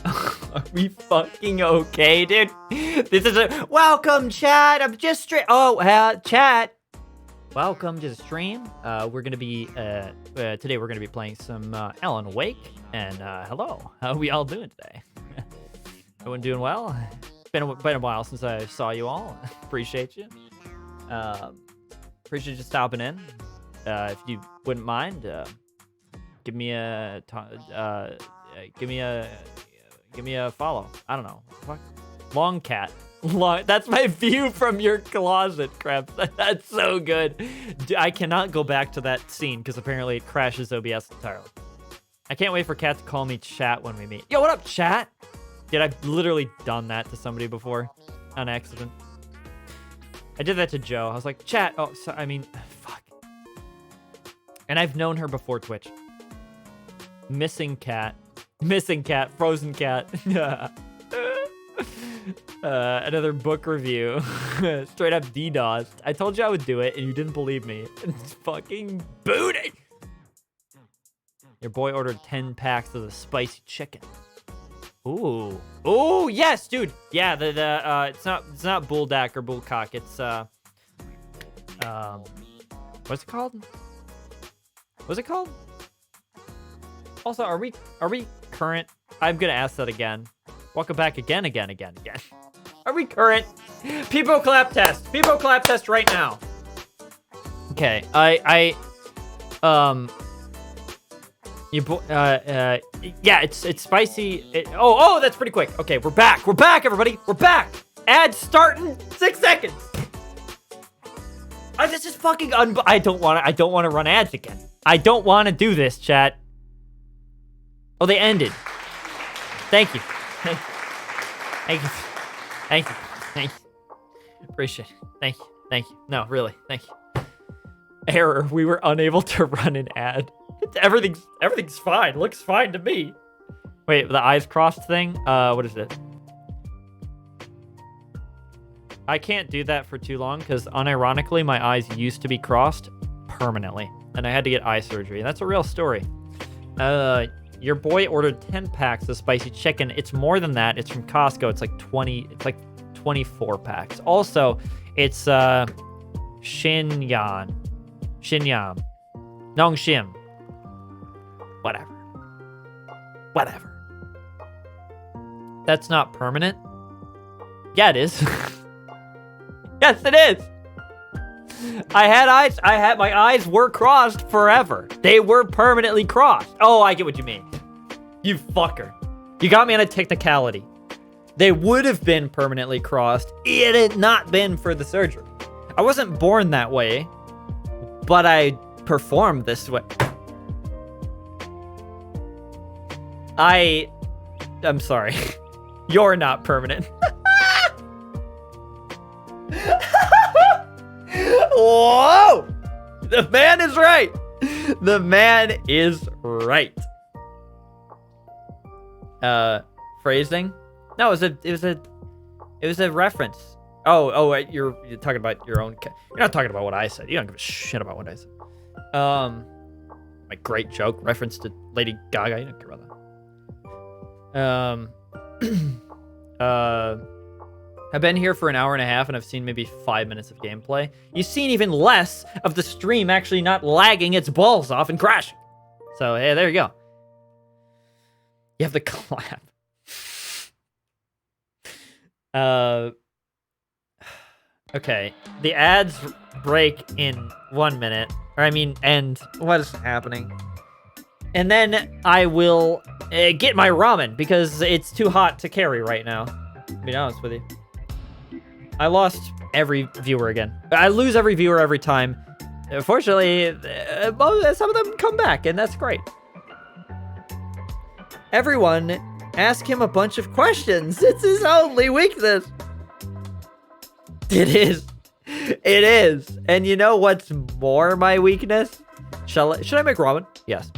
Are we fucking okay, dude? This is a welcome, chat. I'm just chat. Welcome to the stream. We're gonna be today. We're gonna be playing some Alan Wake. And hello, how are we all doing today? Everyone doing well? It's been a while since I saw you all. Appreciate you. Appreciate you stopping in. If you wouldn't mind, give me a follow. I don't know. Fuck. Long cat. That's my view from your closet, Krebs. That's so good. I cannot go back to that scene because apparently it crashes OBS entirely. I can't wait for Cat to call me chat when we meet. Yo, what up, chat? Dude, I've literally done that to somebody before on accident. I did that to Joe. I was like, chat. Oh, so, I mean, fuck. And I've known her before Twitch. Missing cat, frozen cat. Another book review. Straight up DDoS. I told you I would do it, and you didn't believe me. It's fucking booty. Your boy ordered 10 packs of the spicy chicken. Ooh. Ooh, yes, dude. Yeah, it's not Bulldack or Bullcock. It's what's it called? What's it called? Also, are we current? I'm gonna ask that again. Welcome back again. Are we current? People clap test. People clap test right now. Okay, yeah, it's spicy. Oh, that's pretty quick. Okay, we're back, everybody. We're back. Ads starting 6 seconds. This is fucking I don't want to run ads again. I don't want to do this, chat. Oh, they ended. Thank you. Thank you. Appreciate it. Thank you. No, really. Thank you. Error. We were unable to run an ad. Everything's fine. Looks fine to me. Wait, the eyes crossed thing? What is it? I can't do that for too long because unironically my eyes used to be crossed permanently and I had to get eye surgery. That's a real story. Your boy ordered 10 packs of spicy chicken. It's more than that. It's from Costco. It's like 24 packs. Also, it's Xinyam, Nongshim. Whatever. That's not permanent. Yeah, it is. Yes, it is. My eyes were crossed forever. They were permanently crossed. Oh, I get what you mean. You fucker. You got me on a technicality. They would have been permanently crossed if it had not been for the surgery. I wasn't born that way, but I performed this way. I'm sorry. You're not permanent. Whoa! The man is right. The man is right. Phrasing? No, it was a reference. Oh, you're talking about your own. You're not talking about what I said. You don't give a shit about what I said. My great joke reference to Lady Gaga. You don't care about that. I've been here for an hour and a half and I've seen maybe 5 minutes of gameplay. You've seen even less of the stream actually not lagging its balls off and crashing. So, hey, there you go. You have the clap. Okay. The ads break in 1 minute. End. What is happening? And then I will get my ramen because it's too hot to carry right now. To be honest with you. I lost every viewer again. I lose every viewer every time. Fortunately, some of them come back, and that's great. Everyone, ask him a bunch of questions. It's his only weakness. It is. It is. And you know what's more my weakness? Should I make ramen? Yes.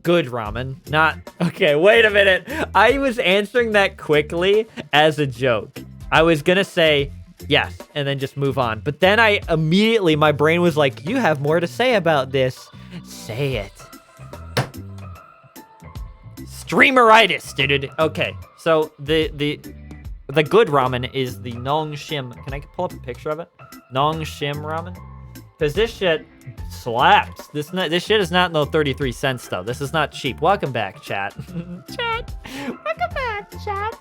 Good ramen. Not... Okay, wait a minute. I was answering that quickly as a joke. I was gonna say yes, and then just move on. But then my brain was like, you have more to say about this. Say it. Streameritis, dude. Okay, so the good ramen is the Nongshim. Can I pull up a picture of it? Nongshim ramen. Because this shit slaps. This shit is not no 33 cents though. This is not cheap. Welcome back, chat. Chat. Welcome back, chat.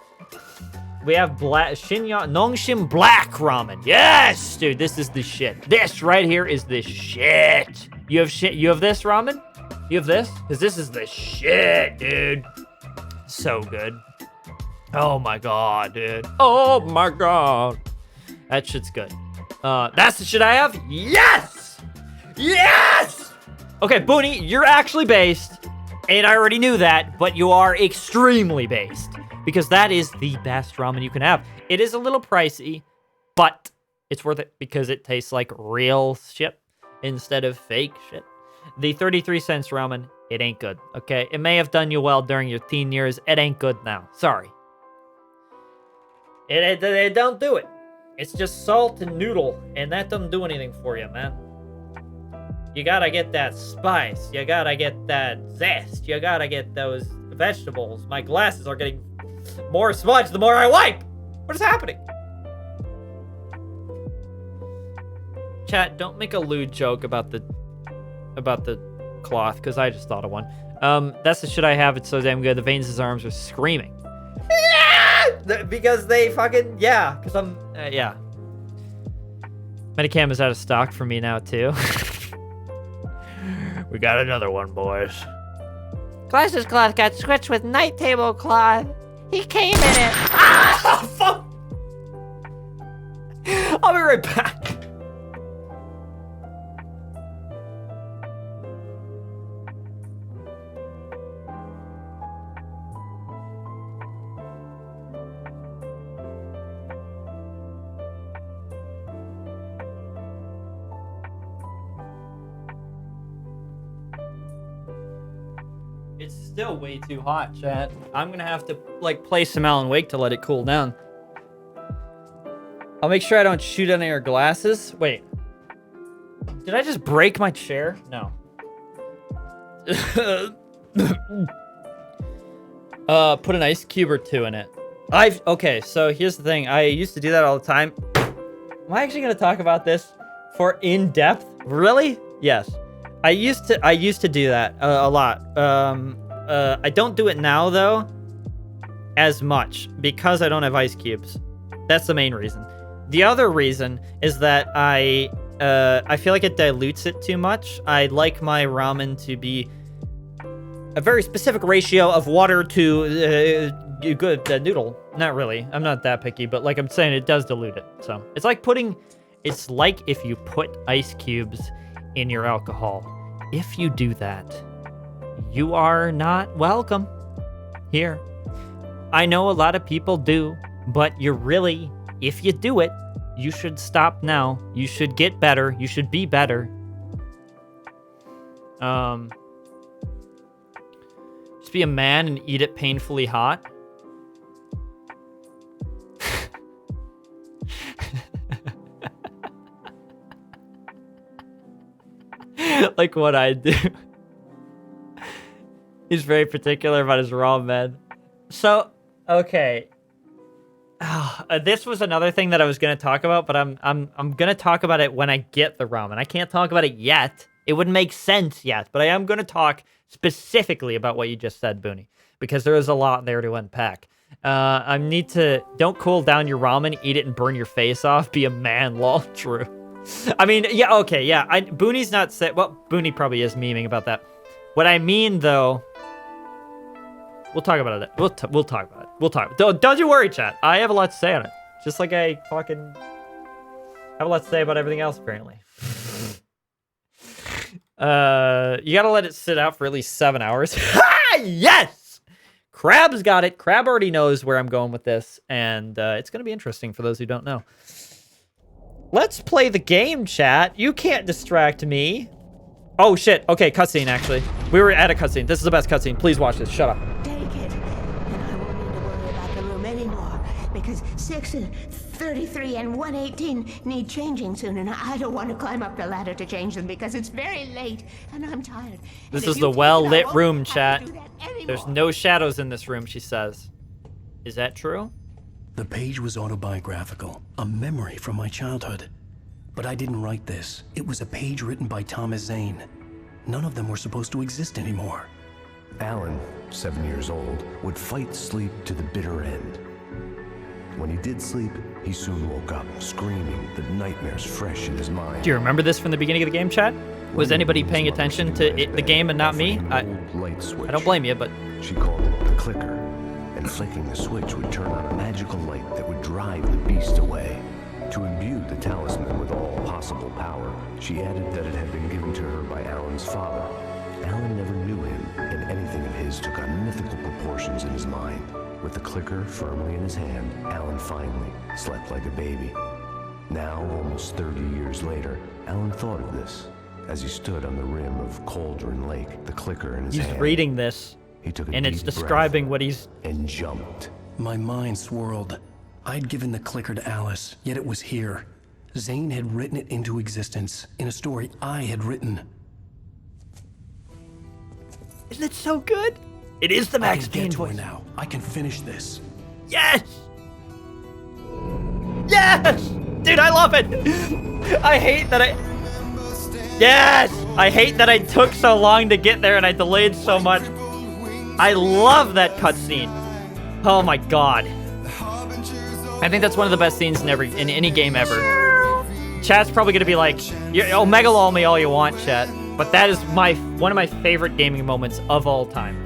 We have Nongshim Black Ramen. Yes, dude, this is the shit. This right here is the shit. You have shit. You have this ramen? You have this? Because this is the shit, dude. So good. Oh my god, dude. Oh my god. That shit's good. That's the shit I have? Yes! Yes! Okay, Booney, you're actually based, and I already knew that, but you are extremely based, because that is the best ramen you can have. It is a little pricey, but it's worth it because it tastes like real shit instead of fake shit. The 33 cents ramen, it ain't good, okay? It may have done you well during your teen years. It ain't good now. Sorry. It don't do it. It's just salt and noodle, and that doesn't do anything for you, man. You gotta get that spice. You gotta get that zest. You gotta get those vegetables. My glasses are getting more smudged the more I wipe. What is happening? Chat, don't make a lewd joke about the cloth, because I just thought of one. That's the shit I have. It's so damn good. The veins in his arms are screaming. Because they fucking, yeah, because I'm, yeah. Medicam is out of stock for me now, too. We got another one, boys. Glasses cloth got switched with night table cloth. He came in it. Ah, fuck! I'll be right back. It's still way too hot, chat. I'm gonna have to, like, play some Alan Wake to let it cool down. I'll make sure I don't shoot any of your glasses. Wait. Did I just break my chair? No. Put an ice cube or two in it. Okay, so here's the thing. I used to do that all the time. Am I actually gonna talk about this for in-depth? Really? Yes. I used to do that a lot. I don't do it now though, as much, because I don't have ice cubes. That's the main reason. The other reason is that I feel like it dilutes it too much. I like my ramen to be a very specific ratio of water to good noodle. Not really. I'm not that picky, but like I'm saying, it does dilute it. So it's like if you put ice cubes in your alcohol. If you do that, you are not welcome here. I know a lot of people do, but if you do it, you should stop now. You should get better. You should be better. Just be a man and eat it painfully hot. Like what I do. He's very particular about his ramen. So, okay. This was another thing that I was going to talk about, but I'm going to talk about it when I get the ramen. I can't talk about it yet. It wouldn't make sense yet, but I am going to talk specifically about what you just said, Booney, because there is a lot there to unpack. Don't cool down your ramen, eat it and burn your face off. Be a man, lol. True. I mean, yeah, okay, yeah. Booney's not saying... Well, Booney probably is memeing about that. What I mean, though... We'll talk about it. We'll talk about it. We'll talk. Don't you worry, chat. I have a lot to say on it. Just like I fucking... have a lot to say about everything else, apparently. You gotta let it sit out for at least 7 hours. Yes! Crab's got it. Crab already knows where I'm going with this, and it's gonna be interesting for those who don't know. Let's play the game, chat. You can't distract me. Oh, shit. Okay, cutscene, actually. We were at a cutscene. This is the best cutscene. Please watch this. Shut up. Take it, and I won't need to worry about the room anymore, because 6 and 33 and 118 need changing soon, and I don't want to climb up the ladder to change them because it's very late and I'm tired. This And is if the you take it, I well-lit won't room, have to chat. do that anymore. There's no shadows in this room, she says. Is that true? The page was autobiographical, a memory from my childhood. But I didn't write this. It was a page written by Thomas Zane. None of them were supposed to exist anymore. Alan, 7 years old, would fight sleep to the bitter end. When he did sleep, he soon woke up, screaming, the nightmares fresh in his mind. Do you remember this from the beginning of the game, chat? Was anybody paying attention to the game and not me? I don't blame you, but... She called it the clicker, and flicking the switch would turn on a magical light that would drive the beast away. To imbue the talisman with all possible power, she added that it had been given to her by Alan's father. Alan never knew him, and anything of his took on mythical proportions in his mind. With the clicker firmly in his hand, Alan finally slept like a baby. Now, almost 30 years later, Alan thought of this. As he stood on the rim of Cauldron Lake, the clicker in his hand. He's reading this, He took a and it's deep describing breath what he's... and jumped. My mind swirled. I'd given the clicker to Alice, yet it was here. Zane had written it into existence in a story I had written. Isn't it so good? It is the I Max can Payne get to her voice. now. I can finish this. Yes! Yes! Dude, I love it! I hate that I... Yes! I hate that I took so long to get there and I delayed so much. I love that cutscene. Oh my god. I think that's one of the best scenes in any game ever. Chat's probably gonna be like, Omega Lol me all you want, chat. But that is one of my favorite gaming moments of all time.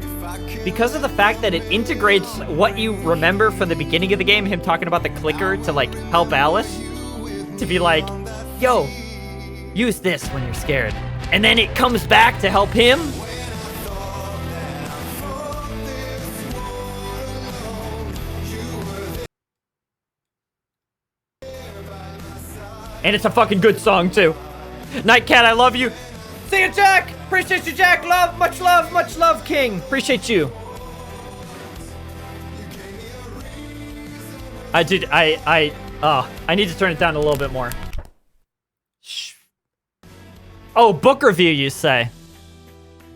Because of the fact that it integrates what you remember from the beginning of the game, him talking about the clicker to like help Alice, to be like, yo, use this when you're scared. And then it comes back to help him. And it's a fucking good song too. Nightcat, I love you. See you, Jack. Appreciate you, Jack. Much love, King. Appreciate you. I need to turn it down a little bit more. Shh. Oh, book review, you say?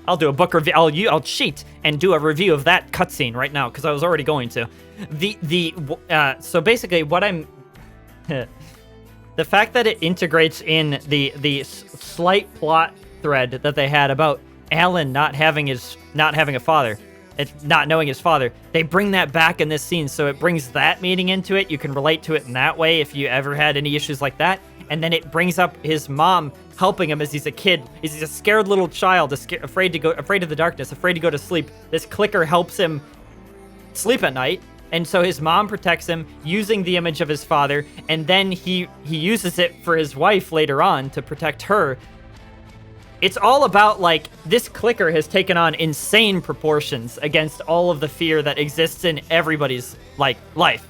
I'll do a book review. I'll cheat and do a review of that cutscene right now because I was already going to. So basically, what I'm, the fact that it integrates in the slight plot thread that they had about Alan not having a father. It's not knowing his father. They bring that back in this scene, so it brings that meaning into it. You can relate to it in that way if you ever had any issues like that. And then it brings up his mom helping him as he's a kid. He's a scared little child, afraid of the darkness, afraid to go to sleep. This clicker helps him sleep at night, and so his mom protects him using the image of his father, and then he uses it for his wife later on to protect her. It's all about, like, this clicker has taken on insane proportions against all of the fear that exists in everybody's, like, life.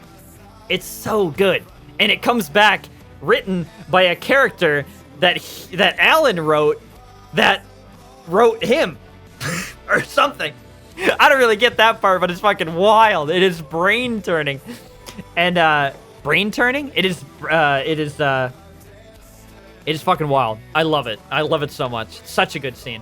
It's so good. And it comes back written by a character that Alan wrote that wrote him. Or something. I don't really get that part, but it's fucking wild. It is brain-turning. And, brain-turning? It is fucking wild. I love it. I love it so much. Such a good scene.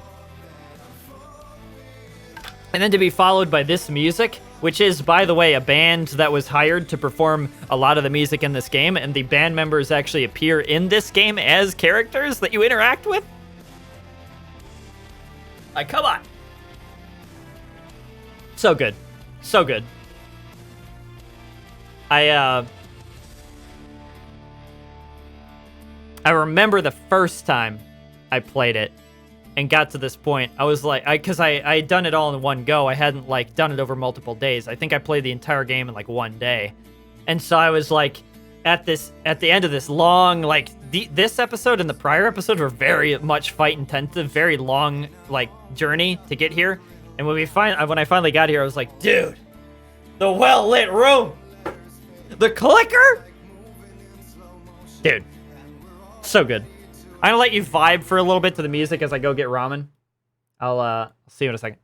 And then to be followed by this music, which is, by the way, a band that was hired to perform a lot of the music in this game, and the band members actually appear in this game as characters that you interact with. Like, come on. So good. So good. I remember the first time I played it and got to this point. I was like, because I had done it all in one go. I hadn't, like, done it over multiple days. I think I played the entire game in, like, one day. And so I was, like, at the end of this long, like, this episode and the prior episode were very much fight intensive, very long, like, journey to get here. And when I finally got here, I was like, dude, the well-lit room, the clicker, dude. So good. I'm gonna let you vibe for a little bit to the music as I go get ramen. I'll see you in a second.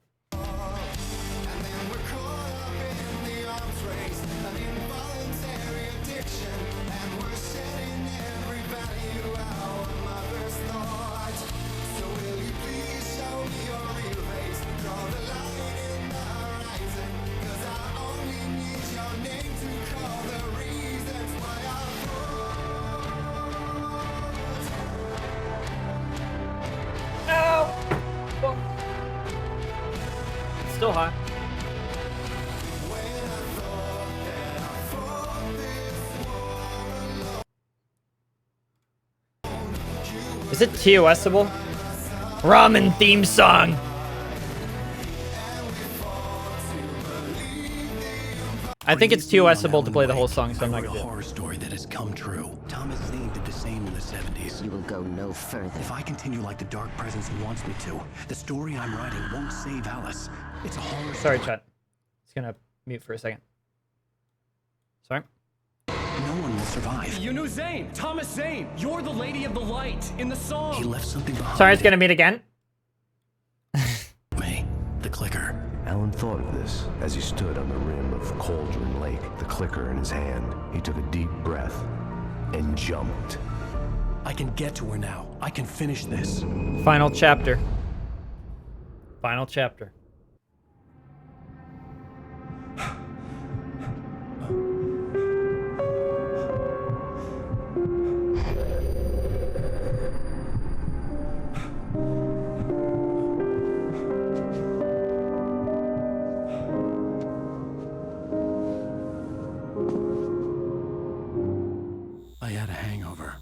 still high. Is it TOS-able? Ramen theme song. I think it's TOS-able to play the whole song, so I'm not I wrote gonna a do it. horror story that has come true. Thomas Zane did the same in the 70s. You will go no further. If I continue like the Dark Presence wants me to, the story I'm writing won't save Alice. It's a horror Sorry, story. chat. It's gonna mute for a second. Sorry. No one will survive. You knew Zane! Thomas Zane! You're the Lady of the Light in the song! He left something behind. Sorry, it's gonna mute again. Me, the clicker. Alan thought of this as he stood on the rim of Cauldron Lake, the clicker in his hand. He took a deep breath and jumped. I can get to her now. I can finish this. Final chapter. Final chapter. I had a hangover.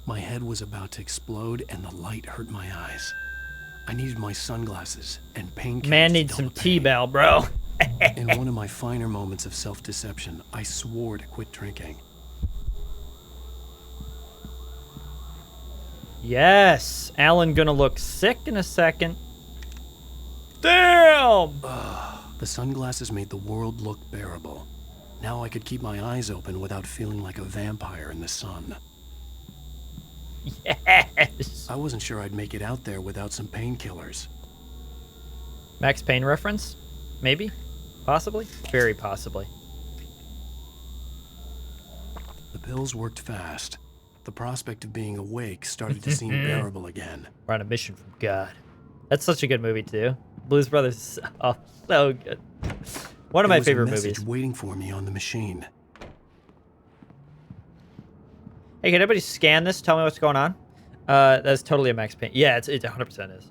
My head was about to explode and the light hurt my eyes. I needed my sunglasses and painkillers. Man to needs dull some the pain. T-Bell, bro. In one of my finer moments of self-deception, I swore to quit drinking. Yes, Alan gonna look sick in a second. Damn! The sunglasses made the world look bearable. Now I could keep my eyes open without feeling like a vampire in the sun. Yes! I wasn't sure I'd make it out there without some painkillers. Max Payne reference? Maybe? Possibly? Very possibly. The pills worked fast. The prospect of being awake started to seem bearable again. We're on a mission from God. That's such a good movie, too. Blues Brothers, oh, so good. One of There my was a favorite message movies. waiting for me on the machine. Hey, can anybody scan this? Tell me what's going on. That's totally a Max Payne. Yeah, it 100% is.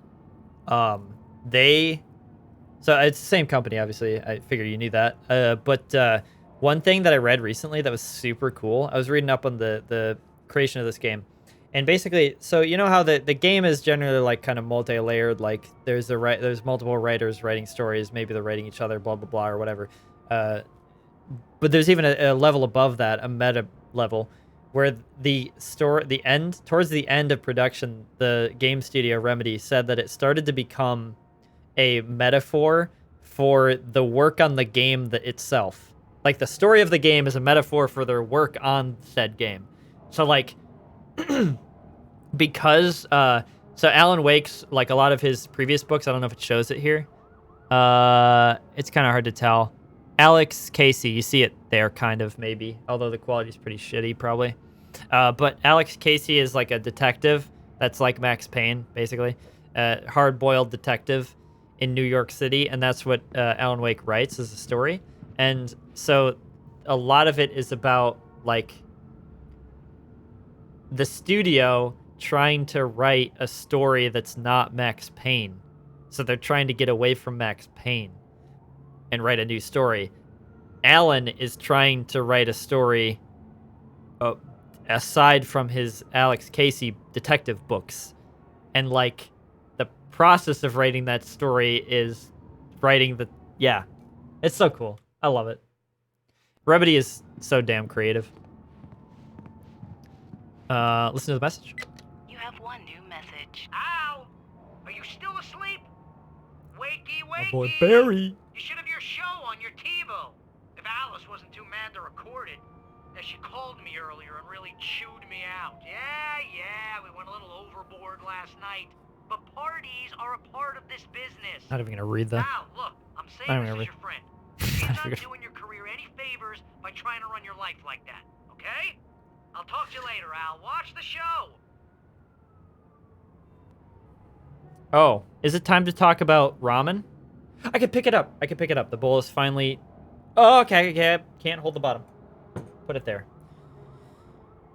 So it's the same company, obviously. I figure you knew that. But one thing that I read recently that was super cool. I was reading up on the creation of this game, and basically, so you know how the game is generally like kind of multi-layered. Like there's multiple writers writing stories. Maybe they're writing each other, blah blah blah, or whatever. But there's even a level above that, a meta level, where towards the end of production, the game studio Remedy said that it started to become a metaphor for the work on the game itself. Like the story of the game is a metaphor for their work on said game. So like, because so Alan Wake's, like a lot of his previous books, I don't know if it shows it here. It's kind of hard to tell. Alex Casey, you see it there, kind of, maybe, although the quality's pretty shitty, probably. But Alex Casey is like a detective that's like Max Payne, basically. Hard-boiled detective in New York City, and that's what Alan Wake writes as a story. And so a lot of it is about, like, the studio trying to write a story that's not Max Payne. So they're trying to get away from Max Payne and write a new story. Alan is trying to write a story aside from his Alex Casey detective books. And, like, the process of writing that story is writing the... Yeah. It's so cool. I love it. Remedy is so damn creative. Listen to the message. You have one new message. Ow! Are you still asleep? Wakey, wakey! My boy Barry. You should have your show on your TiVo. If Alice wasn't too mad to record it. Now, she called me earlier and really chewed me out. Yeah, we went a little overboard last night. But parties are a part of this business. Not even gonna read that. Al, look, I'm saying Not this even as gonna your friend. You're not doing your career any favors by trying to run your life like that, okay? I'll talk to you later, Al. Watch the show. Oh, is it time to talk about ramen? I can pick it up. The bowl is finally... Oh, okay. Can't hold the bottom. Put it there.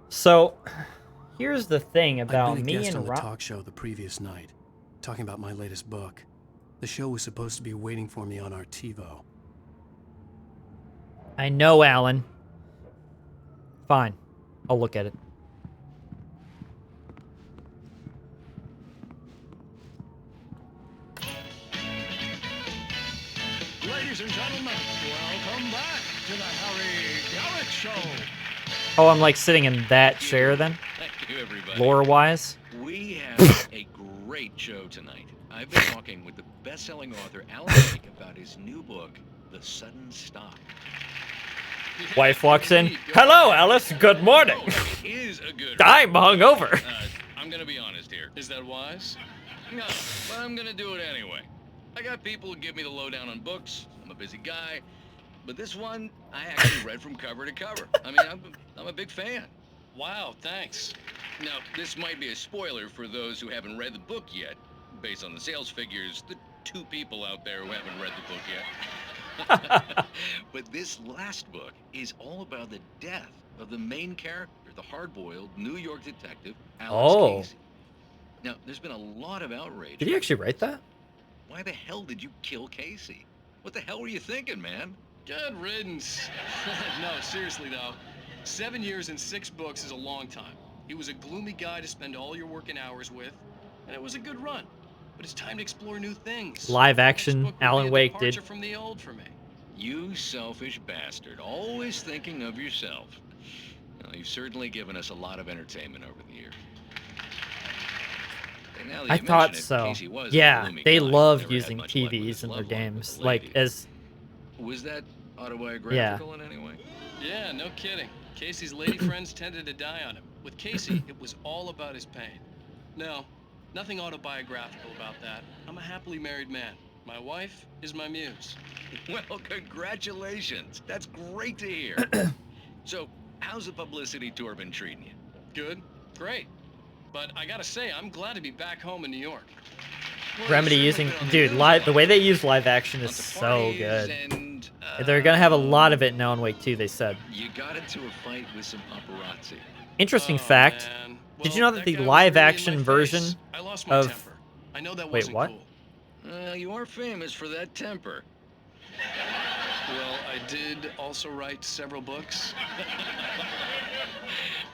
So, here's the thing about I'd been a me guest and on the ramen. talk show the previous night, talking about my latest book. The show was supposed to be waiting for me on our TiVo. I know, Alan. Fine. I'll look at it. Ladies and gentlemen, welcome back to the Harry Garrett Show. Oh, I'm like sitting in that chair then? Thank you, everybody. Lore-wise? We have a great show tonight. I've been talking with the best-selling author Alan Wake about his new book, The Sudden Stop. Wife walks in. Hello, Alice. Good morning. Oh, it is a good I'm hungover. I'm gonna be honest here. Is that wise? No, but I'm gonna do it anyway. I got people who give me the lowdown on books. I'm a busy guy. But this one, I actually read from cover to cover. I mean, I'm a big fan. Wow, thanks. Now, this might be a spoiler for those who haven't read the book yet. Based on the sales figures, the 2 people out there who haven't read the book yet. But this last book is all about the death of the main character, the hard-boiled New York detective, Alex Casey. Now, there's been a lot of outrage. Did he actually write that? Why the hell did you kill Casey? What the hell were you thinking, man? Good riddance. No, seriously though, 7 years and 6 books is a long time. He was a gloomy guy to spend all your working hours with, and it was a good run. But it's time to explore new things. Live action, This book would Alan be a Wake departure did. from the old for me. You selfish bastard, always thinking of yourself. Well, you've certainly given us a lot of entertainment over the years. And now that I you thought mention it, so. Casey was a Yeah, gloomy they guy, love never had using much luck with TVs his in their loved one, games. the Like, lady. as... Was that autobiographical in any way? Yeah, no kidding. Casey's lady friends tended to die on him. With Casey, it was all about his pain. No, nothing autobiographical about that. I'm a happily married man. My wife is my muse. Well, congratulations. That's great to hear. So, how's the publicity tour been treating you? Good, great. But I gotta say, I'm glad to be back home in New York. Well, Remedy you've using... certainly been on Dude, news live, a the lot. way they use live action is Lots of so parties good. And, They're gonna have a lot of it in Alan Wake 2, they said. You got into a fight with some paparazzi. Interesting Oh, fact. man. Did you Well, know that that the guy was live really in action my version face. I lost my of... temper. I know that Wait, wasn't what? cool. You are famous for that temper. Well, I did also write several books.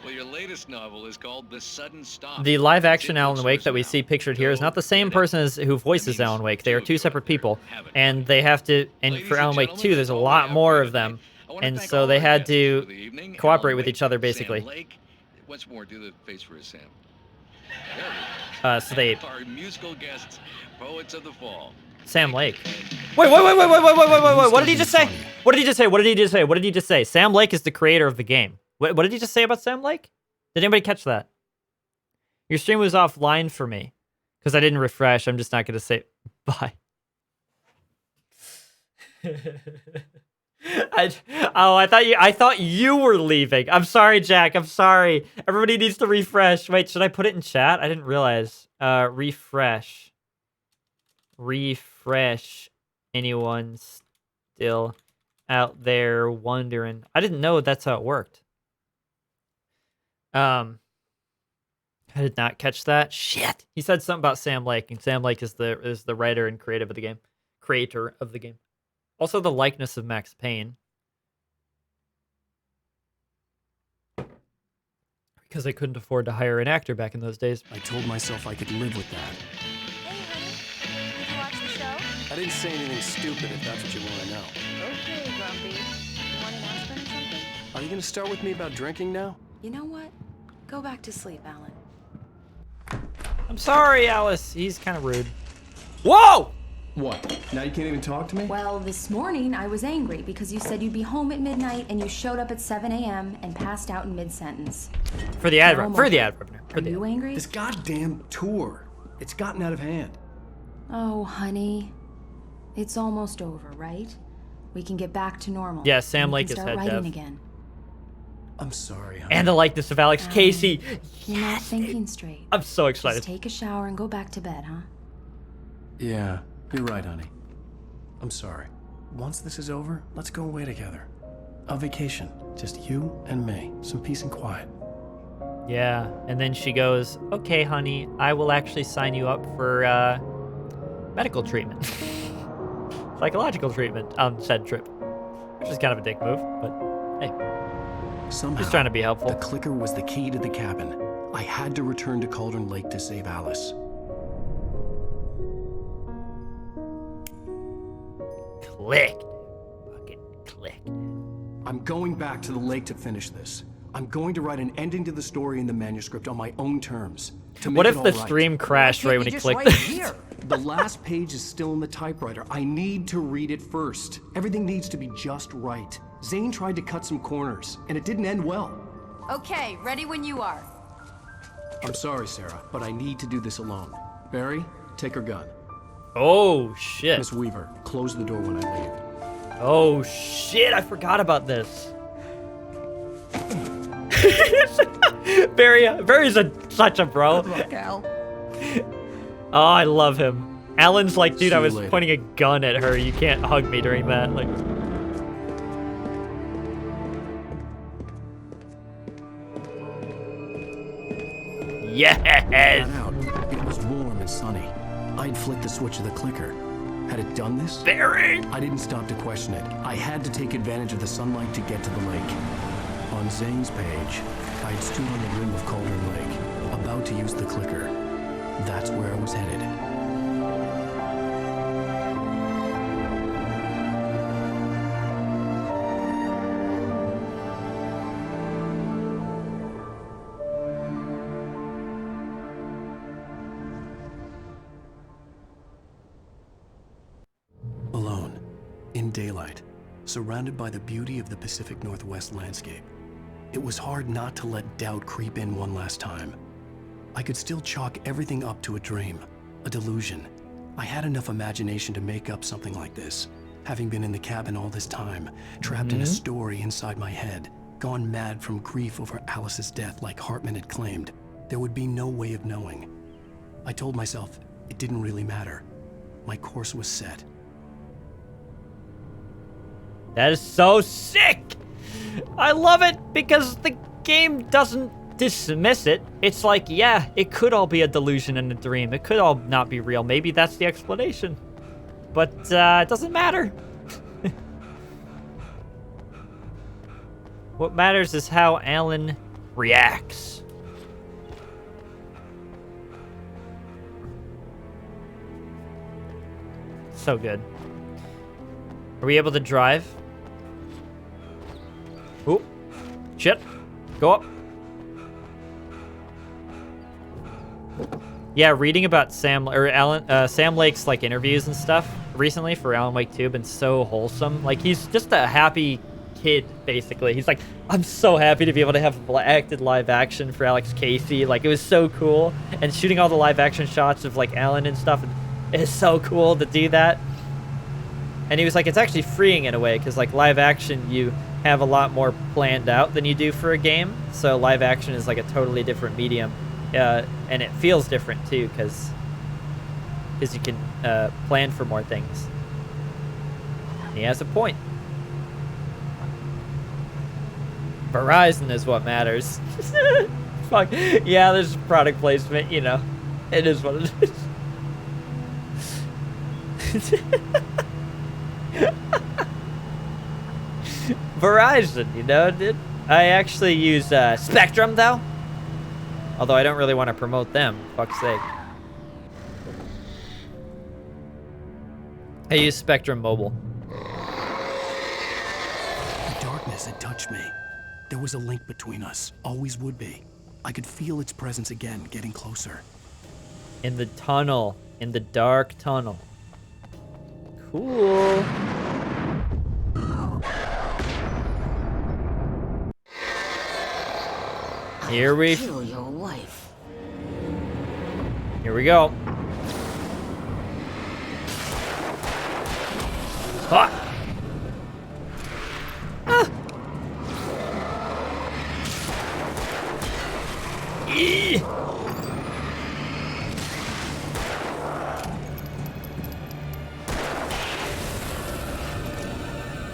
Well, your latest novel is called The Sudden Stop. The live action It's in Alan Wake that we bookstores see now. pictured here is Go not the same get it. person as who voices That means Alan Wake. They are 2 two of you separate out there people. haven't And they have to... And Ladies for and Alan Wake gentlemen, 2, there's that's a all we lot have more for of you them. tonight. I wanna And thank so all they our had guests to for the evening. cooperate Alan with Wake, each other, Sam basically. Lake. Once more, do the face for us, Sam. There we So they... go. Our musical guests, Poets of the Fall. Sam Lake. Wait. What did he just say? What did he just say? What did he just say? What did he just say? Sam Lake is the creator of the game. What did he just say about Sam Lake? Did anybody catch that? Your stream was offline for me because I didn't refresh. I'm just not going to say bye. I thought you were leaving. I'm sorry, Jack. I'm sorry. Everybody needs to refresh. Wait, should I put it in chat? I didn't realize. Refresh. Refresh. Anyone still out there wondering? I didn't know that's how it worked. I did not catch that. Shit. He said something about Sam Lake, and Sam Lake is the writer and creator of the game. Also the likeness of Max Payne. Because I couldn't afford to hire an actor back in those days. I told myself I could live with that. Hey, honey. Did you watch the show? I didn't say anything stupid if that's what you want to know. Okay, Grumpy. You want an aspirin or something? Are you going to start with me about drinking now? You know what? Go back to sleep, Alan. I'm sorry, Alice. He's kind of rude. Whoa! What? Now you can't even talk to me? Well, this morning I was angry because you said you'd be home at midnight and you showed up at 7 a.m. and passed out in mid-sentence. For the ad Now I'm revenue. Are you angry? This goddamn tour. It's gotten out of hand. Oh, honey. It's almost over, right? We can get back to normal. Yeah, Sam and we Lake can is start head writing dev. again. I'm sorry. And the likeness of Alex Casey. You're not thinking straight. I'm so excited. Just take a shower and go back to bed, huh? Yeah, you're right, honey. I'm sorry. Once this is over, let's go away together. A vacation. Just you and me. Some peace and quiet. Yeah, and then she goes, "Okay, honey, I will actually sign you up for medical treatment. Psychological treatment on said trip. Which is kind of a dick move, but hey. Somehow, Just trying to be helpful. The clicker was the key to the cabin. I had to return to Cauldron Lake to save Alice. Clicked. Fucking clicked. I'm going back to the lake to finish this. I'm going to write an ending to the story in the manuscript on my own terms. To make What it if all the right. stream crashed right when he clicked it? The last page is still in the typewriter. I need to read it first. Everything needs to be just right. Zane tried to cut some corners, and it didn't end well. Okay, ready when you are. I'm sorry, Sarah, but I need to do this alone. Barry, take her gun. Oh, shit. Miss Weaver, close the door when I leave. Oh, shit. I forgot about this. Barry's such a bro. Oh, I love him. Alan's like, dude, I was pointing a gun at her. You can't hug me during that. Like, yes. It was warm and sunny. I'd flicked the switch of the clicker. Had it done this? Barry! I didn't stop to question it. I had to take advantage of the sunlight to get to the lake. On Zane's page, I'd stood on the rim of Cauldron Lake, about to use the clicker. That's where I was headed. Alone, in daylight, surrounded by the beauty of the Pacific Northwest landscape. It was hard not to let doubt creep in one last time. I could still chalk everything up to a dream, a delusion. I had enough imagination to make up something like this, having been in the cabin all this time, trapped in a story inside my head, gone mad from grief over Alice's death like Hartman had claimed. There would be no way of knowing. I told myself it didn't really matter. My course was set. That is so sick! I love it because the game doesn't dismiss it. It's like, yeah, it could all be a delusion and a dream. It could all not be real. Maybe that's the explanation. But it doesn't matter. What matters is how Alan reacts. So good. Are we able to drive? Ooh. Shit. Go up. Yeah, reading about Sam Lake's like interviews and stuff recently for Alan Wake 2 have been so wholesome. Like, he's just a happy kid, basically. He's like, I'm so happy to be able to have acted live action for Alex Casey. Like, it was so cool. And shooting all the live action shots of like Alan and stuff, it's so cool to do that. And he was like, it's actually freeing in a way, because like live action, you have a lot more planned out than you do for a game. So live action is like a totally different medium. And it feels different too, because you can plan for more things. He has a point. Verizon is what matters. Fuck. Yeah, there's product placement, you know. It is what it is. Verizon, you know, dude. I actually use Spectrum, though. Although I don't really want to promote them, fuck's sake. I use Spectrum Mobile. The darkness had touched me. There was a link between us, always would be. I could feel its presence again, getting closer. In the tunnel, in the dark tunnel. Cool. Here we kill your wife. Here we go. Ah. Ah. Eee.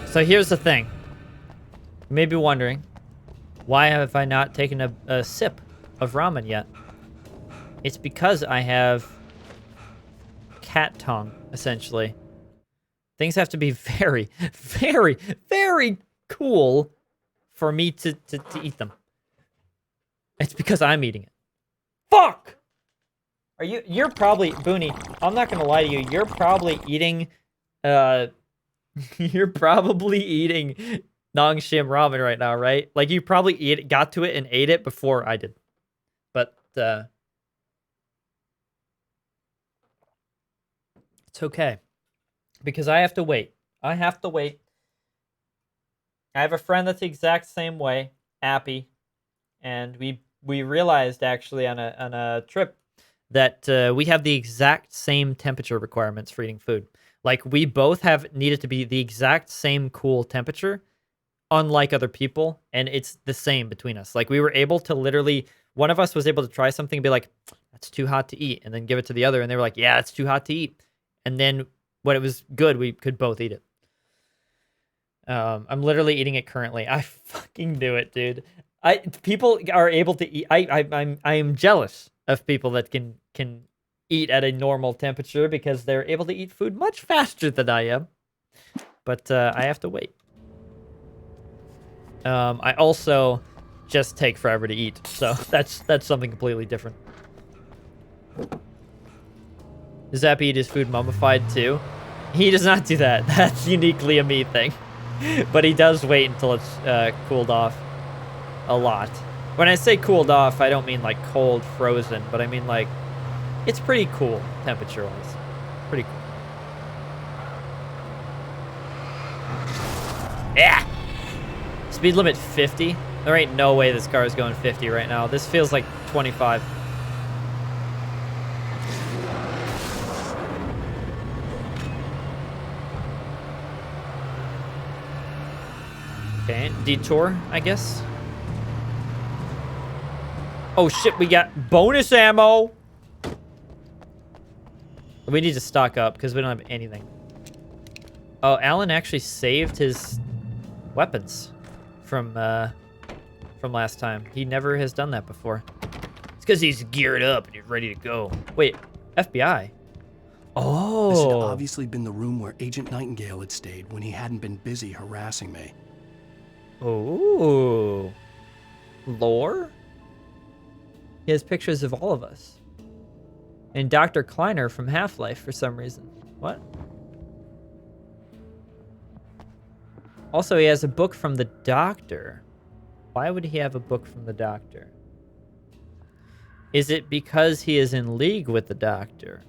So here's the thing. You may be wondering, why have I not taken a sip of ramen yet? It's because I have cat tongue, essentially. Things have to be very, very, very cool for me to eat them. It's because I'm eating it. Fuck! You're probably, Booney, I'm not gonna lie to you, you're probably eating, you're probably eating Nongshim ramen right now, right? Like, you probably got to it and ate it before I did. But, it's okay. Because I have to wait. I have to wait. I have a friend that's the exact same way, Appy, and we realized actually on a trip that we have the exact same temperature requirements for eating food. Like, we both have needed to be the exact same cool temperature, unlike other people, and it's the same between us. Like, we were able to literally, one of us was able to try something and be like, that's too hot to eat, and then give it to the other, and they were like, yeah, it's too hot to eat. And then when it was good, we could both eat it. I'm literally eating it currently. I fucking do it, dude. People are able to eat. I am jealous of people that can eat at a normal temperature because they're able to eat food much faster than I am. But I have to wait. I also just take forever to eat, so that's something completely different. Does Zappy eat his food mummified too? He does not do that. That's uniquely a me thing. But he does wait until it's cooled off a lot. When I say cooled off, I don't mean like cold, frozen, but I mean like it's pretty cool temperature-wise. Pretty cool. Yeah! Speed limit 50? There ain't no way this car is going 50 right now. This feels like 25. Okay, detour, I guess. Oh shit, we got bonus ammo! We need to stock up because we don't have anything. Oh, Alan actually saved his weapons from last time. He never has done that before. It's because he's geared up and he's ready to go. Wait, FBI? Oh. This had obviously been the room where Agent Nightingale had stayed when he hadn't been busy harassing me. Oh. Lore? He has pictures of all of us. And Dr. Kleiner from Half-Life for some reason. What? Also, he has a book from the doctor. Why would he have a book from the doctor? Is it because he is in league with the doctor?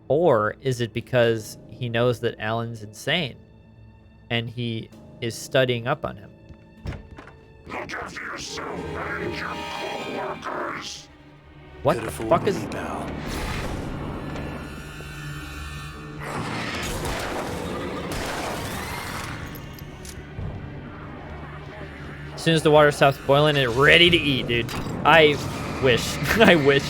Or is it because he knows that Alan's insane and he is studying up on him? Look after yourself and your co-workers. What the fuck is that? As soon as the water stops boiling, it's ready to eat, dude. I wish. I wish.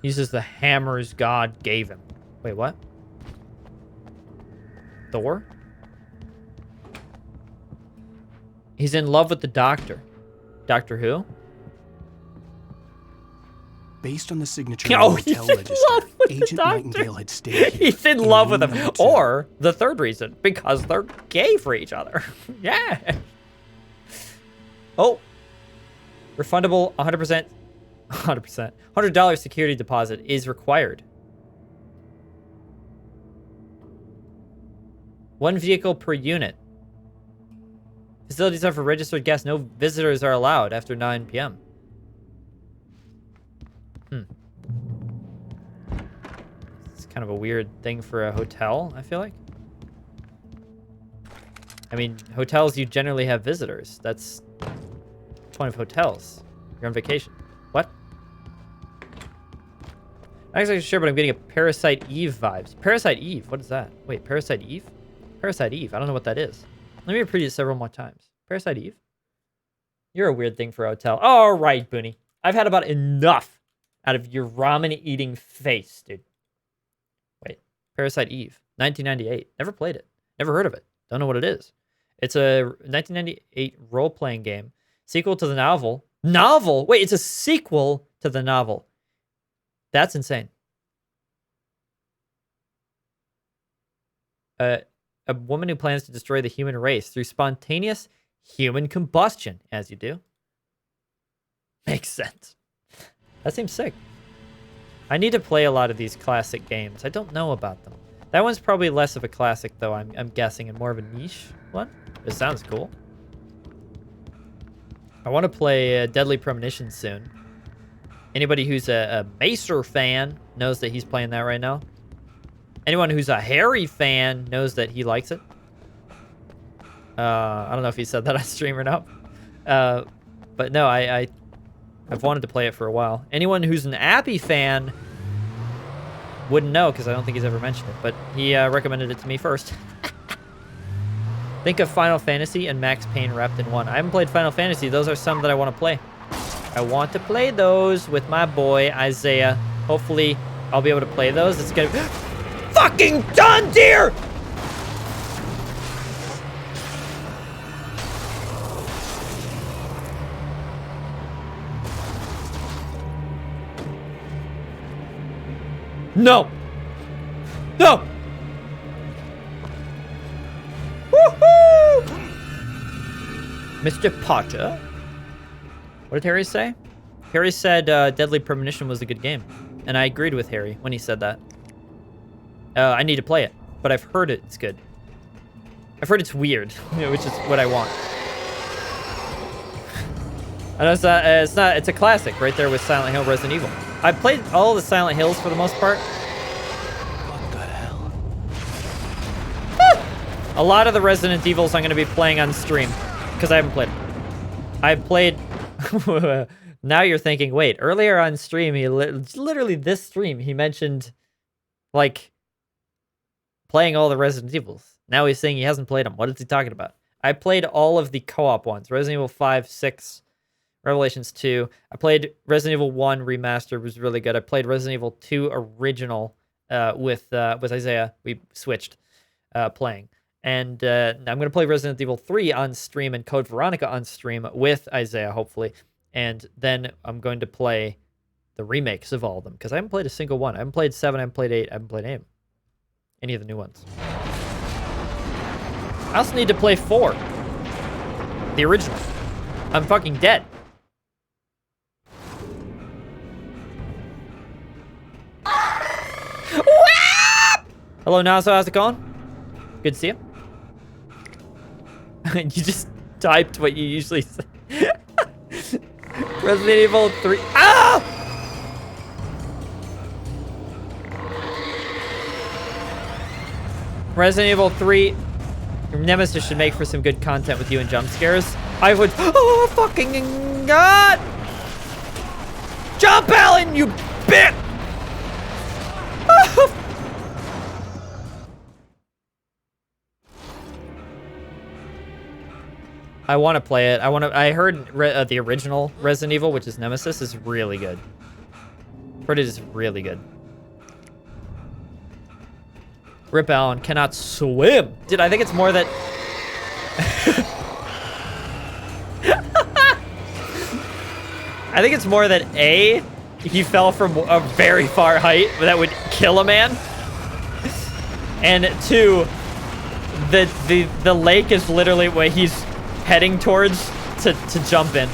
Uses the hammers God gave him. Wait, what? Thor? He's in love with the doctor. Doctor who? Based on the signature Oh, in he's the hotel in register, love with the Agent doctor. Nightingale had stayed here. He's in love with him. Or the third reason, because they're gay for each other. Yeah. Oh. Refundable 100%. 100%. $100 security deposit is required. One vehicle per unit. Facilities are for registered guests. No visitors are allowed after 9 p.m. It's kind of a weird thing for a hotel, I feel like. I mean, hotels, you generally have visitors. That's the point of hotels. You're on vacation. What? I'm not exactly sure, but I'm getting a Parasite Eve vibes. Parasite Eve? What is that? Wait, Parasite Eve? Parasite Eve. I don't know what that is. Let me repeat it several more times. Parasite Eve? You're a weird thing for a hotel. All right, Booney. I've had about enough out of your ramen-eating face, dude. Wait. Parasite Eve. 1998. Never played it. Never heard of it. Don't know what it is. It's a 1998 role-playing game. Sequel to the novel Novel? Wait, it's a sequel to the novel. That's insane. A woman who plans to destroy the human race through spontaneous human combustion, as you do. Makes sense. That seems sick. I need to play a lot of these classic games. I don't know about them. That one's probably less of a classic, though, I'm guessing, and more of a niche one. It sounds cool. I want to play Deadly Premonition soon. Anybody who's a Macer fan knows that he's playing that right now. Anyone who's a Harry fan knows that he likes it. I don't know if he said that on stream or not. But no, I've wanted to play it for a while. Anyone who's an Appy fan wouldn't know because I don't think he's ever mentioned it. But he recommended it to me first. Think of Final Fantasy and Max Payne wrapped in one. I haven't played Final Fantasy. Those are some that I want to play. I want to play those with my boy, Isaiah. Hopefully, I'll be able to play those. It's gonna be... Fucking done, dear! No! No! Woohoo! Mr. Potter? What did Harry say? Harry said Deadly Premonition was a good game. And I agreed with Harry when he said that. I need to play it, but I've heard it's good. I've heard it's weird, which is what I want. And it's a classic right there with Silent Hill, Resident Evil. I've played all the Silent Hills for the most part. What the hell? A lot of the Resident Evils I'm going to be playing on stream because I haven't played them. I've played... Now you're thinking, wait, earlier on stream, he literally this stream, he mentioned, like, playing all the Resident Evils. Now he's saying he hasn't played them. What is he talking about? I played all of the co-op ones. Resident Evil 5, 6, Revelations 2. I played Resident Evil 1 Remastered, was really good. I played Resident Evil 2 Original with Isaiah. We switched playing. And I'm going to play Resident Evil 3 on stream and Code Veronica on stream with Isaiah, hopefully. And then I'm going to play the remakes of all of them. Because I haven't played a single one. I haven't played 7, I haven't played 8, I haven't played any of the new ones. I also need to play 4. The original. I'm fucking dead. Hello, Naso. How's it going? Good to see you. You just typed what you usually say. Resident Evil 3. Ah! Resident Evil 3. Nemesis should make for some good content with you and jump scares. I would. Oh, fucking God! Jump, Alan, you bitch! I want to play it. I heard the original Resident Evil, which is Nemesis, is really good. Heard it is really good. Rip Allen cannot swim. Dude, I think it's more that... I think it's more that A, he fell from a very far height that would kill a man. And 2, the lake is literally where he's heading towards to jump in.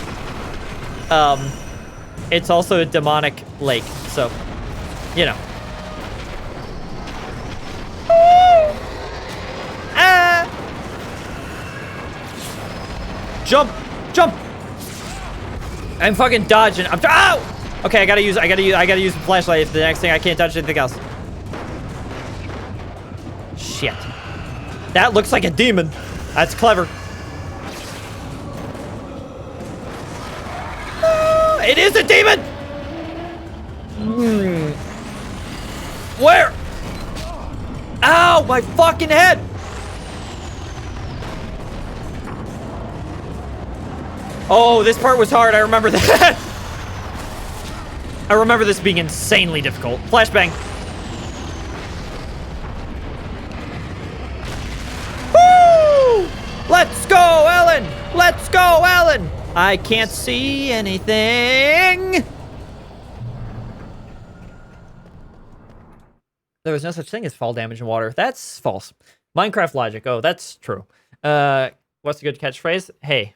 It's also a demonic lake, so, you know. Ah! Jump! Jump! I'm fucking dodging. I'm ow! Okay, I gotta use the flashlight. If the next thing I can't touch anything else. Shit. That looks like a demon. That's clever. It is a demon! Where? Ow, my fucking head! Oh, this part was hard. I remember that. I remember this being insanely difficult. Flashbang. Woo! Let's go, Ellen! Let's go, Ellen! I can't see anything. There was no such thing as fall damage in water. That's false. Minecraft logic. Oh, that's true. What's a good catchphrase? Hey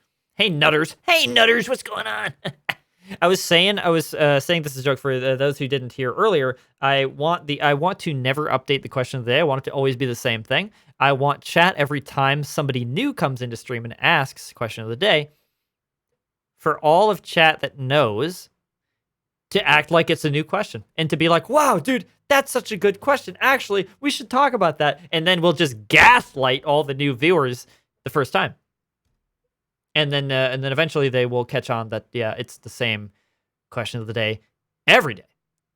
nutters. Hey nutters, what's going on? I was saying this is a joke for those who didn't hear earlier. I want to never update the question of the day. I want it to always be the same thing. I want chat every time somebody new comes into stream and asks question of the day, for all of chat that knows, to act like it's a new question and to be like, wow, dude, that's such a good question. Actually, we should talk about that. And then we'll just gaslight all the new viewers the first time. And then eventually they will catch on that, yeah, it's the same question of the day every day,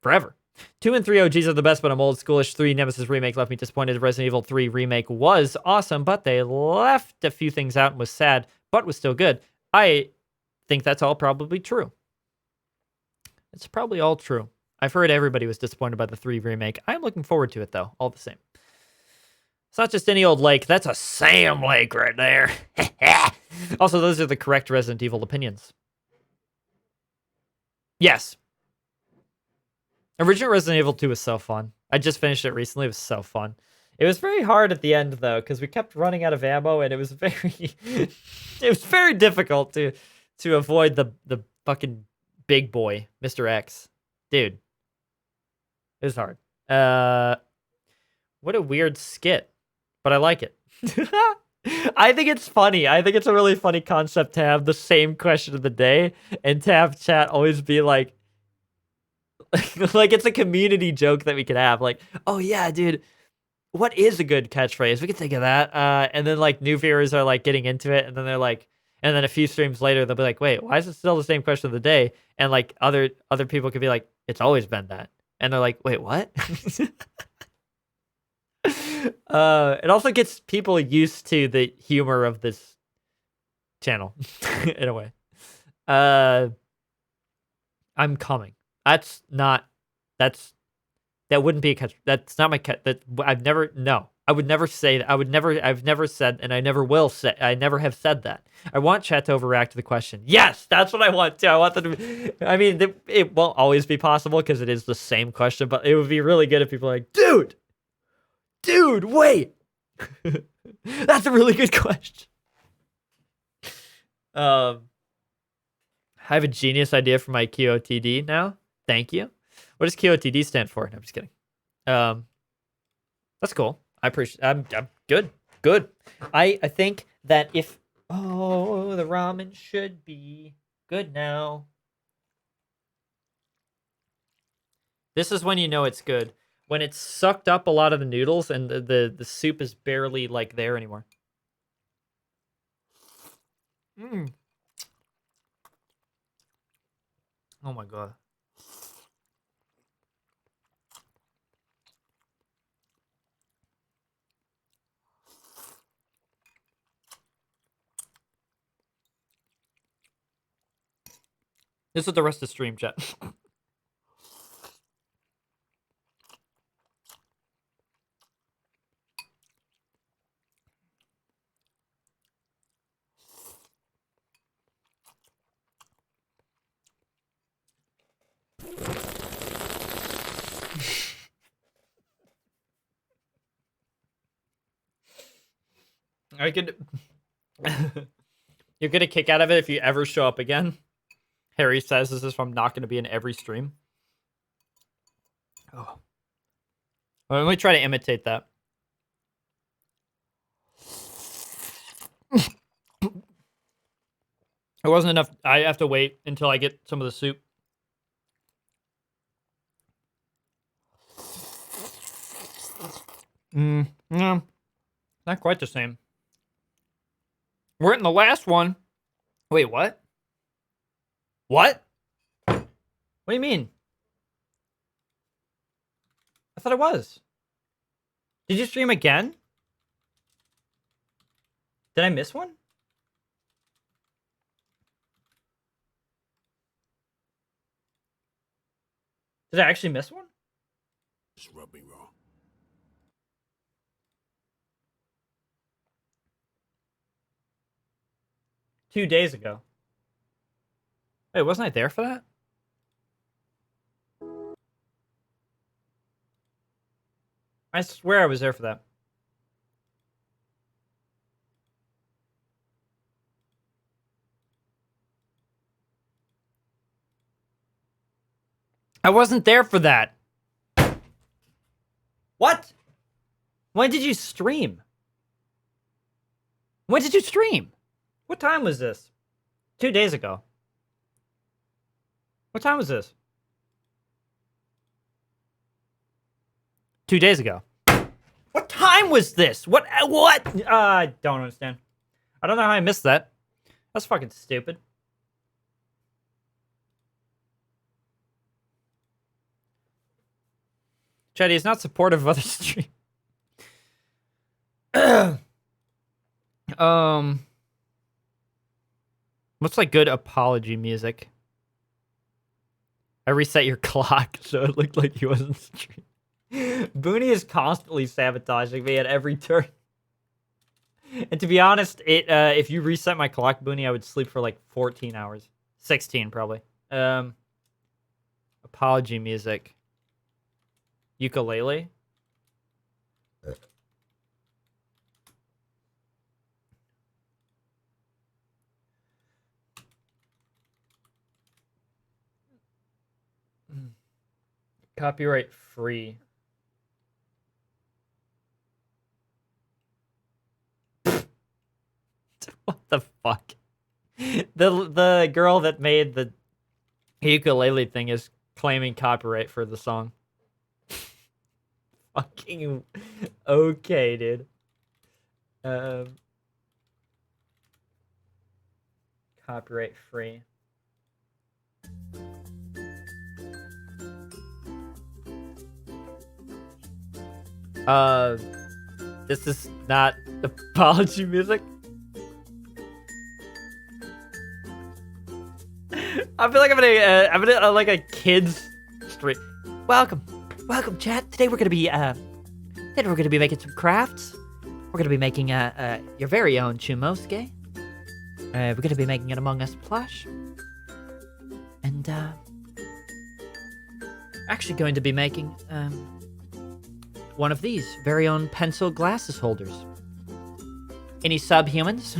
forever. 2 and 3 OGs are the best, but I'm old schoolish. 3 Nemesis Remake left me disappointed. Resident Evil 3 Remake was awesome, but they left a few things out and was sad, but was still good. I think that's all probably true. It's probably all true. I've heard everybody was disappointed by the 3 Remake. I'm looking forward to it, though, all the same. It's not just any old lake. That's a Sam Lake right there. Also, those are the correct Resident Evil opinions. Yes. Original Resident Evil 2 was so fun. I just finished it recently. It was so fun. It was very hard at the end, though, because we kept running out of ammo, and it was very difficult to avoid the fucking big boy, Mr. X. Dude. It was hard. What a weird skit. But I like it. I think it's funny. I think it's a really funny concept to have the same question of the day and to have chat always be like it's a community joke that we could have. Like, oh yeah, dude, what is a good catchphrase? We could think of that. And then like new viewers are like getting into it, and then they're like, and then a few streams later they'll be like, wait, why is it still the same question of the day? And like other people could be like, it's always been that. And they're like, wait, what? It also gets people used to the humor of this channel in a way. I'm coming. That wouldn't be a catch. That's not my catch. I would never say that. I've never said, and I never will say, I never have said that. I want chat to overreact to the question. Yes, that's what I want to. I want them to, I mean, it won't always be possible because it is the same question, but it would be really good if people are like, dude, wait. That's a really good question. I have a genius idea for my QOTD now. Thank you. What does QOTD stand for? No, I'm just kidding. That's cool. I appreciate. I'm good. I think that if the ramen should be good now. This is when you know it's good. When it's sucked up a lot of the noodles and the soup is barely like there anymore. Oh my god. This is the rest of the stream, chat. I could. You're gonna kick out of it if you ever show up again. Harry says this is from not going to be in every stream. Oh. Well, let me try to imitate that. It wasn't enough. I have to wait until I get some of the soup. No, not quite the same. We're in the last one. Wait, what? What? What do you mean? I thought it was. Did you stream again? Did I miss one? Did I actually miss one? Just rub me wrong. Two days ago. Wait, wasn't I there for that? I swear I was there for that. I wasn't there for that. What? When did you stream? When did you stream? What time was this? 2 days ago. What time was this? 2 days ago. What time was this? What? I don't understand. I don't know how I missed that. That's fucking stupid. Chetty is not supportive of other stream. What's like good apology music? I reset your clock so it looked like he wasn't streaming. Booney is constantly sabotaging me at every turn. And to be honest, if you reset my clock, Booney, I would sleep for like 14 hours. 16 probably. Apology music. Ukulele. Copyright free. What the fuck? The girl that made the ukulele thing is claiming copyright for the song. Fucking okay, dude. Copyright free. This is not apology music. I feel like I'm gonna like a kid's stream. Welcome, chat. Today we're gonna be making some crafts. We're gonna be making your very own Chumosuke. We're gonna be making an Among Us plush, and actually going to be making one of these very own pencil glasses holders. Any subhumans?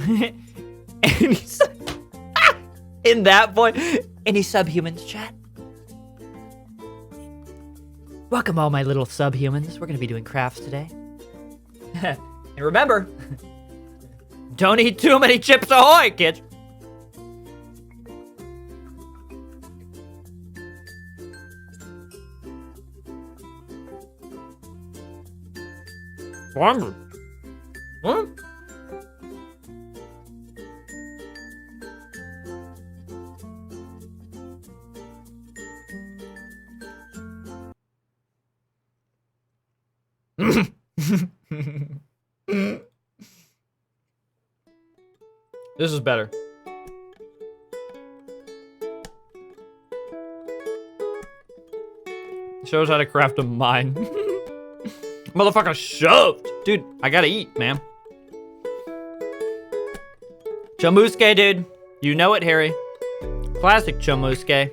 In that point, any subhumans, chat? Welcome all my little subhumans. We're gonna be doing crafts today. And remember, don't eat too many Chips Ahoy, kids. What? This is better. Shows how to craft a mine. Motherfucker shoved. Dude, I gotta eat, man. Chomusuke, dude. You know it, Harry. Classic Chomusuke.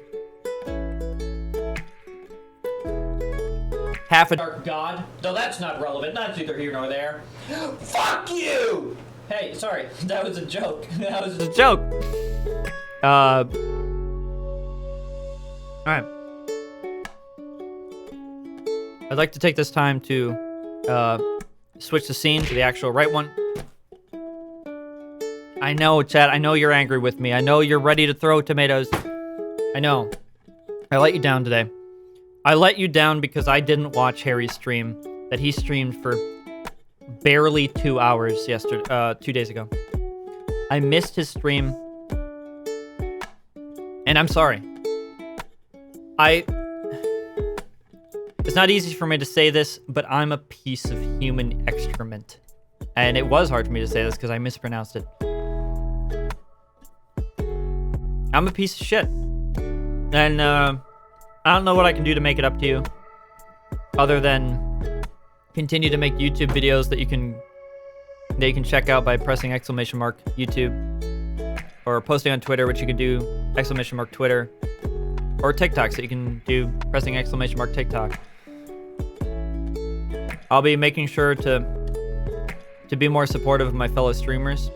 Half a dark god. Though that's not relevant. That's neither here nor there. Fuck you! Hey, sorry. That was a joke. That was a joke. Alright. I'd like to take this time to switch the scene to the actual right one. I know, chat. I know you're angry with me. I know you're ready to throw tomatoes. I know. I let you down today. I let you down because I didn't watch Harry's stream that he streamed for barely 2 hours 2 days ago. I missed his stream. And I'm sorry. It's not easy for me to say this, but I'm a piece of human excrement. And it was hard for me to say this because I mispronounced it. I'm a piece of shit. And I don't know what I can do to make it up to you. Other than continue to make YouTube videos that you can check out by pressing !YouTube. Or posting on Twitter, which you can do !Twitter, or TikTok, so you can do pressing !TikTok. I'll be making sure to be more supportive of my fellow streamers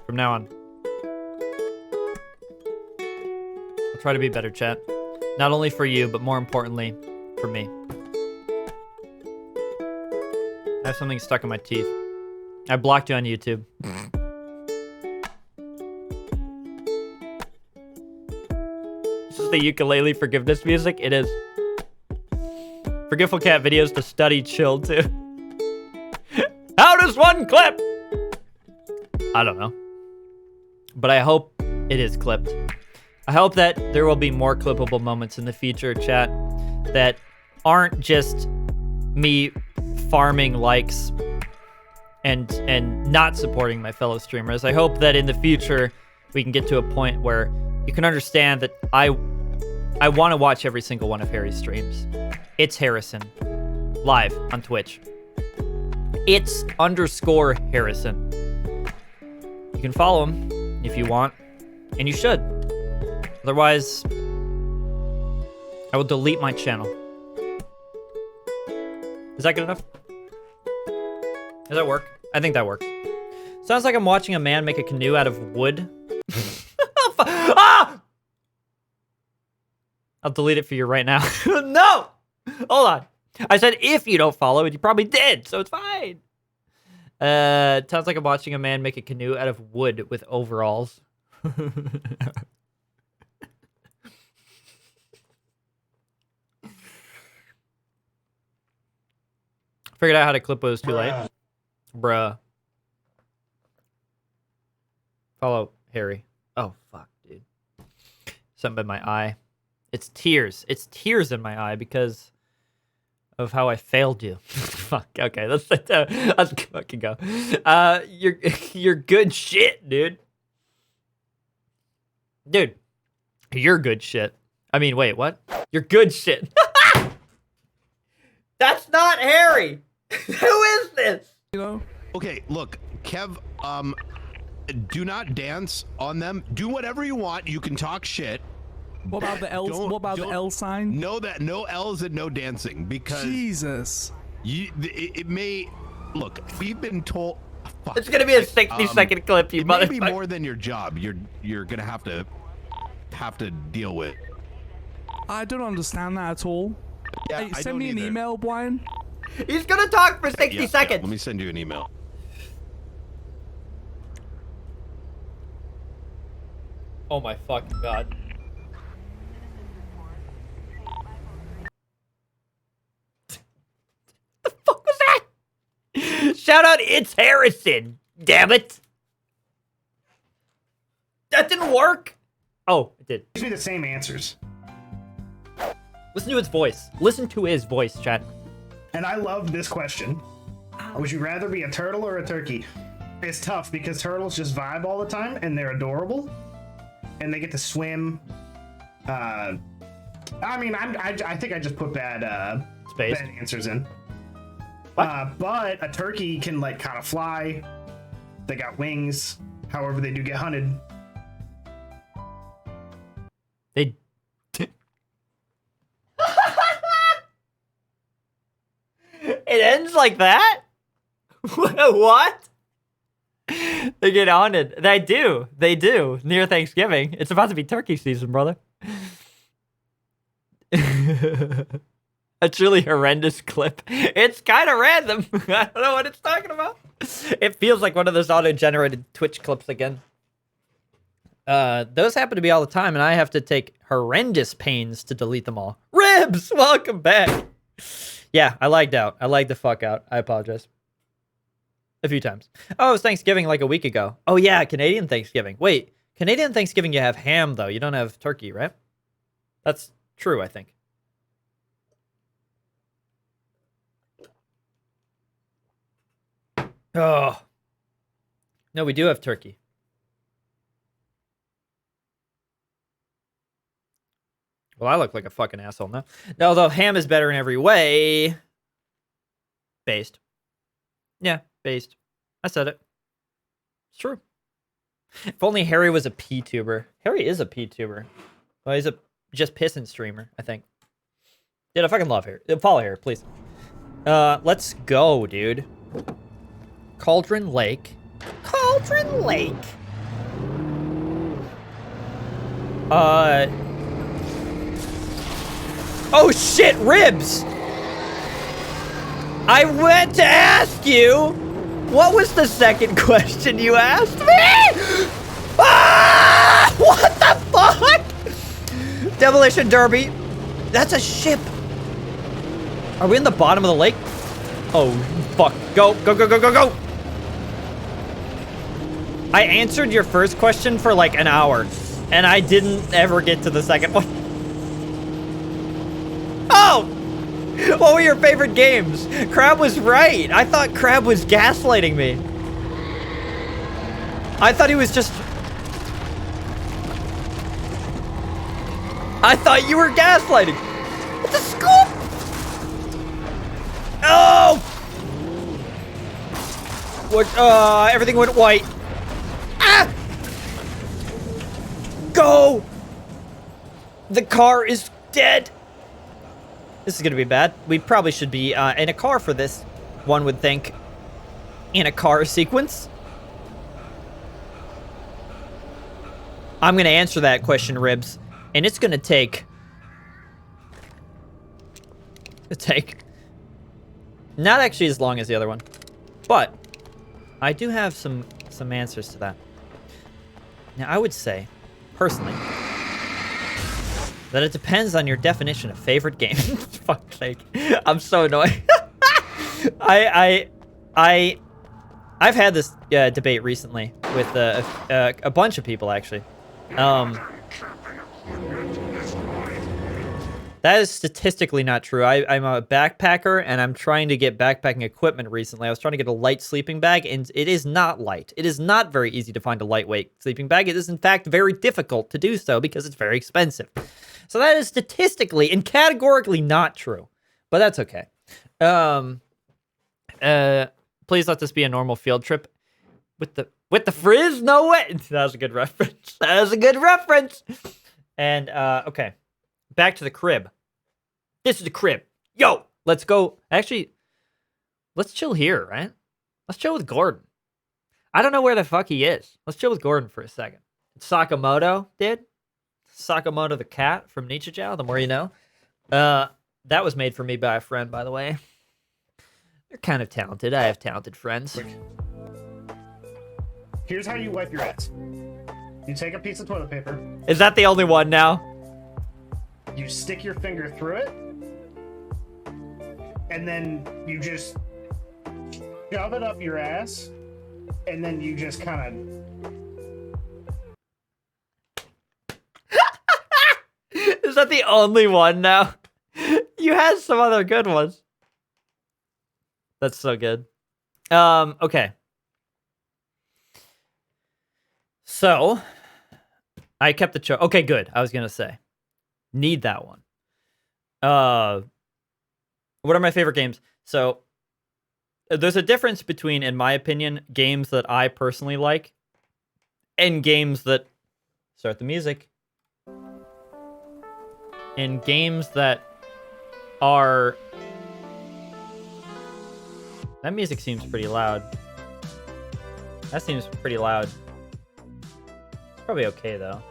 from now on. I'll try to be better, chat. Not only for you, but more importantly, for me. I have something stuck in my teeth. I blocked you on YouTube. This is the ukulele forgiveness music? It is. Forgetful Cat videos to study chill too. How does one clip? I don't know. But I hope it is clipped. I hope that there will be more clippable moments in the future, chat, that aren't just me farming likes and not supporting my fellow streamers. I hope that in the future we can get to a point where you can understand that I want to watch every single one of Harry's streams. It's Harrison, live on Twitch. It's _ Harrison. You can follow him if you want, and you should. Otherwise, I will delete my channel. Is that good enough? Does that work? I think that works. Sounds like I'm watching a man make a canoe out of wood. Ah! I'll delete it for you right now. No! Hold on. I said if you don't follow it, you probably did, so it's fine. It sounds like I'm watching a man make a canoe out of wood with overalls. Figured out how to clip those too late. Bruh. Follow Harry. Oh, fuck, dude. Something in my eye. It's tears. It's tears in my eye because of how I failed you. Fuck, okay, let's fucking go. You're good shit, dude. Dude, you're good shit. I mean, wait, what? You're good shit. That's not Harry. Who is this? You know? Okay, look, Kev, do not dance on them. Do whatever you want. You can talk shit. What about the L? What about the L sign? No L's and no dancing because Jesus. It may look. We've been told. Fuck, it's gonna be a 60-second clip. You motherfucker. It may be more than your job. You're gonna have to deal with. I don't understand that at all. Yeah, hey, send me an email, Brian. He's gonna talk for 60 seconds. Let me send you an email. Oh my fucking god. The fuck was that? Shout out, it's Harrison. Damn it. That didn't work. Oh, it did. Gives me the same answers. Listen to his voice. Listen to his voice, chat. And I love this question. Would you rather be a turtle or a turkey? It's tough because turtles just vibe all the time and they're adorable. And they get to swim. I mean, I think I just put bad answers in. What? But a turkey can like kind of fly. They got wings. However, they do get hunted. They. It ends like that? What? They get haunted. They do. They do. Near Thanksgiving. It's about to be turkey season, brother. A truly horrendous clip. It's kind of random. I don't know what it's talking about. It feels like one of those auto-generated Twitch clips again. Those happen to be all the time, and I have to take horrendous pains to delete them all. Ribs, welcome back. Yeah, I lagged out. I lagged the fuck out. I apologize. A few times. Oh, it was Thanksgiving like a week ago. Oh yeah, Canadian Thanksgiving. Wait, Canadian Thanksgiving you have ham though. You don't have turkey, right? That's true, I think. Oh. No, we do have turkey. Well, I look like a fucking asshole now. Although ham is better in every way. Based. Yeah, based. I said it. It's true. If only Harry was a P-tuber. Harry is a P-tuber. Well, he's a just pissing streamer, I think. Dude, I fucking love Harry. Follow Harry, please. Let's go, dude. Cauldron Lake. Cauldron Lake. Oh shit, Ribs! I went to ask you, what was the second question you asked me? Ah! What the fuck? Demolition Derby. That's a ship. Are we in the bottom of the lake? Oh, fuck. Go, go, go, go, go, go. I answered your first question for like an hour, and I didn't ever get to the second one. Oh! What were your favorite games? Crab was right. I thought Crab was gaslighting me. I thought he was just... I thought you were gaslighting. What the scoop? Oh! What, everything went white. Ah! Go! The car is dead. This is gonna be bad. We probably should be in a car for this, one would think. In a car sequence. I'm gonna answer that question, Ribs. And it's gonna take... not actually as long as the other one. But I do have some answers to that. Now, I would say, personally, that it depends on your definition of favorite game. Fuck's sake. I'm so annoyed. I've had this debate recently with a bunch of people, actually. That is statistically not true. I'm a backpacker, and I'm trying to get backpacking equipment recently. I was trying to get a light sleeping bag, and it is not light. It is not very easy to find a lightweight sleeping bag. It is, in fact, very difficult to do so because it's very expensive. So that is statistically and categorically not true, but that's okay. Please let this be a normal field trip with the frizz. No way. That was a good reference. That was a good reference. And okay, back to the crib. This is the crib. Yo, let's go. Actually, let's chill here, right? Let's chill with Gordon. I don't know where the fuck he is. Let's chill with Gordon for a second. Sakamoto did. Sakamoto the cat from Nichijou, the more you know. That was made for me by a friend, by the way. They're kind of talented. I have talented friends. Here's how you wipe your ass. You take a piece of toilet paper. Is that the only one now? You stick your finger through it. And then you just shove it up your ass. And then you just kind of... Is that the only one now? You had some other good ones. That's so good. Okay. So, I kept the choke. Okay, good. I was gonna say. Need that one. What are my favorite games? So, there's a difference between, in my opinion, games that I personally like and games that... Start the music. And games that are... That music seems pretty loud. That seems pretty loud. It's probably okay, though.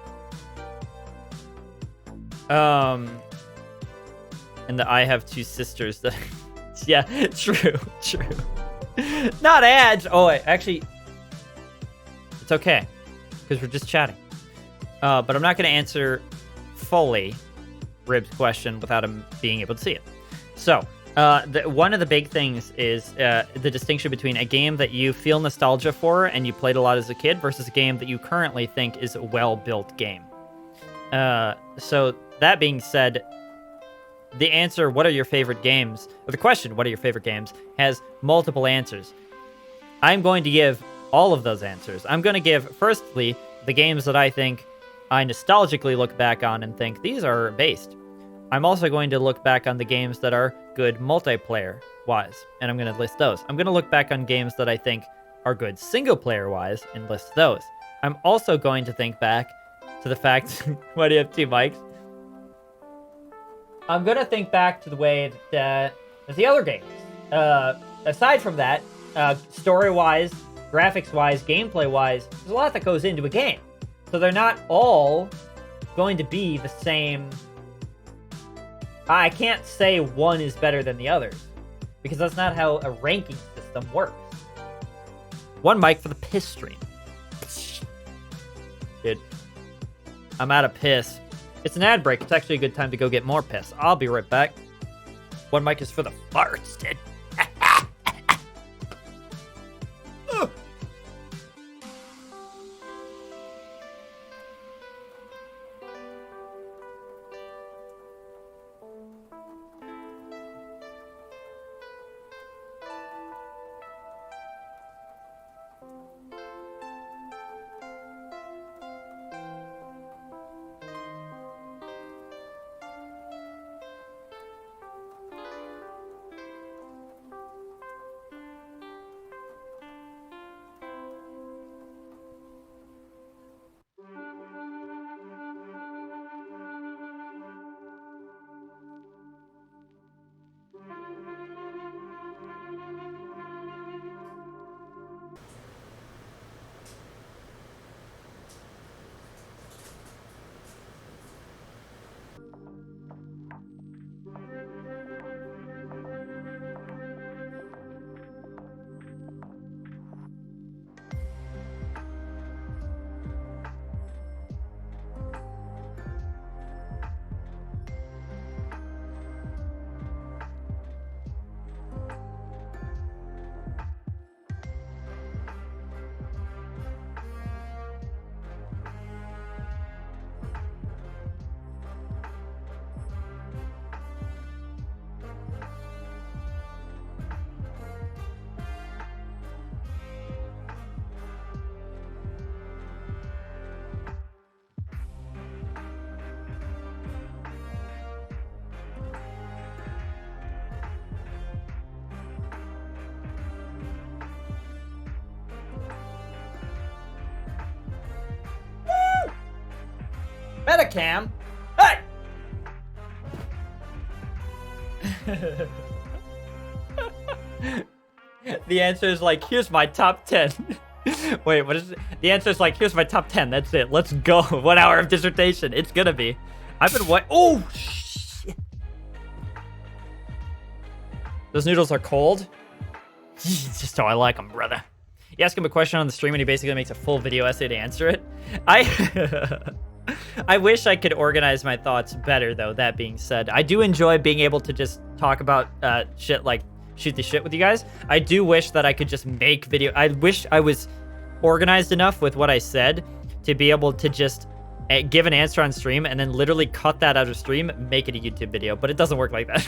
And that I have two sisters that... yeah, true. Not ads! Oh, actually... It's okay. Because we're just chatting. But I'm not going to answer fully Rib's question without him being able to see it. So, one of the big things is the distinction between a game that you feel nostalgia for and you played a lot as a kid versus a game that you currently think is a well-built game. So, that being said, the answer, what are your favorite games, or the question, what are your favorite games, has multiple answers. I'm going to give all of those answers. I'm going to give, firstly, the games that I think I nostalgically look back on and think these are based. I'm also going to look back on the games that are good multiplayer-wise, and I'm going to list those. I'm going to look back on games that I think are good single-player-wise and list those. I'm also going to think back to the fact, why do you have 2 mics? I'm going to think back to the way that the other games. Aside from that, story-wise, graphics-wise, gameplay-wise, there's a lot that goes into a game. So they're not all going to be the same. I can't say one is better than the others, because that's not how a ranking system works. 1 mic for the piss stream. Dude, I'm out of piss. It's an ad break. It's actually a good time to go get more piss. I'll be right back. 1 mic is for the farts, dude. Metacam? Hey! The answer is like, here's my top 10. Wait, what is it? The answer is like, here's my top 10. That's it. Let's go. 1 hour of dissertation. It's gonna be. I've been oh, shit. Those noodles are cold. It's just how I like them, brother. You ask him a question on the stream and he basically makes a full video essay to answer it. I wish I could organize my thoughts better, though, that being said. I do enjoy being able to just talk about shit, like shoot the shit with you guys. I do wish that I could just make video. I wish I was organized enough with what I said to be able to just give an answer on stream and then literally cut that out of stream, make it a YouTube video, but it doesn't work like that.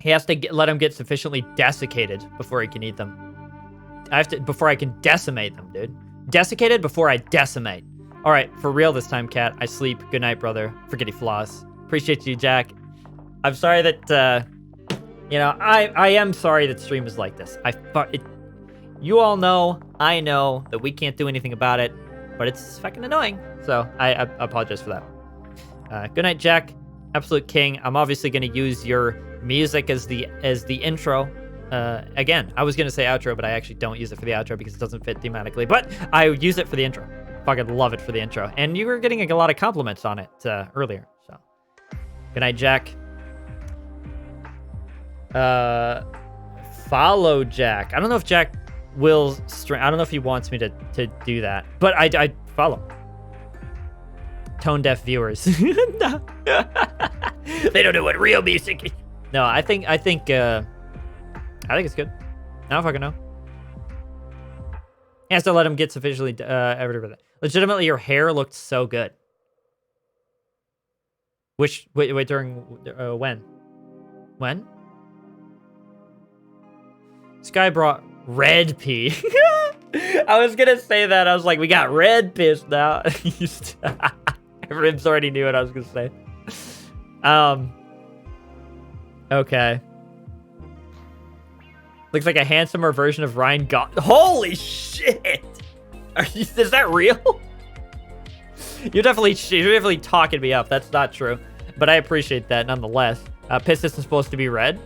He has to let them get sufficiently desiccated before he can eat them. Before I can decimate them, dude. Desiccated before I decimate. All right, for real this time, Cat. I sleep. Good night, brother. Forgetty floss. Appreciate you, Jack. I'm sorry that, you know, I am sorry that stream is like this. You all know, I know that we can't do anything about it, but it's fucking annoying. So I apologize for that. Good night, Jack. Absolute king. I'm obviously going to use your music as the intro. Again, I was going to say outro, but I actually don't use it for the outro because it doesn't fit thematically. But I use it for the intro. Fucking love it for the intro. And you were getting a lot of compliments on it earlier. So, good night, Jack. Follow Jack. I don't know if Jack will I don't know if he wants me to do that. But I follow. Tone deaf viewers. They don't know what real music is. No, I think it's good. I don't fucking know. He has to let him get sufficiently everywhere. Legitimately, your hair looked so good. Wait, during when? When? Sky brought red pee. I was gonna say that. I was like, we got red piss now. Ribs already knew what I was gonna say. Okay. Looks like a handsomer version of Ryan Gosling. Holy shit! Is that real? You're definitely talking me up. That's not true, but I appreciate that nonetheless. Piss isn't supposed to be red.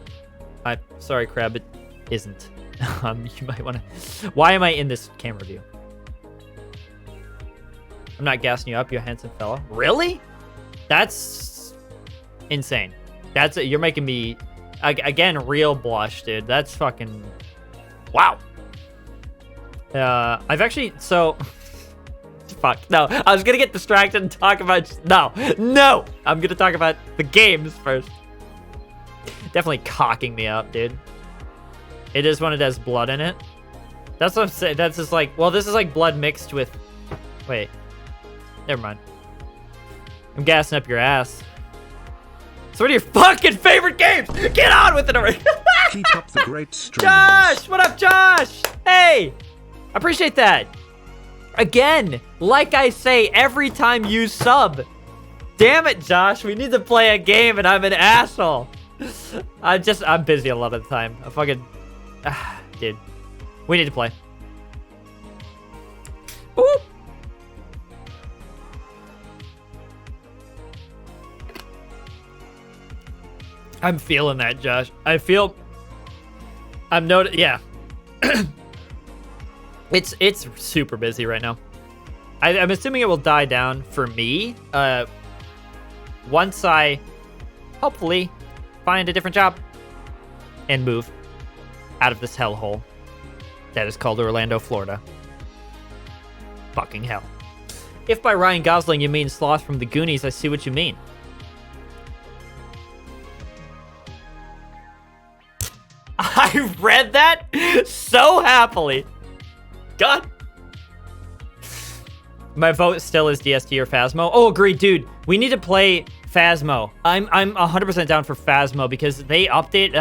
Sorry, Crab, it isn't. You might want to. Why am I in this camera view? I'm not gassing you up, you handsome fella. Really? That's insane. You're making me again real blush, dude. That's fucking wow. I've actually fuck no. I was gonna get distracted and talk about no. I'm gonna talk about the games first. Definitely cocking me up, dude. It is when it has blood in it. That's what I'm saying. That's just like, well, this is like blood mixed with. Wait, never mind. I'm gassing up your ass. So what are your fucking favorite games? Get on with it already. Keep up the great streams. Josh, what up, Josh? Hey, appreciate that. Again, like I say every time you sub. Damn it, Josh. We need to play a game and I'm an asshole. I'm busy a lot of the time. I fucking, dude. We need to play. Ooh. I'm feeling that, Josh. Yeah. It's super busy right now. I'm assuming it will die down for me once I hopefully find a different job and move out of this hellhole that is called Orlando, Florida. Fucking hell. If by Ryan Gosling you mean Sloth from the Goonies, I see what you mean. I read that so happily. God. My vote still is DST or Phasmo. Oh, agreed, dude. We need to play Phasmo. I'm 100% down for Phasmo because they updated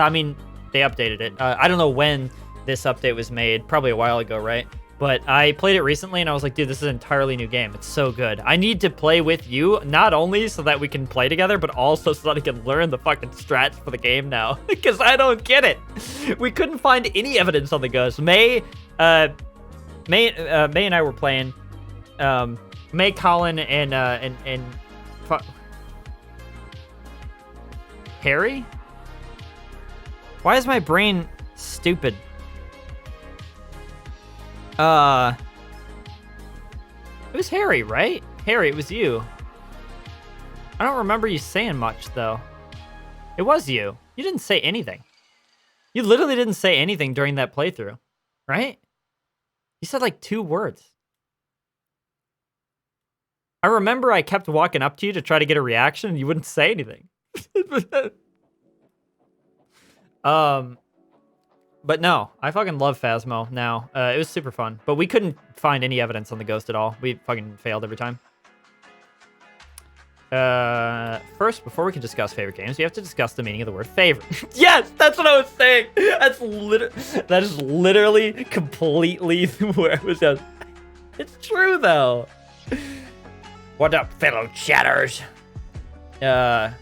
it. I don't know when this update was made. Probably a while ago, right? But I played it recently and I was like, dude, this is an entirely new game. It's so good. I need to play with you, not only so that we can play together, but also so that I can learn the fucking strats for the game now. Because I don't get it. We couldn't find any evidence on the ghost. May and I were playing. May, Colin, and Harry? Why is my brain stupid? It was Harry, right? Harry, it was you. I don't remember you saying much, though. It was you. You didn't say anything. You literally didn't say anything during that playthrough, right? You said like 2 words. I remember I kept walking up to you to try to get a reaction and you wouldn't say anything. But no, I fucking love Phasmo now. It was super fun, but we couldn't find any evidence on the ghost at all. We fucking failed every time. First, before we can discuss favorite games, we have to discuss the meaning of the word favorite. Yes, that's what I was saying. That is literally completely where I was going. It's true though. What up, fellow chatters? I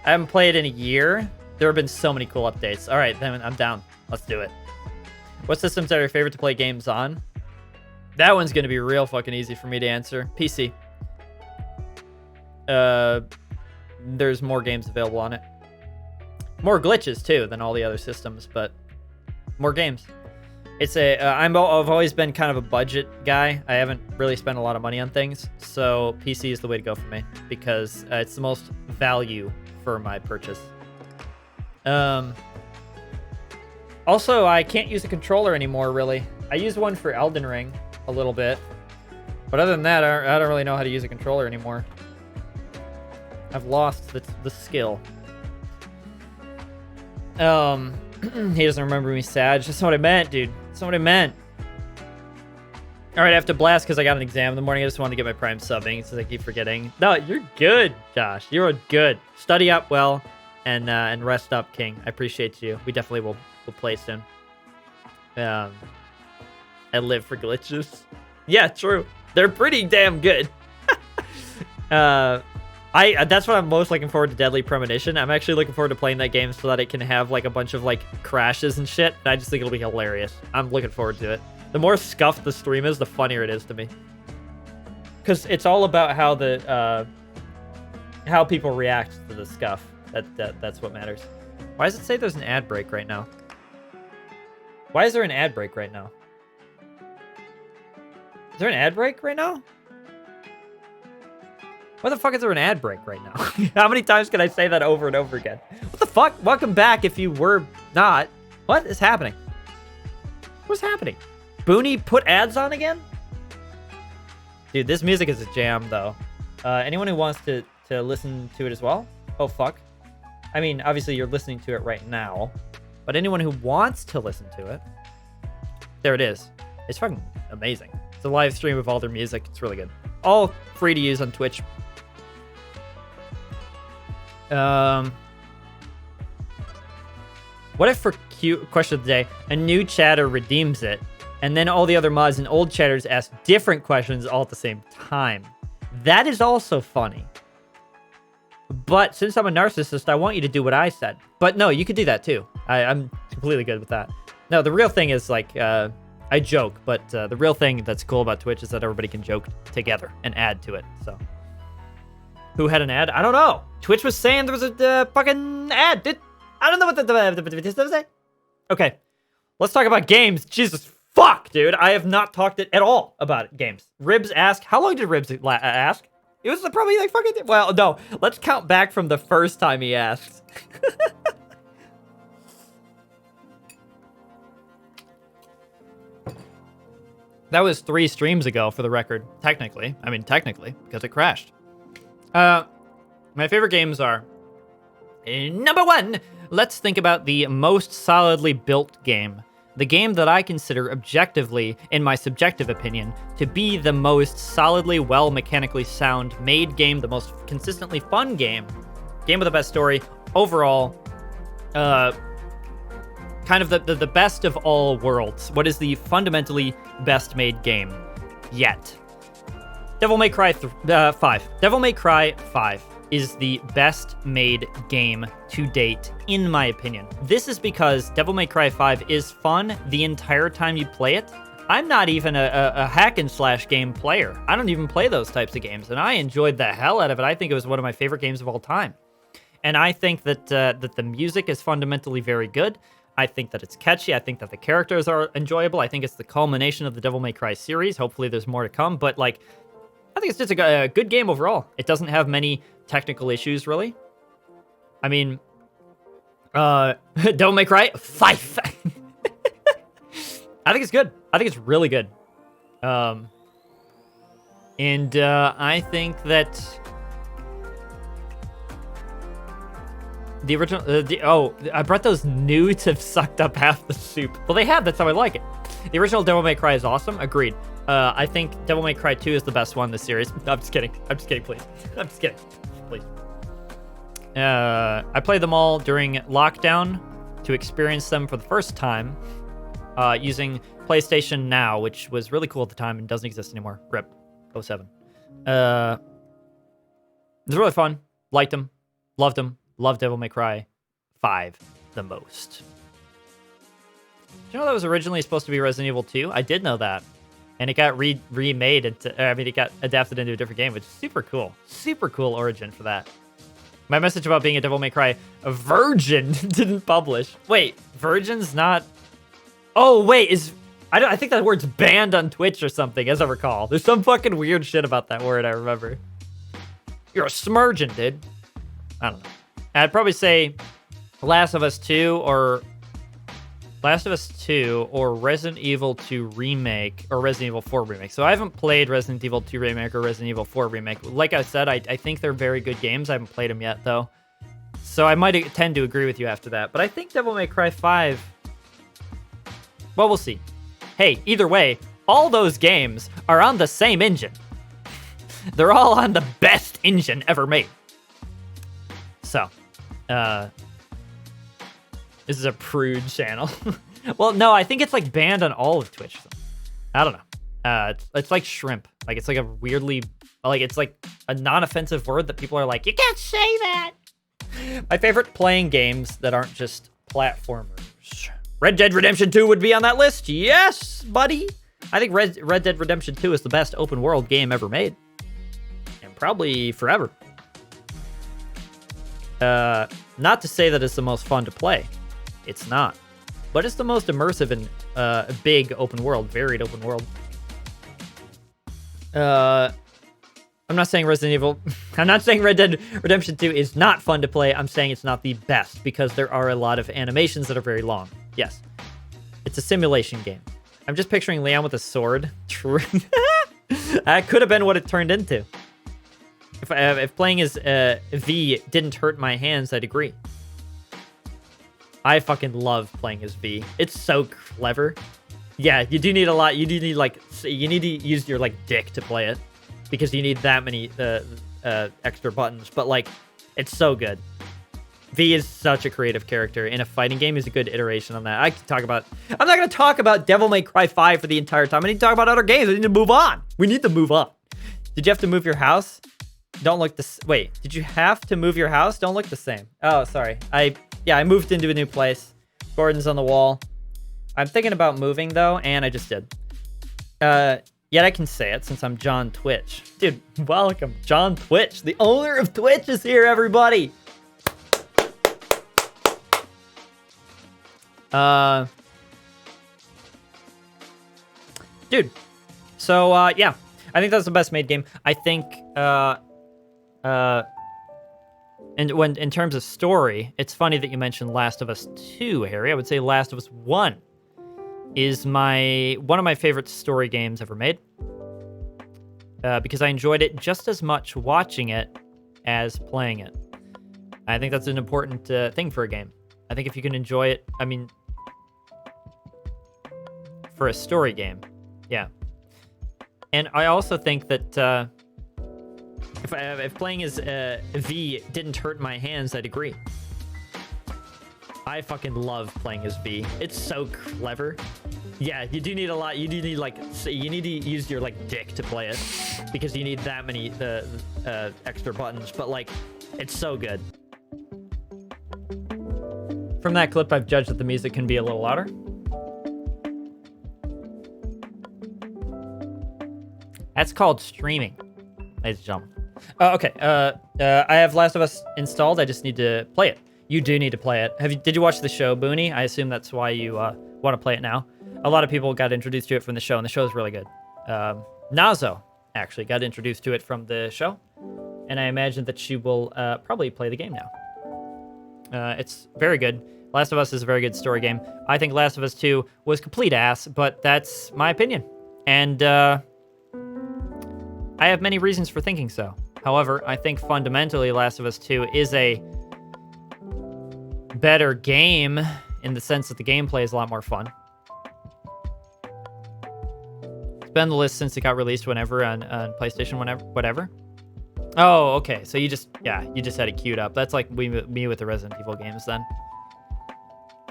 haven't played in a year. There have been so many cool updates. All right, then I'm down. Let's do it. What systems are your favorite to play games on? That one's gonna be real fucking easy for me to answer. PC. There's more games available on it. More glitches too than all the other systems, but more games. It's I've always been kind of a budget guy. I haven't really spent a lot of money on things, so PC is the way to go for me because it's the most value for my purchase. Also, I can't use a controller anymore, really. I used one for Elden Ring a little bit, but other than that, I don't really know how to use a controller anymore. I've lost the skill. He doesn't remember me, Sag. That's what I meant, dude. That's what I meant. All right, I have to blast because I got an exam in the morning. I just wanted to get my Prime subbing since I keep forgetting. No, you're good, Josh. You're good. Study up well and rest up, King. I appreciate you. We definitely will play soon. I live for glitches. Yeah, true. They're pretty damn good. That's what I'm most looking forward to, Deadly Premonition. I'm actually looking forward to playing that game so that it can have like a bunch of like crashes and shit. And I just think it'll be hilarious. I'm looking forward to it. The more scuffed the stream is, the funnier it is to me. Because it's all about how the how people react to the scuff. That's what matters. Why does it say there's an ad break right now? Why is there an ad break right now? Is there an ad break right now? Why the fuck is there an ad break right now? How many times can I say that over and over again? What the fuck? Welcome back if you were not. What is happening? What's happening? Booney put ads on again? Dude, this music is a jam, though. Anyone who wants to listen to it as well? Oh, fuck. I mean, obviously you're listening to it right now. But anyone who wants to listen to it, there it is. It's fucking amazing. It's a live stream of all their music. It's really good. All free to use on Twitch. What if for question of the day, a new chatter redeems it, and then all the other mods and old chatters ask different questions all at the same time? That is also funny. But since I'm a narcissist, I want you to do what I said. But no, you could do that too. I'm completely good with that. No, the real thing is like, I joke, but the real thing that's cool about Twitch is that everybody can joke together and add to it, so. Who had an ad? I don't know. Twitch was saying there was a fucking ad. I don't know what the Okay, let's talk about games. Jesus fuck, dude. I have not talked at all about games. Ribs asked, how long did Ribs ask? It was probably like fucking, well, no. Let's count back from the first time he asked. That was 3 streams ago, for the record. Technically. I mean, technically, because it crashed. My favorite games are... Number 1, let's think about the most solidly built game. The game that I consider objectively, in my subjective opinion, to be the most solidly, well, mechanically sound made game, the most consistently fun game. Game with the best story. Overall, kind of the best of all worlds. What is the fundamentally best made game yet? Devil May Cry 5. Devil May Cry 5 is the best made game to date, in my opinion. This is because Devil May Cry 5 is fun the entire time you play it. I'm not even a hack and slash game player. I don't even play those types of games, and I enjoyed the hell out of it. I think it was one of my favorite games of all time. And I think that that the music is fundamentally very good. I think that it's catchy. I think that the characters are enjoyable. I think it's the culmination of the Devil May Cry series. Hopefully there's more to come, but like, I think it's just a good game overall. It doesn't have many technical issues, really. I mean, Devil May Cry 5. I think it's good. I think it's really good. And I think that the original, I brought those nudes have sucked up half the soup. Well, they have. That's how I like it. The original Devil May Cry is awesome. Agreed. I think Devil May Cry 2 is the best one in the series. I'm just kidding. I'm just kidding, please. I'm just kidding. Please. I played them all during lockdown to experience them for the first time using PlayStation Now, which was really cool at the time and doesn't exist anymore. RIP. 07. It was really fun. Liked them. Loved them. Loved Devil May Cry 5 the most. Did you know that was originally supposed to be Resident Evil 2? I did know that. And it got remade into, it got adapted into a different game, which is super cool. Super cool origin for that. My message about being a Devil May Cry virgin didn't publish. Wait, virgin's not... Oh, wait, I think that word's banned on Twitch or something, as I recall. There's some fucking weird shit about that word, I remember. You're a smurgeon, dude. I don't know. I'd probably say Last of Us 2 or Resident Evil 2 Remake or Resident Evil 4 Remake. So I haven't played Resident Evil 2 Remake or Resident Evil 4 Remake. Like I said, I think they're very good games. I haven't played them yet, though. So I might tend to agree with you after that. But I think Devil May Cry 5... Well, we'll see. Hey, either way, all those games are on the same engine. They're all on the best engine ever made. So, this is a prude channel. Well, no, I think it's like banned on all of Twitch. I don't know. It's like shrimp. Like it's like a weirdly, like it's like a non-offensive word that people are like, you can't say that. My favorite playing games that aren't just platformers. Red Dead Redemption 2 would be on that list. Yes, buddy. I think Red Dead Redemption 2 is the best open world game ever made. And probably forever. Not to say that it's the most fun to play. It's not. But it's the most immersive and big open world, varied open world. I'm not saying Resident Evil... I'm not saying Red Dead Redemption 2 is not fun to play. I'm saying it's not the best because there are a lot of animations that are very long. Yes. It's a simulation game. I'm just picturing Leon with a sword. True. That could have been what it turned into. If playing as V didn't hurt my hands, I'd agree. I fucking love playing as V. It's so clever. Yeah, you do need a lot. You do need like, you need to use your like dick to play it because you need that many extra buttons. But like, it's so good. V is such a creative character in a fighting game. Is a good iteration on that. I could talk about. I'm not gonna talk about Devil May Cry 5 for the entire time. I need to talk about other games. I need to move on. We need to move on. Did you have to move your house? Don't look the. Wait, did you have to move your house? Don't look the same. Oh, sorry. I moved into a new place. Gordon's on the wall. I'm thinking about moving though, and I just did. Yet I can say it since I'm John Twitch. Dude, welcome. John Twitch. The owner of Twitch is here, everybody. Dude. So, yeah. I think that's the best made game. I think, and when in terms of story, it's funny that you mentioned Last of Us 2, Harry. I would say Last of Us 1 is one of my favorite story games ever made. Because I enjoyed it just as much watching it as playing it. I think that's an important thing for a game. I think if you can enjoy it, I mean, for a story game, yeah. And I also think that if playing as V didn't hurt my hands, I'd agree. I fucking love playing as V. It's so clever. Yeah, you do need a lot. You do need like, you need to use your like dick to play it because you need that many extra buttons. But like, it's so good. From that clip, I've judged that the music can be a little louder. That's called streaming, ladies and gentlemen. Okay, I have Last of Us installed. I just need to play it. You do need to play it. Did you watch the show, Booney? I assume that's why you want to play it now. A lot of people got introduced to it from the show, and the show is really good. Nazo actually got introduced to it from the show, and I imagine that she will probably play the game now. It's very good. Last of Us is a very good story game. I think Last of Us 2 was complete ass, but that's my opinion. And I have many reasons for thinking so. However, I think fundamentally Last of Us 2 is a better game in the sense that the gameplay is a lot more fun. It's been on the list since it got released whenever on PlayStation, whatever. Oh, okay. So you just had it queued up. That's like me with the Resident Evil games then.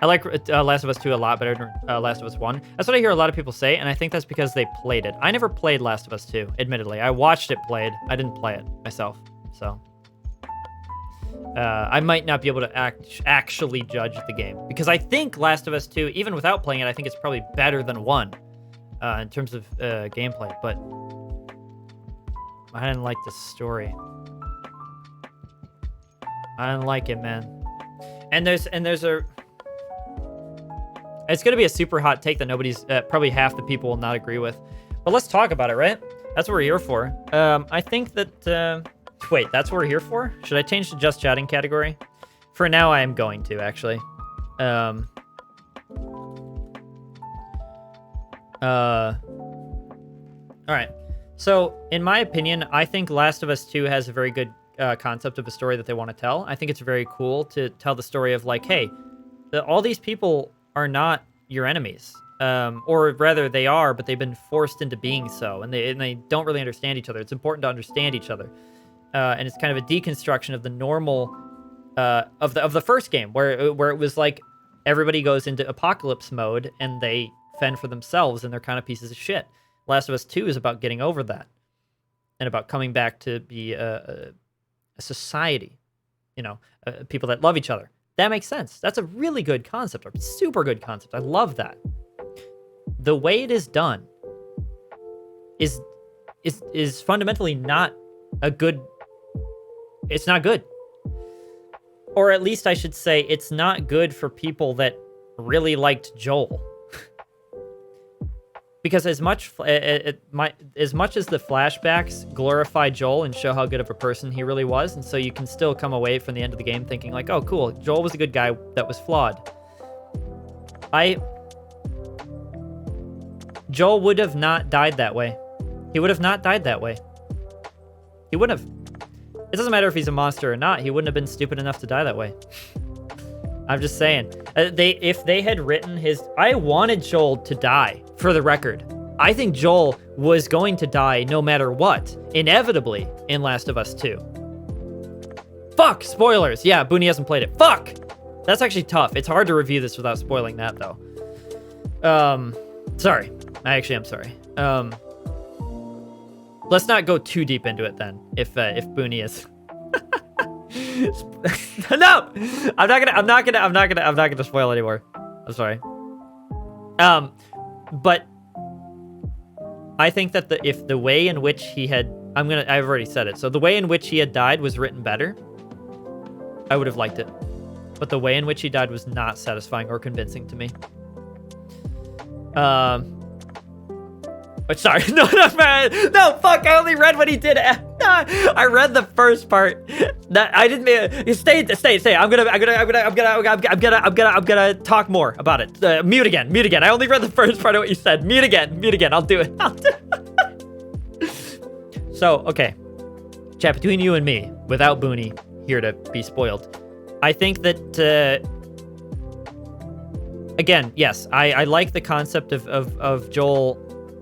I like Last of Us 2 a lot better than Last of Us 1. That's what I hear a lot of people say, and I think that's because they played it. I never played Last of Us 2, admittedly. I watched it played. I didn't play it myself, so... I might not be able to actually judge the game. Because I think Last of Us 2, even without playing it, I think it's probably better than 1 in terms of gameplay, but... I didn't like the story. I didn't like it, man. And there's a... It's going to be a super hot take that nobody's, probably half the people will not agree with. But let's talk about it, right? That's what we're here for. I think that, wait, that's what we're here for? Should I change the just chatting category? For now, I am going to, actually. All right. So, in my opinion, I think Last of Us 2 has a very good concept of a story that they want to tell. I think it's very cool to tell the story of, like, hey, all these people are not your enemies. Or rather, they are, but they've been forced into being so, and they don't really understand each other. It's important to understand each other. And it's kind of a deconstruction of the normal of the first game, where it was like everybody goes into apocalypse mode and they fend for themselves and they're kind of pieces of shit. Last of Us 2 is about getting over that and about coming back to be a society, people that love each other. That makes sense. That's a really good concept, a super good concept. I love that. The way it is done is fundamentally not a good. It's not good. Or at least I should say it's not good for people that really liked Joel. Because as much as the flashbacks glorify Joel and show how good of a person he really was, and so you can still come away from the end of the game thinking like, oh, cool, Joel was a good guy that was flawed. Joel would have not died that way. He would have not died that way. He wouldn't have. It doesn't matter if he's a monster or not. He wouldn't have been stupid enough to die that way. I'm just saying. If they had written his... I wanted Joel to die, for the record. I think Joel was going to die no matter what, inevitably, in Last of Us 2. Fuck! Spoilers! Yeah, Booney hasn't played it. Fuck! That's actually tough. It's hard to review this without spoiling that, though. Sorry. I actually am sorry. Let's not go too deep into it then. If Booney is, no, I'm not gonna spoil anymore. I'm sorry. But I think that if the way in which he had, I've already said it. So the way in which he had died was written better, I would have liked it. But the way in which he died was not satisfying or convincing to me. Sorry, no, fuck, I only read what he did. I read the first part. I didn't mean, stay. I'm gonna talk more about it. Mute again. I only read the first part of what you said. Mute again. I'll do it. So, okay. Chat, between you and me, without Booney here to be spoiled, I think that, again, yes, I like the concept of Joel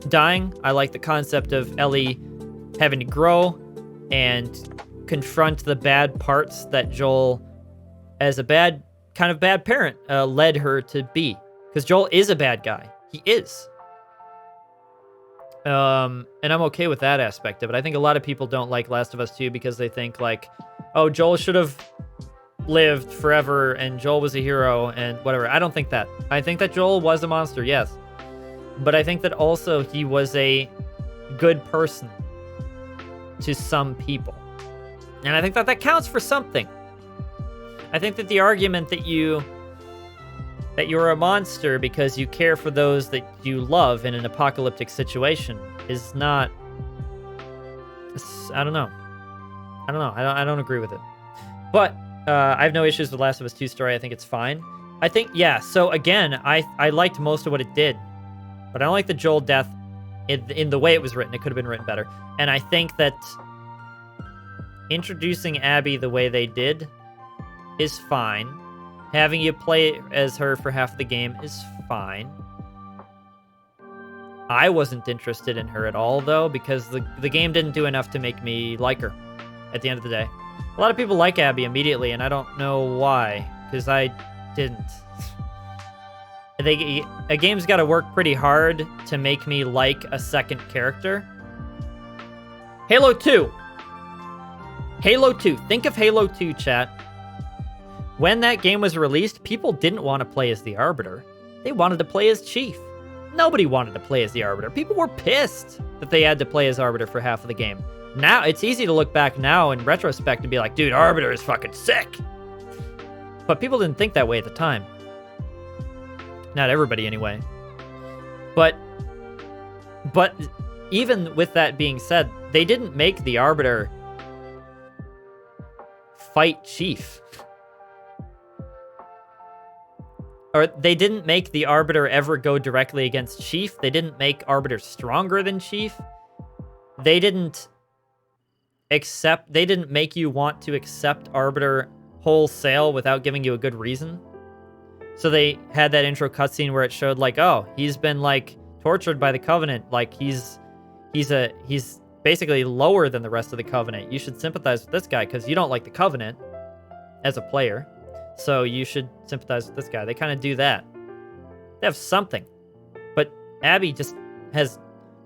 dying. I like the concept of Ellie having to grow and confront the bad parts that Joel, as a bad parent, led her to be. Because Joel is a bad guy. He is. And I'm okay with that aspect of it. I think a lot of people don't like Last of Us 2 because they think like, oh, Joel should have lived forever and Joel was a hero and whatever. I don't think that. I think that Joel was a monster, yes. But I think that also he was a good person to some people. And I think that counts for something. I think that the argument that you're a monster because you care for those that you love in an apocalyptic situation is not... I don't know. I don't agree with it. But I have no issues with Last of Us 2 story. I think it's fine. I think, yeah, so again, I liked most of what it did. But I don't like the Joel death in the way it was written. It could have been written better. And I think that introducing Abby the way they did is fine. Having you play as her for half the game is fine. I wasn't interested in her at all, though, because the game didn't do enough to make me like her at the end of the day. A lot of people like Abby immediately, and I don't know why, because I didn't. A game's got to work pretty hard to make me like a second character. Halo 2. Think of Halo 2, chat. When that game was released, people didn't want to play as the Arbiter. They wanted to play as Chief. Nobody wanted to play as the Arbiter. People were pissed that they had to play as Arbiter for half of the game. Now, it's easy to look back now in retrospect and be like, dude, Arbiter is fucking sick. But people didn't think that way at the time. Not everybody, anyway. But even with that being said, they didn't make the Arbiter fight Chief. Or they didn't make the Arbiter ever go directly against Chief. They didn't make Arbiter stronger than Chief. They didn't make you want to accept Arbiter wholesale without giving you a good reason. So they had that intro cutscene where it showed like, oh, he's been like tortured by the Covenant. Like he's basically lower than the rest of the Covenant. You should sympathize with this guy because you don't like the Covenant as a player. So you should sympathize with this guy. They kind of do that. They have something. But Abby just has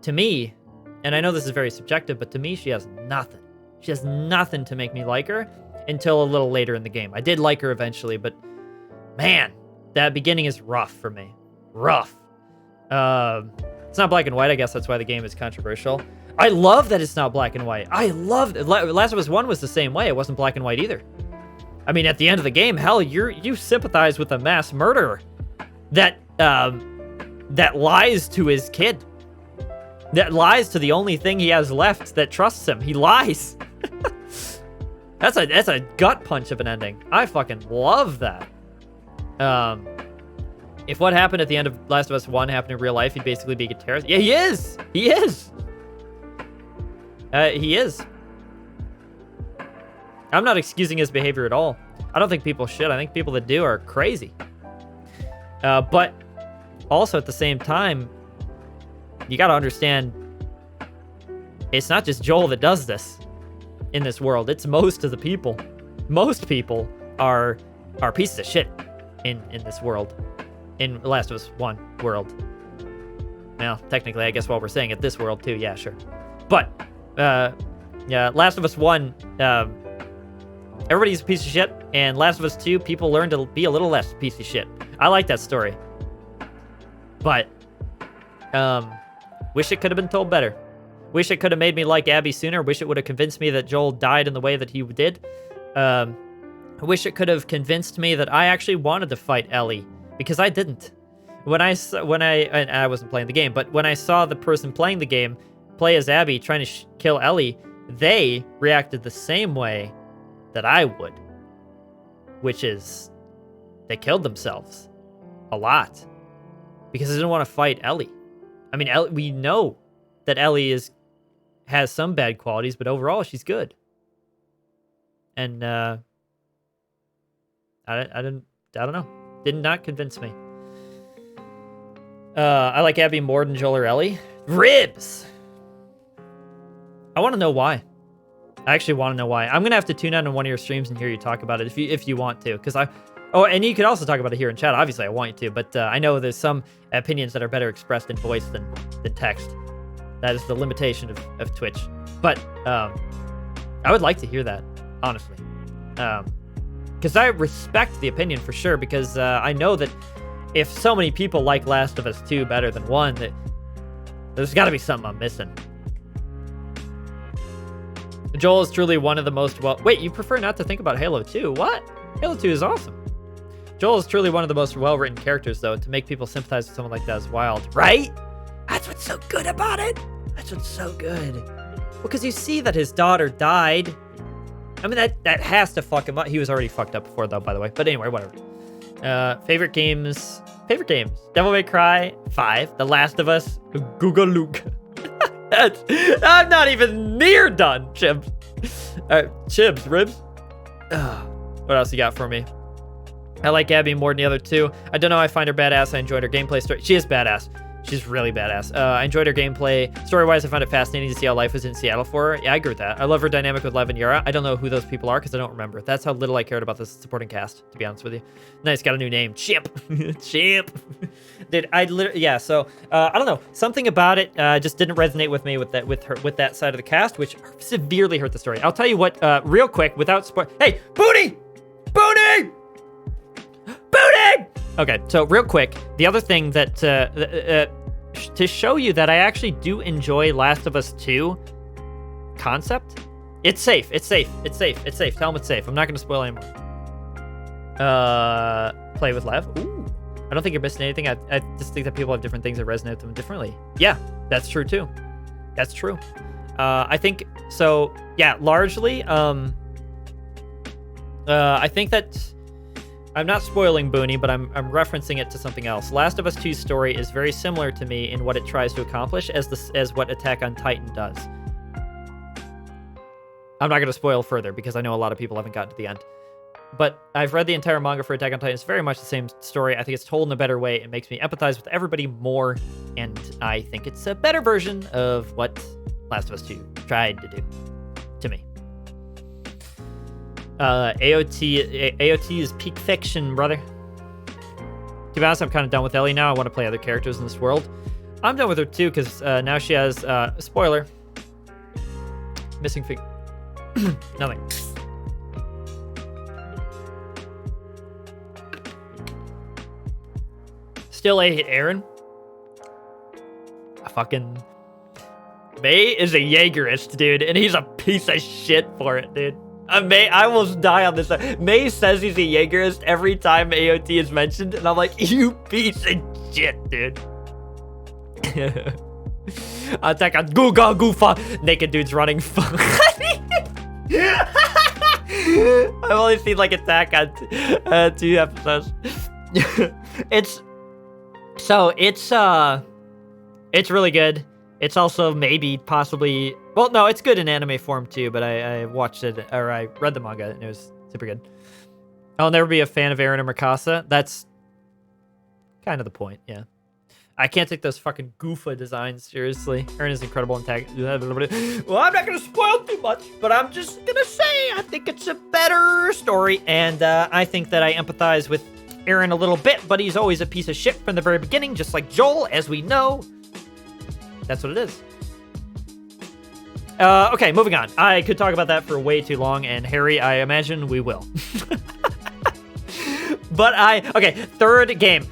to me, and I know this is very subjective, but to me, she has nothing. She has nothing to make me like her until a little later in the game. I did like her eventually, but man, that beginning is rough for me. Rough. It's not black and white. I guess that's why the game is controversial. I love that it's not black and white. I love it. Last of Us 1 was the same way. It wasn't black and white either. I mean, at the end of the game, hell, you sympathize with a mass murderer that lies to his kid. That lies to the only thing he has left that trusts him. He lies. That's a gut punch of an ending. I fucking love that. If what happened at the end of Last of Us 1 happened in real life, he'd basically be a terrorist. Yeah, he is. He is. He is. I'm not excusing his behavior at all. I don't think people should. I think people that do are crazy. But also at the same time, you got to understand, it's not just Joel that does this in this world. It's most of the people. Most people are pieces of shit in this world. In Last of Us 1 world. Well, technically, I guess while we're saying it, this world too. Yeah, sure. But, yeah, Last of Us 1, everybody's a piece of shit. And Last of Us 2, people learn to be a little less piece of shit. I like that story. But, wish it could have been told better. Wish it could have made me like Abby sooner. Wish it would have convinced me that Joel died in the way that he did. I wish it could have convinced me that I actually wanted to fight Ellie, because I didn't. And I wasn't playing the game, but when I saw the person playing the game play as Abby trying to kill Ellie, they reacted the same way that I would, which is they killed themselves a lot because they didn't want to fight Ellie. I mean, we know that Ellie has some bad qualities, but overall she's good. And I don't know. Did not convince me. I like Abby more than Joel or Ellie. Ribs! I want to know why. I actually want to know why. I'm going to have to tune in on one of your streams and hear you talk about it if you want to. And you could also talk about it here in chat. Obviously, I want you to. But I know there's some opinions that are better expressed in voice than text. That is the limitation of Twitch. But I would like to hear that, honestly. Because I respect the opinion for sure, because I know that if so many people like Last of Us 2 better than 1, that there's got to be something I'm missing. Joel is truly one of the most Wait, you prefer not to think about Halo 2? What? Halo 2 is awesome. Joel is truly one of the most well-written characters, though. To make people sympathize with someone like that is wild. Right? That's what's so good about it. That's what's so good. Well, because you see that his daughter died. I mean, that has to fuck him up. He was already fucked up before, though, by the way. But anyway, whatever. Favorite games. Devil May Cry 5. The Last of Us. Google Luke. I'm not even near done, Chibs. Chibs, ribs. What else you got for me? I like Abby more than the other two. I don't know. I find her badass. I enjoyed her gameplay story. She is badass. She's really badass. I enjoyed her gameplay. Story-wise, I found it fascinating to see how life was in Seattle for her. Yeah, I agree with that. I love her dynamic with Lev and Yara. I don't know who those people are because I don't remember. That's how little I cared about this supporting cast, to be honest with you. Nice, got a new name. Chimp. Chimp. Dude, I literally, yeah, so, I don't know. Something about it just didn't resonate with me with that side of the cast, which severely hurt the story. I'll tell you what, real quick, without spoil. Hey, Booty! Booty! Booty! Okay, so real quick, the other thing that, to show you that I actually do enjoy Last of Us 2 concept, it's safe. Tell them it's safe. I'm not going to spoil anymore. Play with Lev. Ooh. I don't think you're missing anything. I just think that people have different things that resonate with them differently. Yeah, that's true too. That's true. I think, so, yeah, largely, I think that I'm not spoiling Booney, but I'm referencing it to something else. Last of Us 2's story is very similar to me in what it tries to accomplish as what Attack on Titan does. I'm not going to spoil further because I know a lot of people haven't gotten to the end. But I've read the entire manga for Attack on Titan. It's very much the same story. I think it's told in a better way. It makes me empathize with everybody more, and I think it's a better version of what Last of Us 2 tried to do to me. AOT is peak fiction, brother. To be honest, I'm kind of done with Ellie now. I want to play other characters in this world. I'm done with her too, because now she has, spoiler, missing finger. Nothing. Still hate Aaron. Fucking May is a Jaegerist, dude, and he's a piece of shit for it, dude. May, I almost die on this. May says he's a Jaegerist every time AOT is mentioned, and I'm like, you piece of shit, dude. Attack on Googa Goofa. Naked dudes running. I've only seen like Attack on 2 episodes. It's really good. It's also maybe possibly, well, no, it's good in anime form too, but I watched it, or I read the manga, and it was super good. I'll never be a fan of Eren and Mikasa. That's kind of the point, yeah. I can't take those fucking Goofa designs seriously. Eren is incredible in tag. Well, I'm not going to spoil too much, but I'm just going to say I think it's a better story, and I think that I empathize with Eren a little bit, but he's always a piece of shit from the very beginning, just like Joel, as we know. That's what it is. Okay, moving on. I could talk about that for way too long, and Harry, I imagine we will. But okay, third game.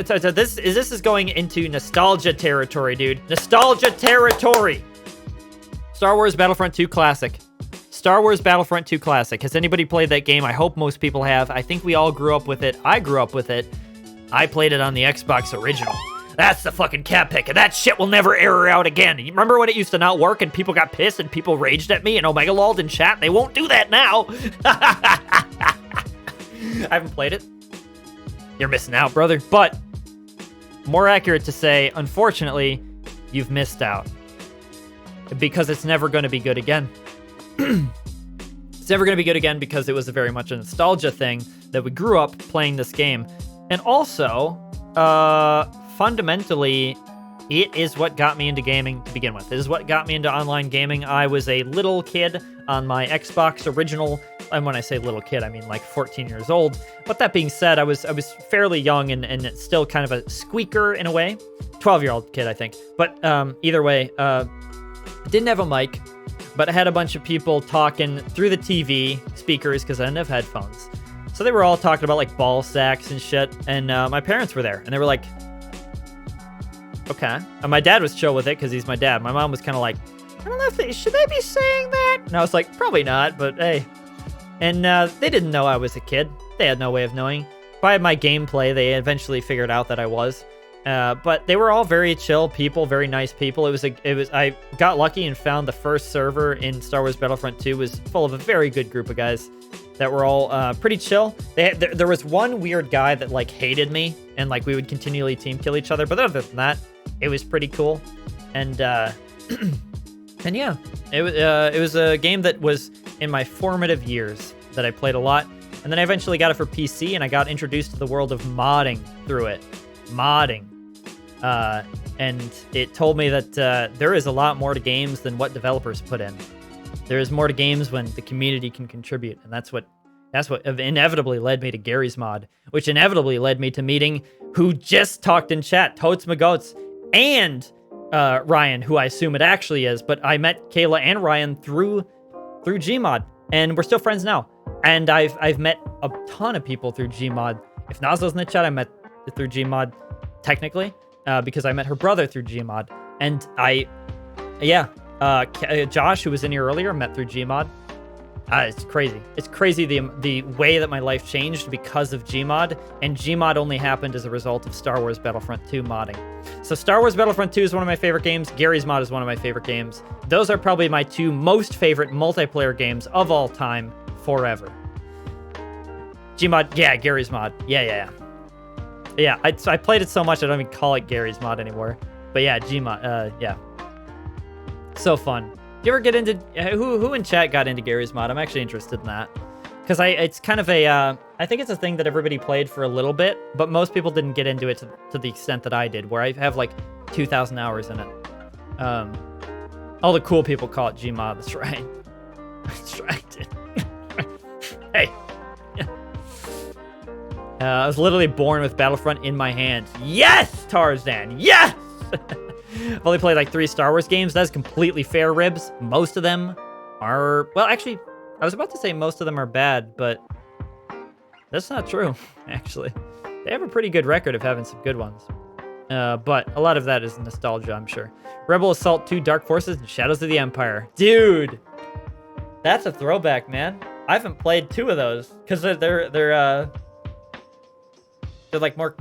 So this is going into nostalgia territory, dude. Nostalgia territory. Star Wars Battlefront 2 Classic. Star Wars Battlefront 2 Classic. Has anybody played that game? I hope most people have. I think we all grew up with it. I grew up with it. I played it on the Xbox original. That's the fucking cat pick, and that shit will never air out again. You remember when it used to not work and people got pissed and people raged at me and Omega Lord in chat? They won't do that now. I haven't played it. You're missing out, brother. But more accurate to say, unfortunately, you've missed out. Because it's never going to be good again. It's never going to be good again because it was very much a nostalgia thing that we grew up playing this game. And also, fundamentally, it is what got me into gaming to begin with. It is what got me into online gaming. I was a little kid on my Xbox original, and when I say little kid, I mean like 14 years old. But that being said, I was fairly young and still kind of a squeaker in a way. 12-year-old kid, I think. But either way, didn't have a mic, but I had a bunch of people talking through the TV speakers because I didn't have headphones. So they were all talking about like ball sacks and shit, and my parents were there, and they were like, okay. And my dad was chill with it because he's my dad. My mom was kind of like, I don't know if should they be saying that? And I was like, probably not, but hey. And they didn't know I was a kid. They had no way of knowing. By my gameplay, they eventually figured out that I was. But they were all very chill people, very nice people. I got lucky and found the first server in Star Wars Battlefront 2 was full of a very good group of guys that were all pretty chill. There was one weird guy that like hated me, and like we would continually team kill each other. But other than that, it was pretty cool. And and yeah, it was a game that was in my formative years that I played a lot. And then I eventually got it for PC, and I got introduced to the world of modding through it. Modding. And it told me that there is a lot more to games than what developers put in. There is more to games when the community can contribute, and that's what inevitably led me to Gary's Mod, which inevitably led me to meeting who just talked in chat, Totes Magoats, and Ryan, who I assume it actually is, but I met Kayla and Ryan through Gmod, and we're still friends now. And I've met a ton of people through Gmod. If Nazlo's in the chat, I met through Gmod, technically. Because I met her brother through Gmod. And Josh, who was in here earlier, met through Gmod. It's crazy. It's crazy the way that my life changed because of Gmod, and Gmod only happened as a result of Star Wars Battlefront 2 modding. So Star Wars Battlefront 2 is one of my favorite games. Gary's Mod is one of my favorite games. Those are probably my two most favorite multiplayer games of all time, forever. Gmod, yeah, Gary's Mod. Yeah. Yeah, I played it so much I don't even call it Gary's Mod anymore. But yeah, Gmod, yeah. So fun. You ever get into, who in chat got into Gary's Mod? I'm actually interested in that. Because it's kind of a, I think it's a thing that everybody played for a little bit, but most people didn't get into it to the extent that I did, where I have like 2,000 hours in it. All the cool people call it Gmod, that's right. That's right, dude. Hey. I was literally born with Battlefront in my hands. Yes, Tarzan, yes! I've only played like 3 Star Wars games. That's completely fair, Ribs. Most of them are, well, actually, I was about to say most of them are bad, but that's not true, actually. They have a pretty good record of having some good ones. But a lot of that is nostalgia, I'm sure. Rebel Assault 2, Dark Forces, and Shadows of the Empire. Dude, that's a throwback, man. I haven't played 2 of those because they're like more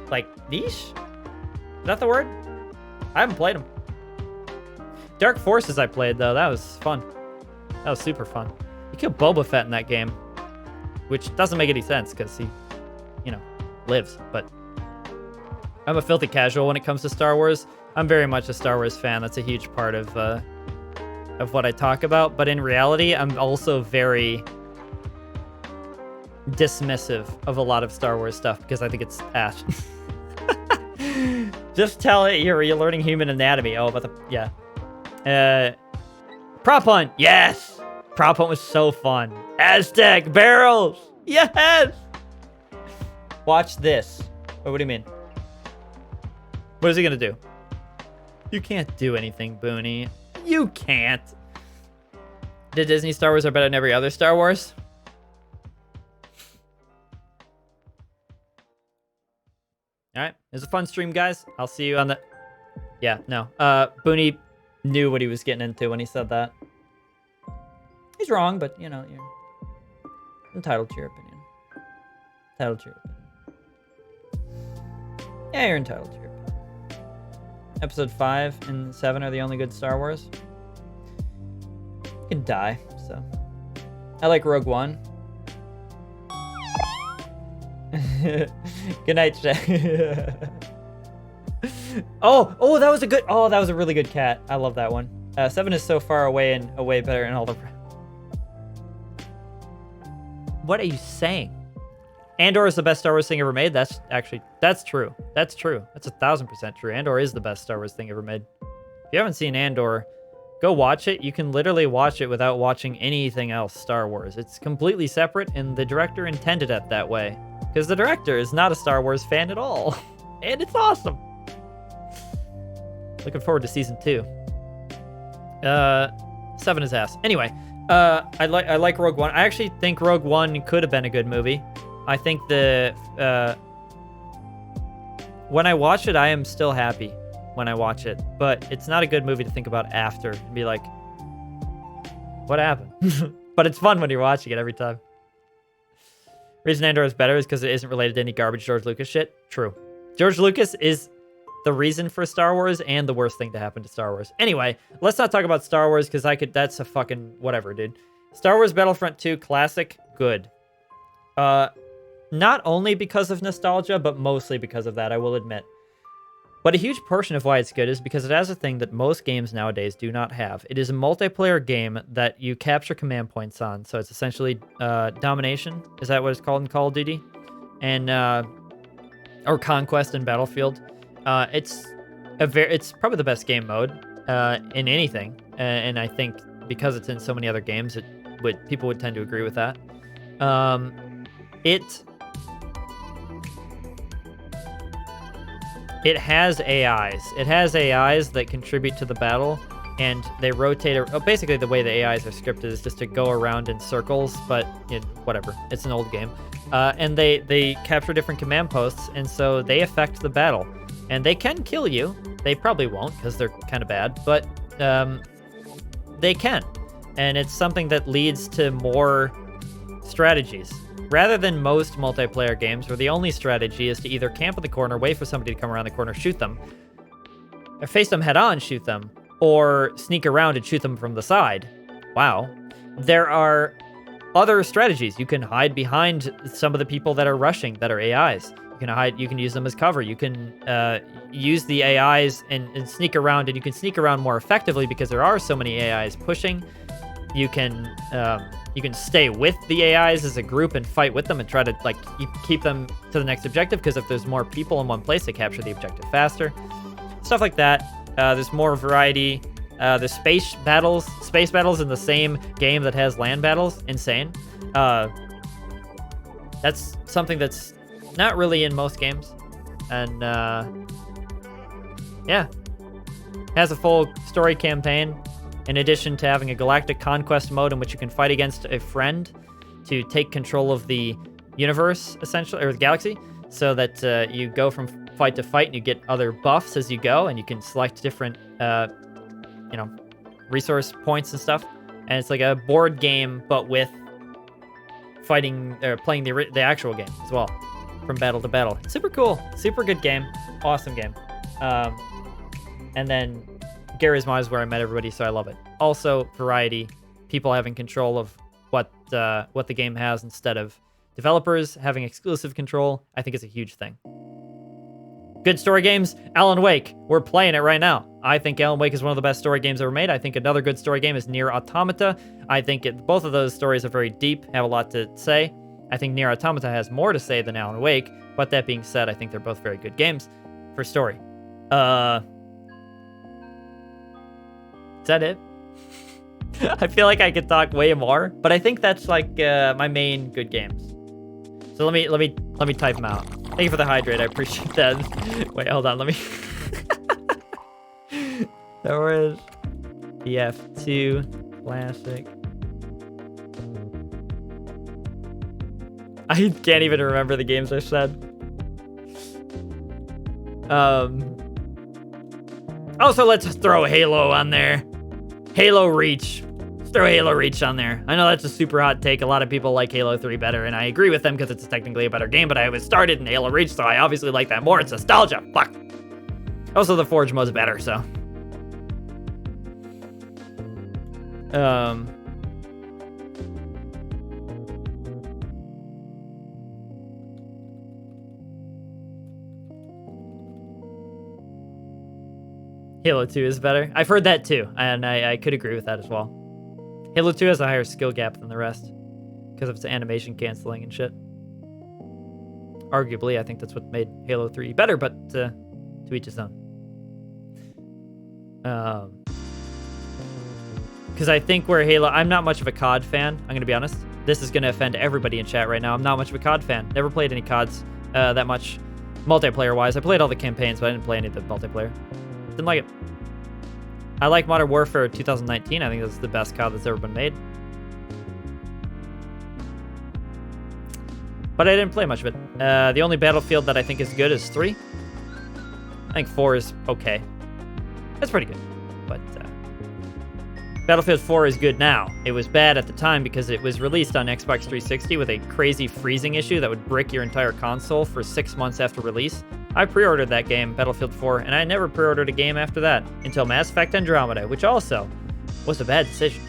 like niche. Is that the word? I haven't played them. Dark Forces I played though. That was fun. That was super fun. You killed Boba Fett in that game, which doesn't make any sense because he, you know, lives. But I'm a filthy casual when it comes to Star Wars. I'm very much a Star Wars fan. That's a huge part of what I talk about. But in reality, I'm also very dismissive of a lot of Star Wars stuff because I think it's ass. Just tell it you're learning human anatomy. Oh, but Prop Hunt. Yes. Prop Hunt was so fun. Aztec barrels. Yes. Watch this. What do you mean? What is he gonna do? You can't do anything, Booney. You can't. The Disney Star Wars are better than every other Star Wars? Alright, it was a fun stream, guys. I'll see you on the... Yeah, no. Booney knew what he was getting into when he said that. He's wrong, but, you know, you're entitled to your opinion. Entitled to your opinion. Yeah, you're entitled to your opinion. Episode 5 and 7 are the only good Star Wars. You can die, so... I like Rogue One. Good night, Jack. Oh, that was a really good cat. I love that one. 7 is so far away and way better in all the... What are you saying? Andor is the best Star Wars thing ever made. That's true. That's true. That's 1,000% true. Andor is the best Star Wars thing ever made. If you haven't seen Andor, go watch it. You can literally watch it without watching anything else Star Wars. It's completely separate, and the director intended it that way. Because the director is not a Star Wars fan at all. And it's awesome. Looking forward to season 2. 7 is ass. Anyway, I like Rogue One. I actually think Rogue One could have been a good movie. I think when I watch it, I am still happy when I watch it. But it's not a good movie to think about after and be like, what happened? But it's fun when you're watching it every time. Reason Andor is better is because it isn't related to any garbage George Lucas shit. True. George Lucas is the reason for Star Wars and the worst thing to happen to Star Wars. Anyway, let's not talk about Star Wars because that's a fucking whatever, dude. Star Wars Battlefront 2 Classic, good. Not only because of nostalgia, but mostly because of that, I will admit. But a huge portion of why it's good is because it has a thing that most games nowadays do not have. It is a multiplayer game that you capture command points on. So it's essentially domination. Is that what it's called in Call of Duty? And or conquest in Battlefield. It's probably the best game mode in anything. And I think because it's in so many other games, people would tend to agree with that. It has AIs. It has AIs that contribute to the battle, and they rotate. Basically, the way the AIs are scripted is just to go around in circles, but whatever. It's an old game. And they capture different command posts, and so they affect the battle. And they can kill you. They probably won't, because they're kind of bad, but they can. And it's something that leads to more strategies. Rather than most multiplayer games where the only strategy is to either camp in the corner, wait for somebody to come around the corner, shoot them, or face them head on, shoot them, or sneak around and shoot them from the side. Wow. There are other strategies. You can hide behind some of the people that are rushing, that are AIs. You can use them as cover. You can use the AIs and sneak around, and you can sneak around more effectively because there are so many AIs pushing. You can stay with the AIs as a group and fight with them and try to keep them to the next objective, because if there's more people in one place, they capture the objective faster. Stuff like that. There's more variety. There's space battles in the same game that has land battles. Insane. That's something that's not really in most games. And Yeah. Has a full story campaign, in addition to having a galactic conquest mode in which you can fight against a friend to take control of the universe, essentially, or the galaxy, so that you go from fight to fight and you get other buffs as you go, and you can select different, resource points and stuff. And it's like a board game, but with fighting or playing the actual game as well, from battle to battle. Super cool, super good game, awesome game. And then Garry's Mod is where I met everybody, so I love it. Also, variety, people having control of what the game has instead of developers having exclusive control, I think is a huge thing. Good story games, Alan Wake. We're playing it right now. I think Alan Wake is one of the best story games ever made. I think another good story game is Nier Automata. I think both of those stories are very deep, have a lot to say. I think Nier Automata has more to say than Alan Wake, but that being said, I think they're both very good games for story. Is that it? I feel like I could talk way more, but I think that's like my main good games. So let me type them out. Thank you for the hydrate. I appreciate that. Wait, hold on. Let me. There was BF2 classic. I can't even remember the games I said. Also, let's throw Halo on there. Halo Reach. Let's throw Halo Reach on there. I know that's a super hot take. A lot of people like Halo 3 better, and I agree with them because it's technically a better game, but I was started in Halo Reach, so I obviously like that more. It's nostalgia. Fuck. Also, the Forge mode's better, so. Halo 2 is better. I've heard that too, and I could agree with that as well. Halo 2 has a higher skill gap than the rest because of its animation canceling and shit. Arguably, I think that's what made Halo 3 better, but to each his own. Because I think where Halo... I'm not much of a COD fan, I'm going to be honest. This is going to offend everybody in chat right now. I'm not much of a COD fan. Never played any CODs that much multiplayer-wise. I played all the campaigns, but I didn't play any of the multiplayer. Didn't like it. I like Modern Warfare 2019. I think that's the best COD that's ever been made. But I didn't play much of it. The only Battlefield that I think is good is 3. I think 4 is okay. It's pretty good. But Battlefield 4 is good now. It was bad at the time because it was released on Xbox 360 with a crazy freezing issue that would brick your entire console for 6 months after release. I pre-ordered that game, Battlefield 4, and I never pre-ordered a game after that until Mass Effect Andromeda, which also was a bad decision.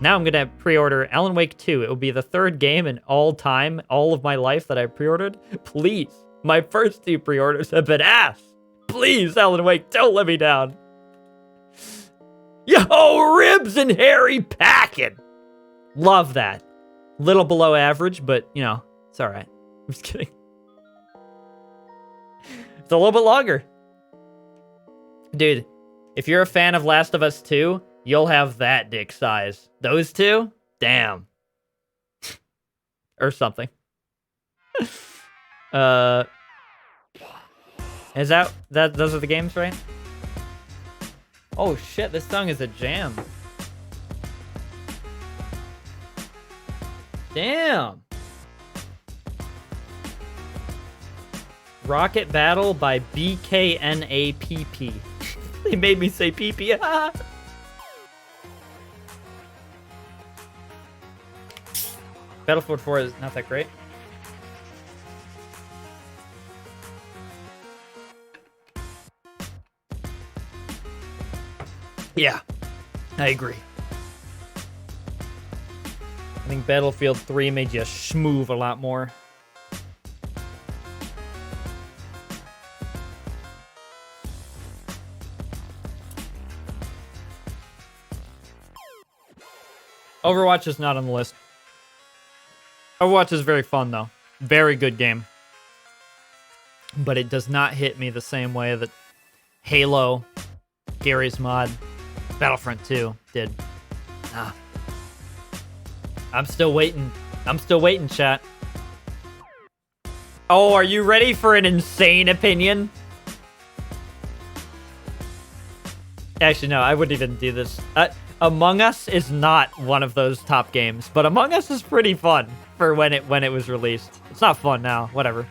Now I'm going to pre-order Alan Wake 2. It will be the third game in all time, all of my life that I pre-ordered. Please, my first 2 pre-orders have been ass. Please, Alan Wake, don't let me down. Yo, Ribs and Harry packing. Love that. Little below average, but, you know, it's all right. I'm just kidding. It's a little bit longer. Dude, if you're a fan of Last of Us 2, you'll have that dick size. Those 2? Damn. Or something. Is that those are the games, right? Oh shit, this song is a jam. Damn. Rocket Battle by BKNAPP. They made me say PP. Battlefield 4 is not that great. Yeah, I agree. I think Battlefield 3 made you schmoove a lot more. Overwatch is not on the list. Overwatch is very fun, though. Very good game. But it does not hit me the same way that Halo, Garry's Mod, Battlefront 2 did. I'm still waiting. I'm still waiting, chat. Oh, are you ready for an insane opinion? Actually, no, I wouldn't even do this. Among Us is not one of those top games, but Among Us is pretty fun for when it was released. It's not fun now, whatever.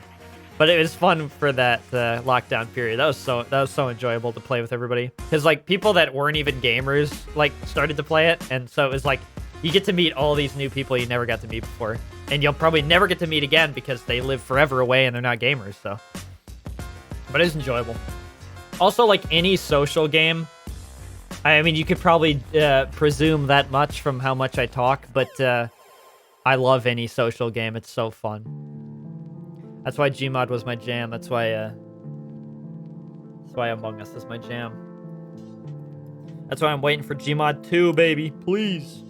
But it was fun for that lockdown period. That was so enjoyable to play with everybody. Because like people that weren't even gamers like started to play it, and so it was like you get to meet all these new people you never got to meet before, and you'll probably never get to meet again because they live forever away and they're not gamers. So, but it was enjoyable. Also, like any social game, I mean, you could probably presume that much from how much I talk, but I love any social game. It's so fun. That's why Gmod was my jam. That's why Among Us is my jam. That's why I'm waiting for Gmod 2, baby. Please.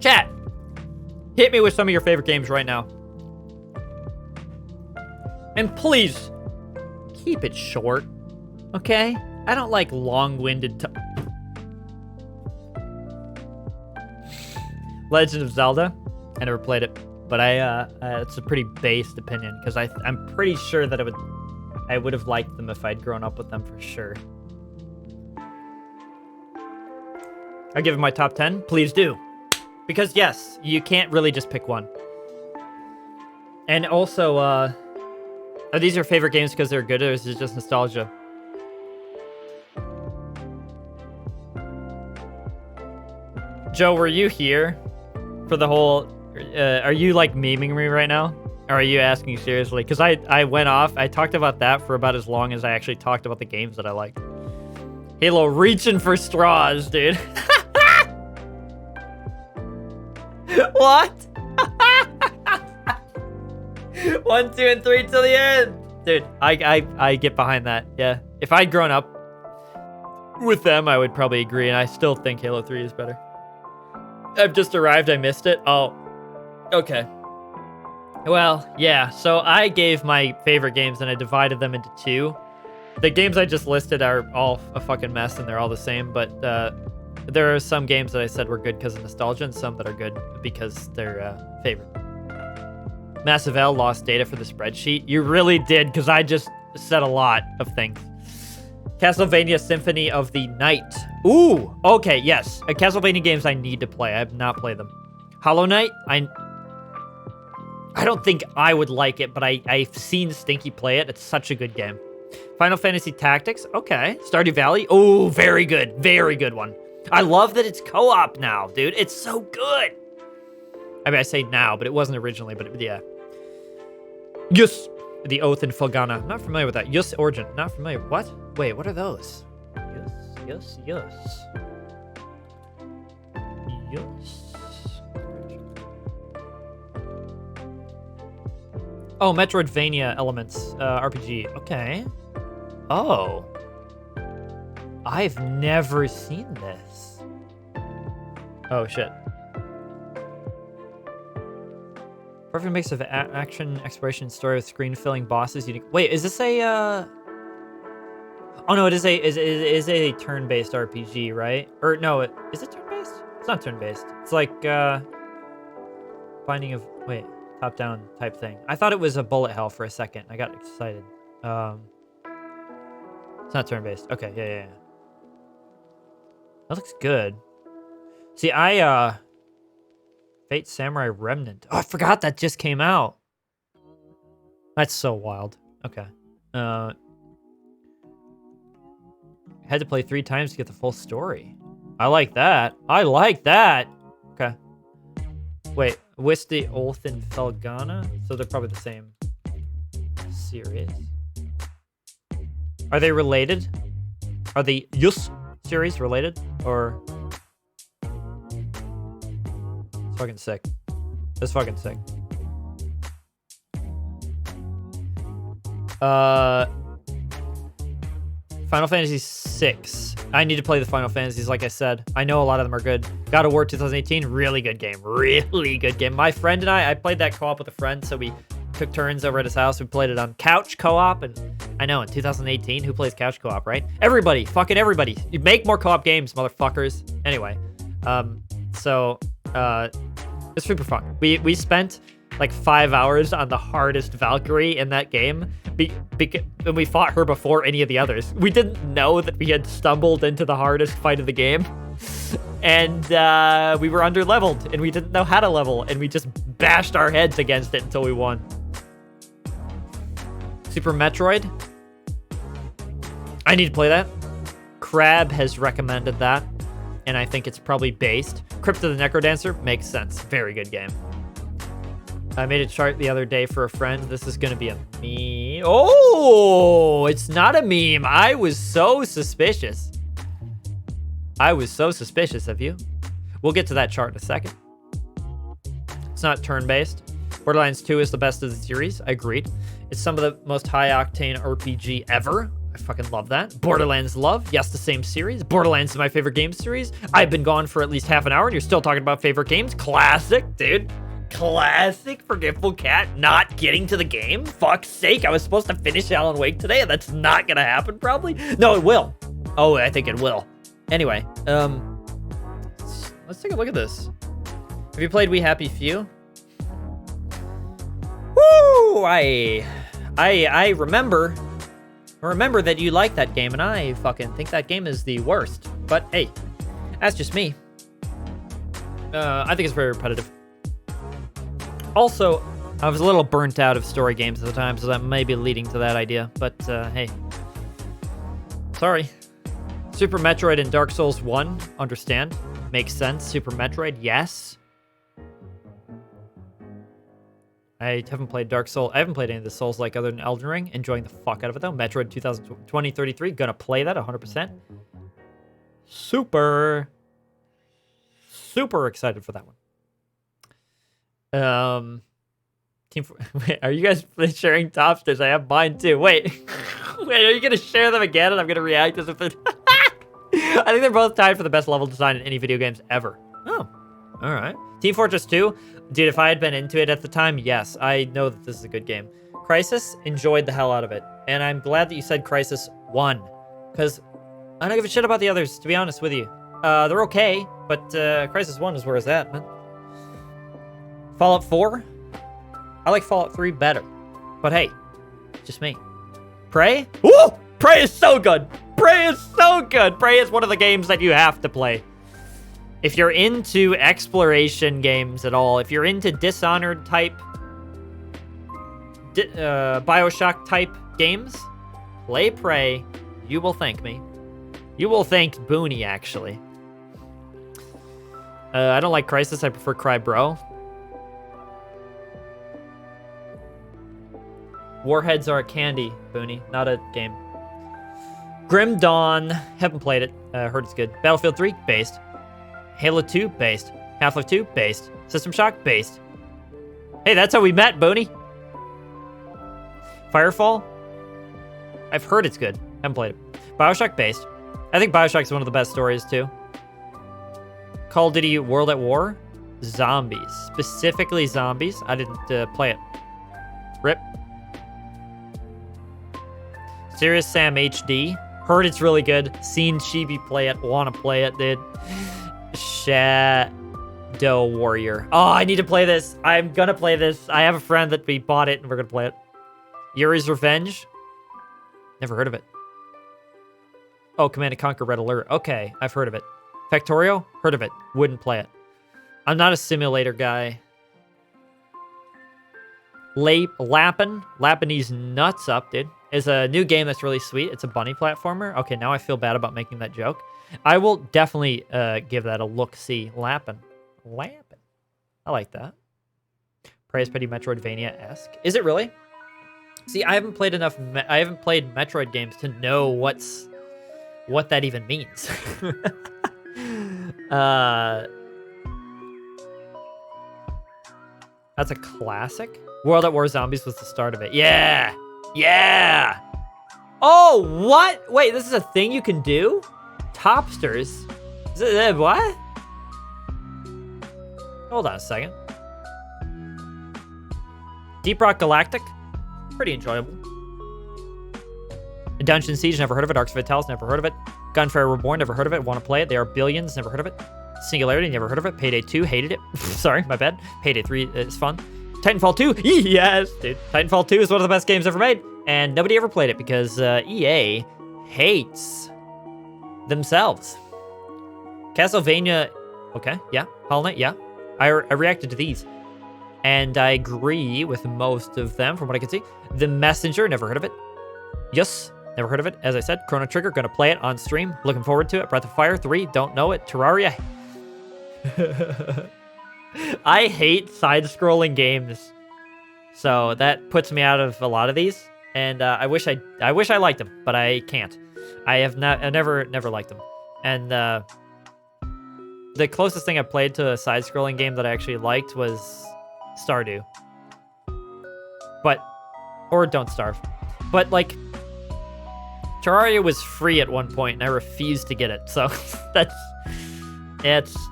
Chat, hit me with some of your favorite games right now. And please, keep it short, okay? I don't like long-winded Legend of Zelda. I never played it, but it's a pretty based opinion because I'm pretty sure that I would have liked them if I'd grown up with them for sure. I'll give it my top 10. Please do. Because yes, you can't really just pick one. And also, are these your favorite games because they're good, or is it just nostalgia? Joe, were you here for the whole... are you, like, memeing me right now? Or are you asking seriously? Because I went off. I talked about that for about as long as I actually talked about the games that I like. Halo reaching for straws, dude. What? 1, 2, and 3 till the end. Dude, I get behind that. Yeah. If I'd grown up with them, I would probably agree. And I still think Halo 3 is better. I've just arrived. I missed it. Oh, okay. Well, yeah. So I gave my favorite games and I divided them into 2. The games I just listed are all a fucking mess and they're all the same. But there are some games that I said were good because of nostalgia and some that are good because they're favorite. Massive L lost data for the spreadsheet. You really did, because I just said a lot of things. Castlevania Symphony of the Night. Ooh, okay, yes. Castlevania games I need to play. I have not played them. Hollow Knight, I don't think I would like it, but I've seen Stinky play it. It's such a good game. Final Fantasy Tactics, okay. Stardew Valley, oh, very good. Very good one. I love that it's co-op now, dude. It's so good. I mean, I say now, but it wasn't originally, but yeah. Yes, the Oath and Felghana. Not familiar with that. Yes, Origin. Not familiar. What? Wait, what are those? Yes. Oh, Metroidvania Elements, RPG. Okay. Oh. I've never seen this. Oh, shit. Perfect mix of action, exploration, story with screen-filling bosses. Unique. Wait, is this a? Oh no, it is a turn-based RPG, right? Or no, is it turn-based? It's not turn-based. It's like Binding of top-down type thing. I thought it was a bullet hell for a second. I got excited. It's not turn-based. Okay, yeah. That looks good. See, Fate Samurai Remnant. Oh, I forgot that just came out. That's so wild. Okay. Had to play 3 times to get the full story. I like that. Okay. Wait, Wisty, Oath, and Felghana? So they're probably the same series. Are they related? Are the Yus series related? Or... fucking sick. That's fucking sick. Final Fantasy 6. I need to play the Final Fantasies, like I said. I know a lot of them are good. God of War 2018, really good game. Really good game. My friend and I played that co-op with a friend, so we took turns over at his house. We played it on couch co-op, and I know, in 2018, who plays couch co-op, right? Everybody. Fucking everybody. You make more co-op games, motherfuckers. Anyway. It's super fun. We spent like 5 hours on the hardest Valkyrie in that game. And we fought her before any of the others. We didn't know that we had stumbled into the hardest fight of the game. And we were under-leveled, and we didn't know how to level, and we just bashed our heads against it until we won. Super Metroid. I need to play that. Crab has recommended that, and I think it's probably based. Crypt of the Necrodancer makes sense. Very good game. I made a chart the other day for a friend. This is going to be a meme. Oh, it's not a meme. I was so suspicious. I was so suspicious of you. We'll get to that chart in a second. It's not turn-based. Borderlands 2 is the best of the series. I agreed. It's some of the most high-octane RPG ever. I fucking love that. Borderlands love. Yes, the same series. Borderlands is my favorite game series. I've been gone for at least half an hour, and you're still talking about favorite games. Classic, dude. Classic Forgetful Cat not getting to the game. Fuck's sake, I was supposed to finish Alan Wake today, and that's not gonna happen, probably. No, it will. Oh, I think it will. Anyway, let's take a look at this. Have you played We Happy Few? Woo! I remember that you like that game, and I fucking think that game is the worst. But hey, that's just me. I think it's very repetitive. Also, I was a little burnt out of story games at the time, so that may be leading to that idea. But hey, sorry. Super Metroid and Dark Souls 1, understand. Makes sense. Super Metroid, yes. I haven't played Dark Souls. I haven't played any of the Souls like other than Elden Ring. Enjoying the fuck out of it though. Metroid 2033, gonna play that 100%. Super excited for that one. Wait, are you guys sharing topsters? I have mine too. Wait, are you gonna share them again and I'm gonna react as if they're... I think they're both tied for the best level design in any video games ever. Oh, all right. Team Fortress 2, dude, if I had been into it at the time, yes, I know that this is a good game. Crysis, enjoyed the hell out of it. And I'm glad that you said Crysis 1, because I don't give a shit about the others, to be honest with you. They're okay, but Crysis 1 is where it's at, man. Fallout 4? I like Fallout 3 better. But hey, just me. Prey? Woo! Prey is so good! Prey is so good! Prey is one of the games that you have to play. If you're into exploration games at all, if you're into Dishonored type, Bioshock type games, play Prey. You will thank me. You will thank Booney, actually. I don't like Crysis. I prefer Crybro. Warheads are a candy, Booney, not a game. Grim Dawn, haven't played it. Heard it's good. Battlefield 3, based. Halo 2, based. Half-Life 2, based. System Shock, based. Hey, that's how we met, Booney. Firefall, I've heard it's good. Haven't played it. Bioshock, based. I think Bioshock's one of the best stories, too. Call of Duty World at War, zombies. Specifically zombies. I didn't play it. RIP. Serious Sam HD. Heard it's really good. Seen Chibi play it. Want to play it, dude. Shadow Warrior. Oh, I need to play this. I'm going to play this. I have a friend that we bought it, and we're going to play it. Yuri's Revenge. Never heard of it. Oh, Command & Conquer Red Alert. Okay, I've heard of it. Factorio? Heard of it. Wouldn't play it. I'm not a simulator guy. Lapinese Nuts Up, dude. Is a new game that's really sweet. It's a bunny platformer. Okay, now I feel bad about making that joke. I will definitely give that a look-see. Lappin'. I like that. Prey is pretty Metroidvania-esque. Is it really? See, I haven't played enough. I haven't played Metroid games to know what that even means. That's a classic. World at War Zombies was the start of it. Yeah. Yeah. Oh, what? Wait, this is a thing you can do? Topsters? Is it, what? Hold on a second. Deep Rock Galactic? Pretty enjoyable. Dungeon Siege, never heard of it. Arx Vitalis, never heard of it. Gunfire Reborn, never heard of it. Want to play it. They Are Billions, never heard of it. Singularity, never heard of it. Payday 2, hated it. Sorry, my bad. Payday 3 is fun. Titanfall 2. Yes, dude. Titanfall 2 is one of the best games ever made, and nobody ever played it because EA hates themselves. Castlevania. Okay, yeah. Hollow Knight, yeah. I reacted to these, and I agree with most of them from what I can see. The Messenger, never heard of it. Yes, never heard of it. As I said, Chrono Trigger, gonna play it on stream. Looking forward to it. Breath of Fire 3, don't know it. Terraria. I hate side-scrolling games, so that puts me out of a lot of these. And I wish I liked them, but I can't. I never liked them. And the closest thing I played to a side-scrolling game that I actually liked was Stardew. Or Don't Starve. But like, Terraria was free at one point, and I refused to get it. So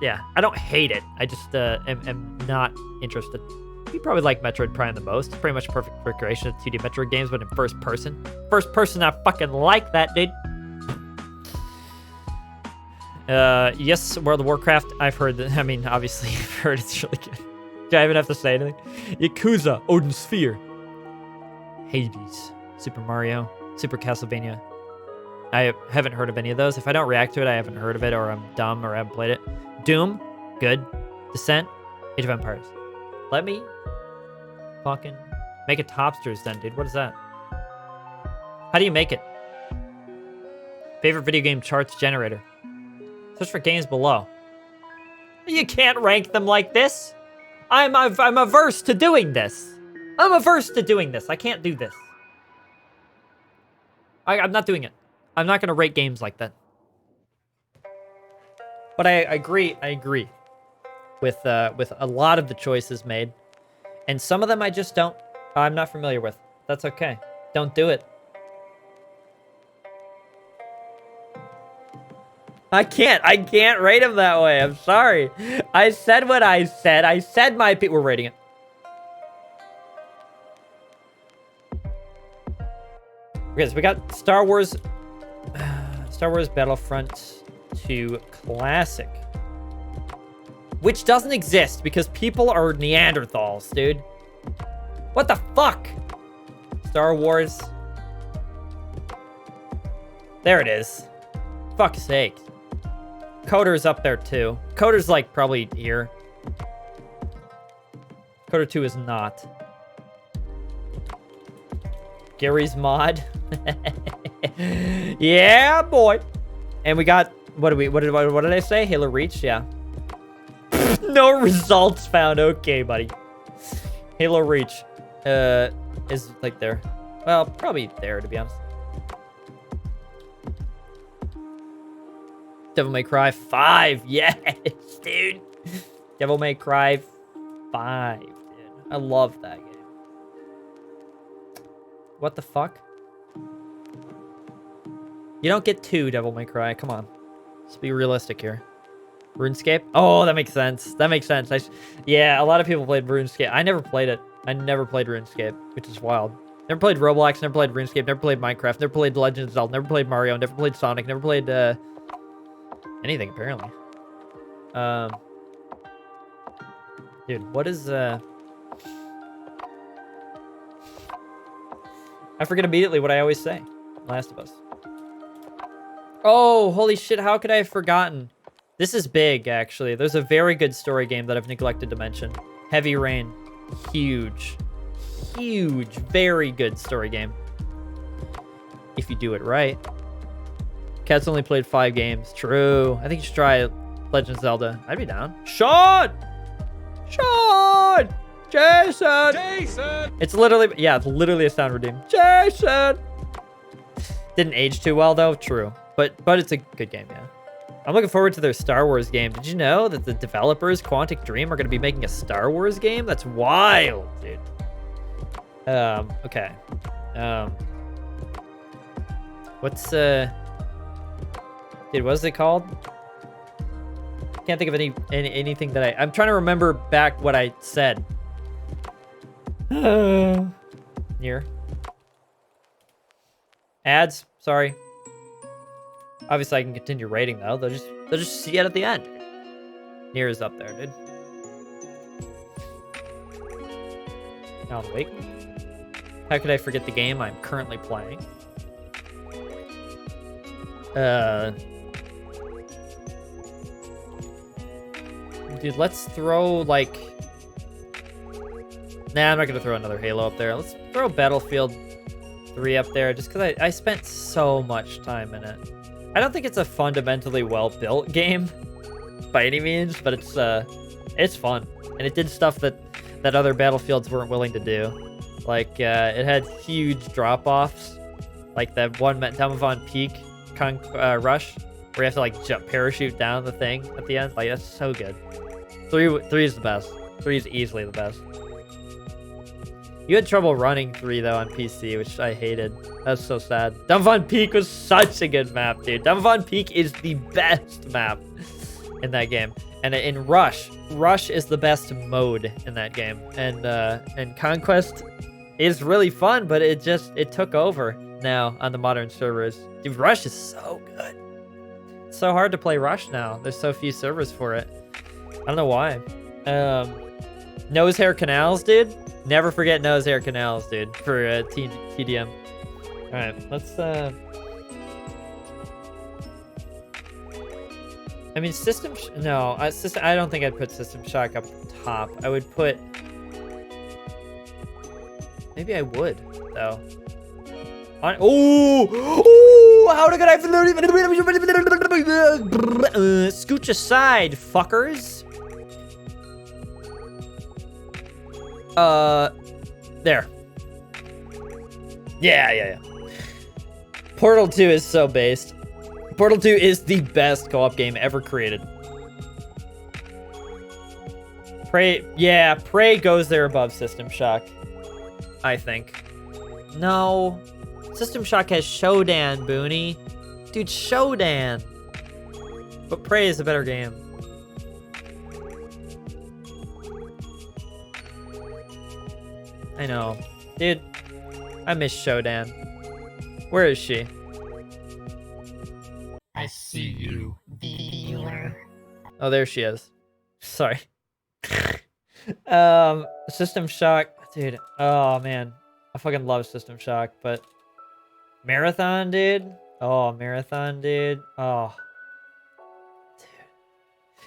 yeah. I don't hate it. I just am not interested. You probably like Metroid Prime the most. It's pretty much perfect for creation of 2D Metroid games, but in first person. First person, I fucking like that, dude. Yes, World of Warcraft. I've heard that. I mean, obviously, I've heard it's really good. Do I even have to say anything? Yakuza, Odin Sphere, Hades, Super Mario, Super Castlevania. I haven't heard of any of those. If I don't react to it, I haven't heard of it, or I'm dumb, or I haven't played it. Doom, good. Descent, Age of Empires. Let me fucking make it Topsters then, dude. What is that? How do you make it? Favorite video game charts generator. Search for games below. You can't rank them like this. I'm averse to doing this. I'm averse to doing this. I can't do this. I'm not doing it. I'm not gonna rate games like that. But I agree with a lot of the choices made, and some of them I'm not familiar with. That's okay. Don't do it. I can't rate them that way. I'm sorry. I said what I said. I said my we're rating it. Okay, so we got Star Wars Battlefront 2 Classic, which doesn't exist because people are Neanderthals, dude. What the fuck? Star Wars. There it is. Fuck's sake. Coder's up there too. Coder's like probably here. Coder 2 is not. Gary's mod. Yeah, boy. And we got what did I say? Halo Reach, yeah. No results found. Okay, buddy. Halo Reach is like there. Well, probably there to be honest. Devil May Cry 5. Yes, dude. Devil May Cry 5, dude. I love that game. What the fuck? You don't get 2 Devil May Cry. Come on. Let's be realistic here. RuneScape? Oh, that makes sense. That makes sense. Yeah, a lot of people played RuneScape. I never played it. I never played RuneScape, which is wild. Never played Roblox, never played RuneScape, never played Minecraft, never played Legend of Zelda, never played Mario, never played Sonic, never played anything apparently. Dude, what is I forget immediately what I always say. Last of Us. Oh, holy shit, how could I have forgotten? This is big, actually. There's a very good story game that I've neglected to mention. Heavy Rain. Huge. Huge, very good story game. If you do it right. Cat's only played 5 games. True. I think you should try Legend of Zelda. I'd be down. Sean! Sean! Jason! Jason! It's literally a sound redeem. Jason! Didn't age too well, though. True. But it's a good game, yeah. I'm looking forward to their Star Wars game. Did you know that the developers, Quantic Dream, are going to be making a Star Wars game? That's wild, dude. Okay. What's, dude, what is it called? Can't think of anything that I'm trying to remember back what I said. Here. Ads, sorry. Obviously, I can continue rating though. They'll just see it at the end. Nier is up there, dude. Alan Wake. How could I forget the game I'm currently playing? Dude, let's throw, like... Nah, I'm not going to throw another Halo up there. Let's throw Battlefield 3 up there, just because I spent so much time in it. I don't think it's a fundamentally well-built game, by any means, but it's fun. And it did stuff that other Battlefields weren't willing to do. Like, it had huge drop-offs, like that one Damavon Peak rush, where you have to, like, jump parachute down the thing at the end. Like, that's so good. 3 is the best. 3 is easily the best. You had trouble running 3, though, on PC, which I hated. That's so sad. Damavon Peak was such a good map, dude. Damavon Peak is the best map in that game. And in Rush is the best mode in that game. And Conquest is really fun, but it took over now on the modern servers. Dude, Rush is so good. It's so hard to play Rush now. There's so few servers for it. I don't know why. Nose hair canals, dude. Never forget nose hair canals, dude, for TDM. All right, let's. I mean, I don't think I'd put System Shock up top. I would put. Maybe I would though. How did I? Scooch aside, fuckers. There. Yeah. Portal 2 is so based. Portal 2 is the best co-op game ever created. Prey goes there above System Shock, I think. No. System Shock has Shodan, Booney. Dude, Shodan. But Prey is a better game. I know. Dude, I miss Shodan. Where is she? I see you, dealer. Oh, there she is. Sorry. System Shock. Dude, oh man. I fucking love System Shock, but... Marathon, dude? Oh, Marathon, dude. Oh. Dude.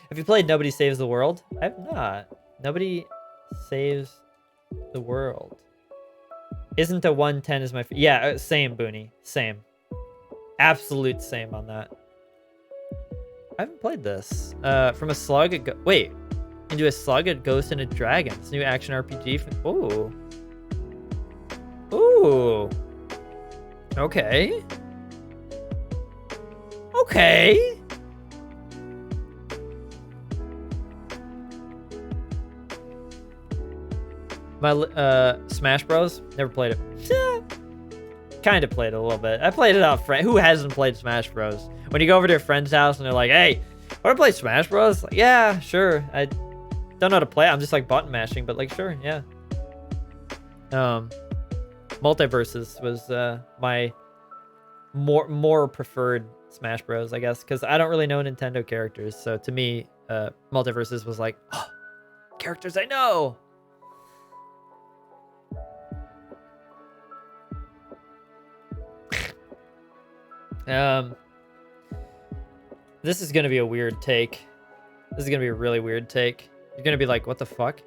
Have you played Nobody Saves the World? I have not. Nobody Saves the World. Isn't a 110 is my... Yeah, same, Booney. Same. Absolute same on that. I haven't played this. From a slug... Wait. Into a slug, a ghost, and a dragon. It's a new action RPG. Ooh. Ooh. Okay. Okay. My Smash Bros. Never played it. Kind of played it a little bit. I played it off friend. Who hasn't played Smash Bros? When you go over to a friend's house and they're like, "Hey, want to play Smash Bros?" Like, yeah, sure. I don't know how to play. I'm just like button mashing, but like, sure, yeah. Multiverses was my more preferred Smash Bros, I guess, because I don't really know Nintendo characters. So to me, Multiverses was like, oh, characters I know. This is gonna be a weird take. This is gonna be a really weird take. You're gonna be like, what the fuck?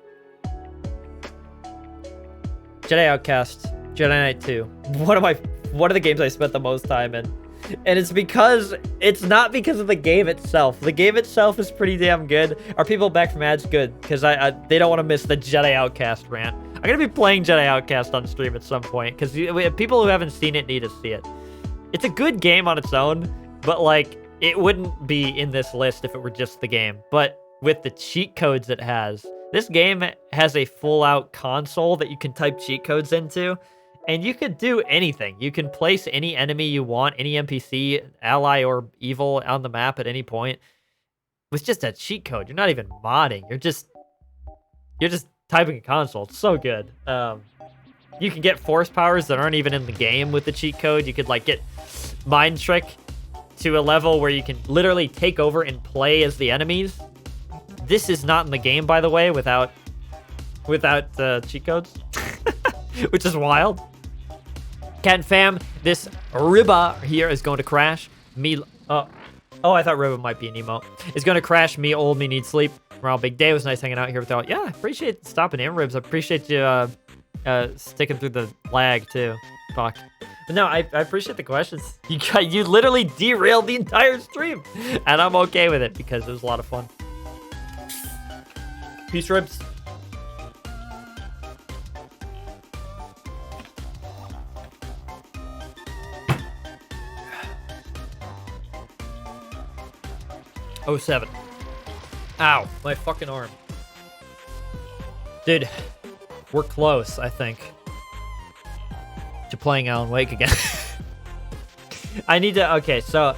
Jedi Outcast, Jedi Knight 2. One of the games I spent the most time in. And it's not because of the game itself. The game itself is pretty damn good. Are people back from ads? Good, because they don't want to miss the Jedi Outcast rant. I'm gonna be playing Jedi Outcast on stream at some point, because people who haven't seen it need to see it. It's a good game on its own, but like, it wouldn't be in this list if it were just the game. But with the cheat codes it has, this game has a full-out console that you can type cheat codes into, and you could do anything. You can place any enemy you want, any NPC, ally, or evil on the map at any point with just a cheat code. You're not even modding. You're just typing a console. It's so good. You can get force powers that aren't even in the game with the cheat code. You could like get Mind Trick to a level where you can literally take over and play as the enemies. This is not in the game, by the way, without cheat codes. which is wild. Cat and fam, this Ribba here is going to crash. Me, oh, I thought Ribba might be an emote. It's going to crash. Me old, me need sleep. We're all big day. It was nice hanging out here with y'all. Yeah, I appreciate stopping in, Ribs. I appreciate you sticking through the lag too. Fuck. But no, I appreciate the questions. You literally derailed the entire stream, and I'm okay with it because it was a lot of fun. Peace, Ribs. Oh, 07. Ow, my fucking arm. Dude, we're close, I think, to playing Alan Wake again. I need to, okay, so,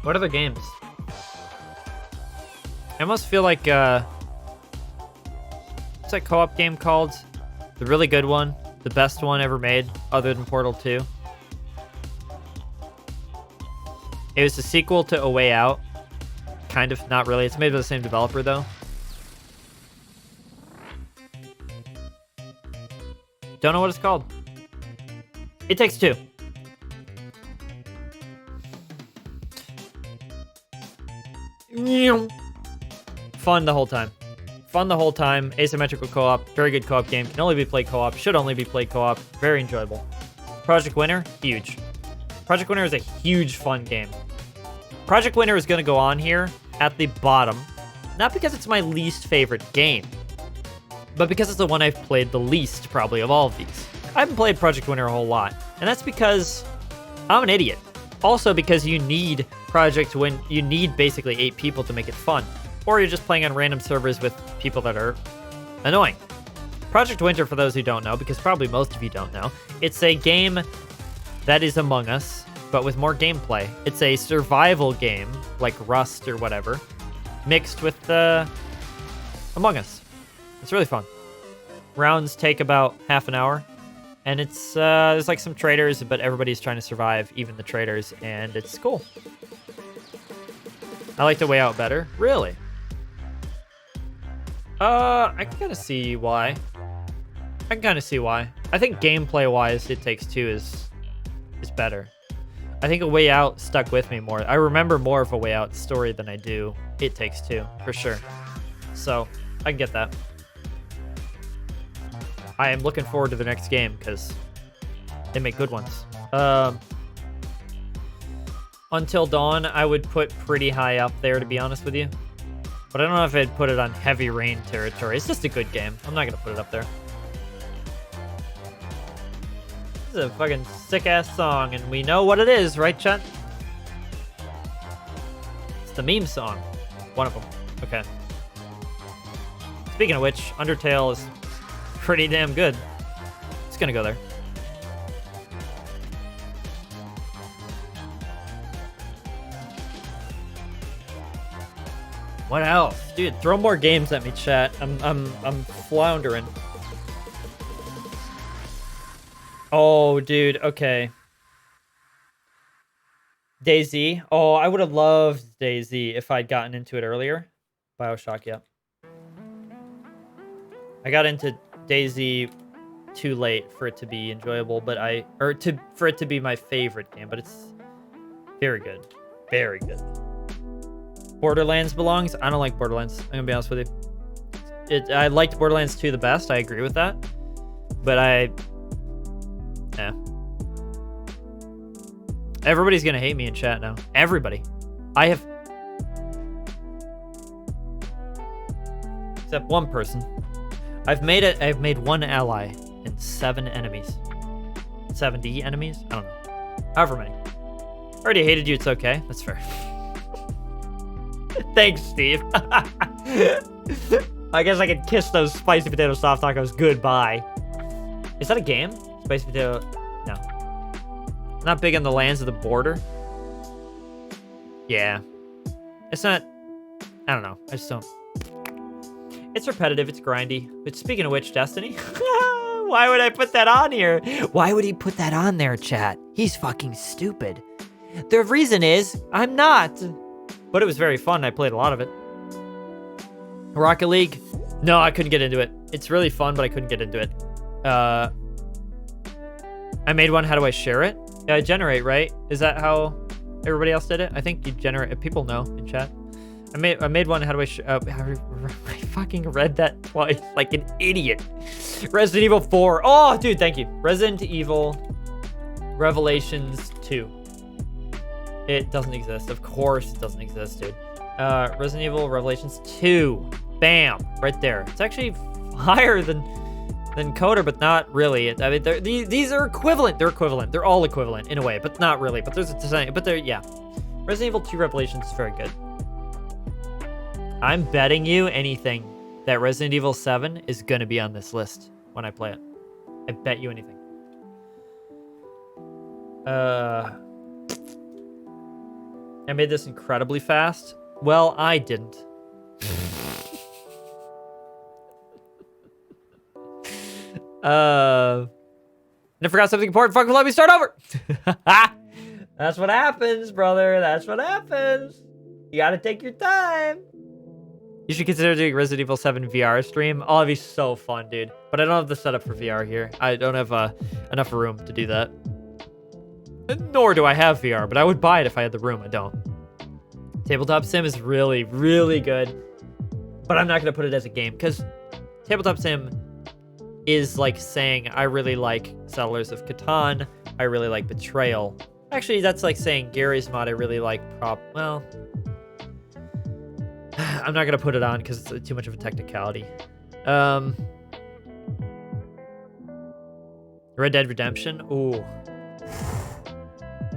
what other games? I almost feel like, what's that co-op game called? The really good one, the best one ever made, other than Portal 2. It was the sequel to A Way Out. Kind of, not really. It's made by the same developer, though. Don't know what it's called. It Takes Two. Fun the whole time. Fun the whole time. Asymmetrical co-op. Very good co-op game. Can only be played co-op. Should only be played co-op. Very enjoyable. Project Winter, huge. Project Winter is a huge fun game. Project Winter is going to go on here at the bottom, not because it's my least favorite game, but because it's the one I've played the least, probably, of all of these. I haven't played Project Winter a whole lot, and that's because I'm an idiot. Also because you need you need basically 8 people to make it fun, or you're just playing on random servers with people that are annoying. Project Winter, for those who don't know, because probably most of you don't know, it's a game that is Among Us, but with more gameplay. It's a survival game, like Rust or whatever, mixed with Among Us. It's really fun. Rounds take about half an hour, and it's there's like some traitors, but everybody's trying to survive, even the traitors, and it's cool. I like The Way Out better. Really? I can kind of see why. I think gameplay-wise, It Takes Two is better. I think A Way Out stuck with me more. I remember more of A Way Out story than I do It Takes Two, for sure. So, I can get that. I am looking forward to the next game, because they make good ones. Until Dawn, I would put pretty high up there, to be honest with you. But I don't know if I'd put it on Heavy Rain territory. It's just a good game. I'm not going to put it up there. This is a fucking sick-ass song, and we know what it is, right, chat? It's the meme song. One of them. Okay. Speaking of which, Undertale is pretty damn good. It's gonna go there. What else? Dude, throw more games at me, chat. I'm floundering. Oh, dude, okay. DayZ. Oh, I would have loved DayZ if I'd gotten into it earlier. BioShock, yeah. I got into DayZ too late for it to be enjoyable, but for it to be my favorite game, but it's very good. Very good. Borderlands belongs? I don't like Borderlands. I'm gonna be honest with you. I liked Borderlands 2 the best. I agree with that. But yeah. Everybody's gonna hate me in chat now. Everybody. Except one person. I've made one ally and 7 enemies. 70 enemies? I don't know. However many. Already hated you, it's okay. That's fair. Thanks, Steve. I guess I could kiss those spicy potato soft tacos goodbye. Is that a game? Spicy potato... No. Not big on the lands of the border. Yeah. It's not... I don't know. I just don't... It's repetitive. It's grindy. But speaking of which, Destiny... Why would I put that on here? Why would he put that on there, chat? He's fucking stupid. The reason is, I'm not. But it was very fun. I played a lot of it. Rocket League. No, I couldn't get into it. It's really fun, but I couldn't get into it. I made one. How do I share it? Yeah, generate, right? Is that how everybody else did it? I think you generate. If people know in chat. I made one. How do I I fucking read that twice like an idiot. Resident Evil 4. Oh, dude, thank you. Resident Evil Revelations 2. It doesn't exist. Of course it doesn't exist, dude. Resident Evil Revelations 2. Bam. Right there. It's actually higher than Coder, but not really. I mean, these are equivalent. They're equivalent. They're all equivalent in a way, but not really. But there's a design. But they're, yeah. Resident Evil 2 Revelations is very good. I'm betting you anything that Resident Evil 7 is going to be on this list when I play it. I bet you anything. I made this incredibly fast. Well, I didn't. And I forgot something important. Fuck, let me start over. That's what happens, brother. That's what happens. You gotta take your time. You should consider doing Resident Evil 7 VR stream. Oh, it'd be so fun, dude. But I don't have the setup for VR here. I don't have enough room to do that. Nor do I have VR, but I would buy it if I had the room. I don't. Tabletop Sim is really, really good. But I'm not going to put it as a game, because Tabletop Sim is like saying, I really like Settlers of Catan. I really like Betrayal. Actually, that's like saying Gary's Mod, I really like well... I'm not gonna put it on because it's too much of a technicality. Red Dead Redemption. Ooh,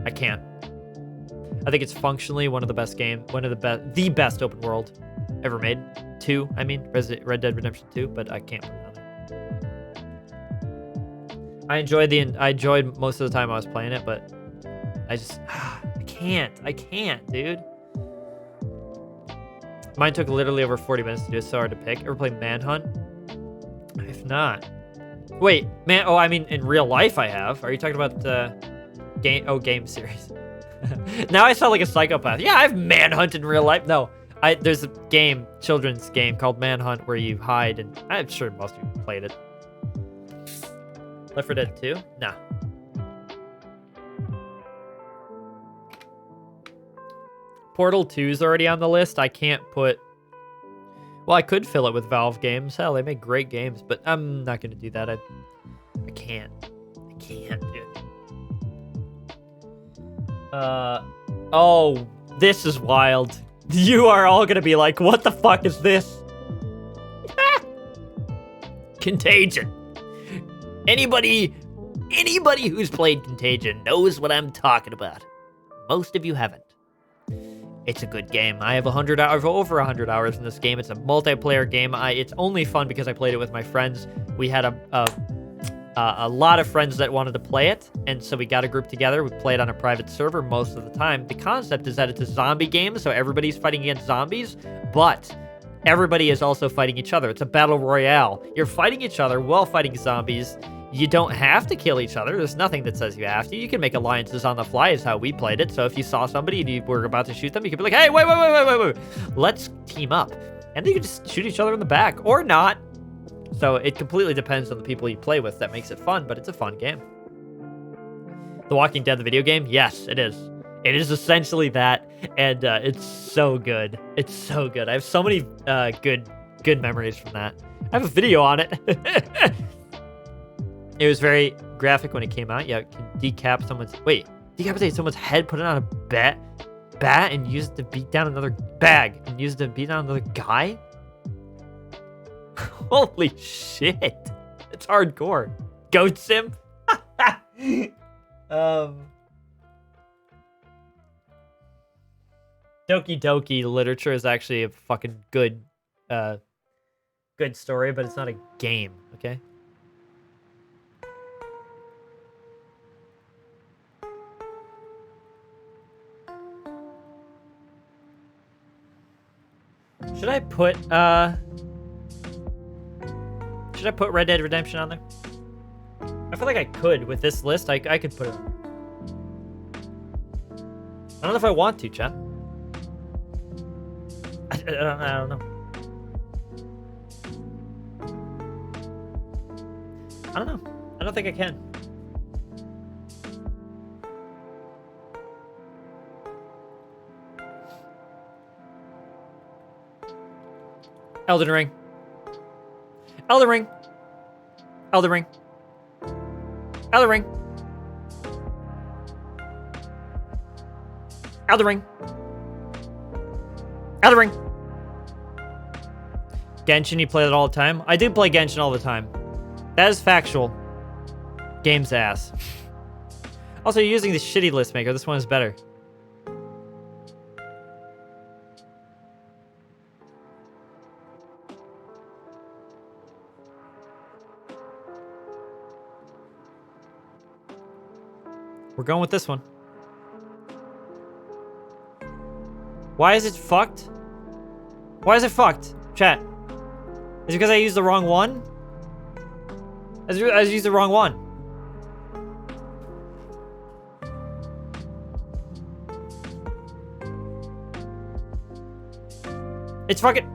I can't. I think it's functionally one of the best the best open world ever made. I mean, Red Dead Redemption 2, but I can't put it on there. I enjoyed most of the time I was playing it, but I just I can't, dude. Mine took literally over 40 minutes to do. It's so hard to pick. Ever play Manhunt? If not. Wait, man. Oh, I mean, in real life I have. Are you talking about game series? Now I sound like a psychopath. Yeah, I've Manhunt in real life. No, there's a children's game called Manhunt where you hide, and I'm sure most of you played it. Left 4 Dead 2? Nah. Portal 2 is already on the list. I can't put... Well, I could fill it with Valve games. Hell, they make great games, but I'm not going to do that. I can't. I can't, dude. Oh, this is wild. You are all going to be like, what the fuck is this? Contagion. Anybody who's played Contagion knows what I'm talking about. Most of you haven't. It's a good game. I have over 100 hours in this game. It's a multiplayer game. It's only fun because I played it with my friends. We had a lot of friends that wanted to play it, and so we got a group together. We played on a private server most of the time. The concept is that it's a zombie game, so everybody's fighting against zombies, but everybody is also fighting each other. It's a battle royale. You're fighting each other while fighting zombies. You don't have to kill each other. There's nothing that says you have to. You can make alliances on the fly is how we played it. So if you saw somebody and you were about to shoot them, you could be like, hey, wait. Let's team up. And then you can just shoot each other in the back or not. So it completely depends on the people you play with. That makes it fun, but it's a fun game. The Walking Dead, the video game? Yes, it is. It is essentially that, and it's so good. It's so good. I have so many good memories from that. I have a video on it. It was very graphic when it came out. Yeah, it can decapitate someone's head, put it on a bat, and use it to beat down another guy? Holy shit. It's hardcore. Goat Sim? Doki Doki literature is actually a fucking good story, but it's not a game, okay? Should I put Red Dead Redemption on there? I feel like I could with this list. I could put it on. I don't know if I want to, chat. I don't know. I don't know. I don't think I can. Elden Ring. Elden Ring. Elden Ring. Elden Ring. Elden Ring. Elden Ring. Genshin, you play that all the time? I do play Genshin all the time. That is factual. Game's ass. Also, you're using the shitty list maker. This one is better. We're going with this one. Why is it fucked? Why is it fucked? Chat. Is it because I used the wrong one? I used the wrong one. It's fucking...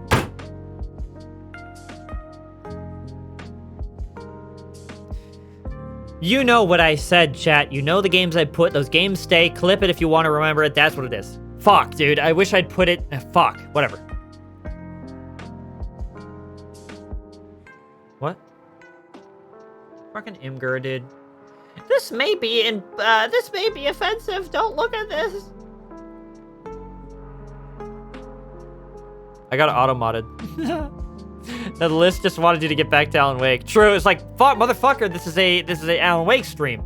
You know what I said, chat. You know the games I put. Those games stay. Clip it if you want to remember it. That's what it is. Fuck, dude. I wish I'd put it... Fuck. Whatever. What? Fucking Imgur, dude. This may be offensive. Don't look at this. I got it auto-modded. The list just wanted you to get back to Alan Wake. True, it's like, fuck, motherfucker, this is a Alan Wake stream.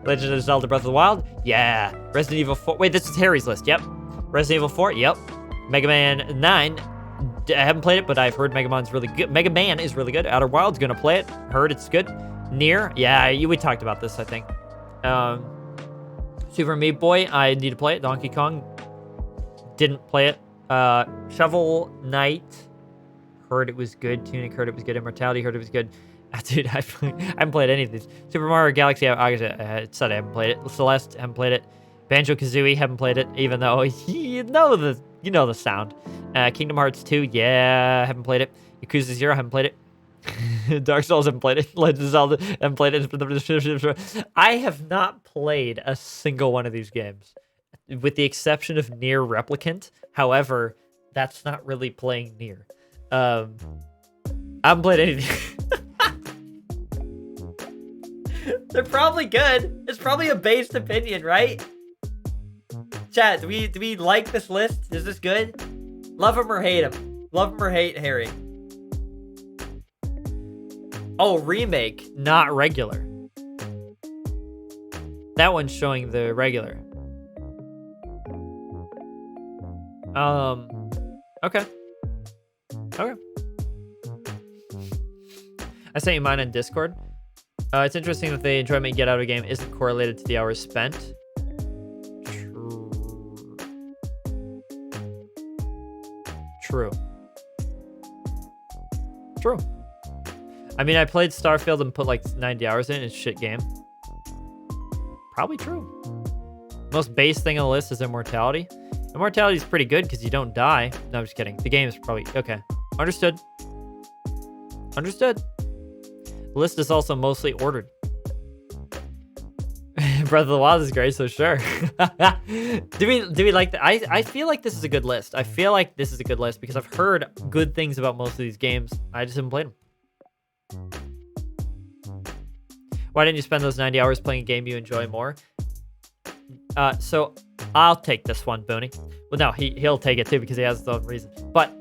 Legend of Zelda Breath of the Wild? Yeah. Resident Evil 4. Wait, this is Harry's list. Yep. Resident Evil 4? Yep. Mega Man 9. I haven't played it, but I've heard Mega Man's really good. Mega Man is really good. Outer Wild's gonna play it. Heard it's good. Nier? Yeah, we talked about this, I think. Super Meat Boy, I need to play it. Donkey Kong. Didn't play it. Shovel Knight. Heard it was good. Tunic heard it was good. Immortality heard it was good. Dude, I haven't played any of these. Super Mario Galaxy, I said I haven't played it. Celeste, haven't played it. Banjo-Kazooie, haven't played it, even though you know the sound. Kingdom Hearts 2, yeah, haven't played it. Yakuza 0, haven't played it. Dark Souls, haven't played it. Legend of Zelda, haven't played it. I have not played a single one of these games, with the exception of Nier Replicant. However, that's not really playing Nier. I haven't played anything. They're probably good. It's probably a based opinion, right? Chat, do we like this list? Is this good? Love him or hate him? Love him or hate Harry? Oh, remake, not regular. That one's showing the regular. Okay. Okay. I sent you mine on Discord. It's interesting that the enjoyment you get out of a game isn't correlated to the hours spent. True. True. I mean, I played Starfield and put like 90 hours in it. It's a shit game. Probably true. Most base thing on the list is Immortality. Immortality is pretty good because you don't die. No, I'm just kidding. The game is probably... Okay. Understood. Understood. The list is also mostly ordered. Breath of the Wild is great, so sure. do we like that? I feel like this is a good list. I feel like this is a good list because I've heard good things about most of these games. I just haven't played them. Why didn't you spend those 90 hours playing a game you enjoy more? So I'll take this one, Booney. Well, no, he'll take it too because he has his own reason. But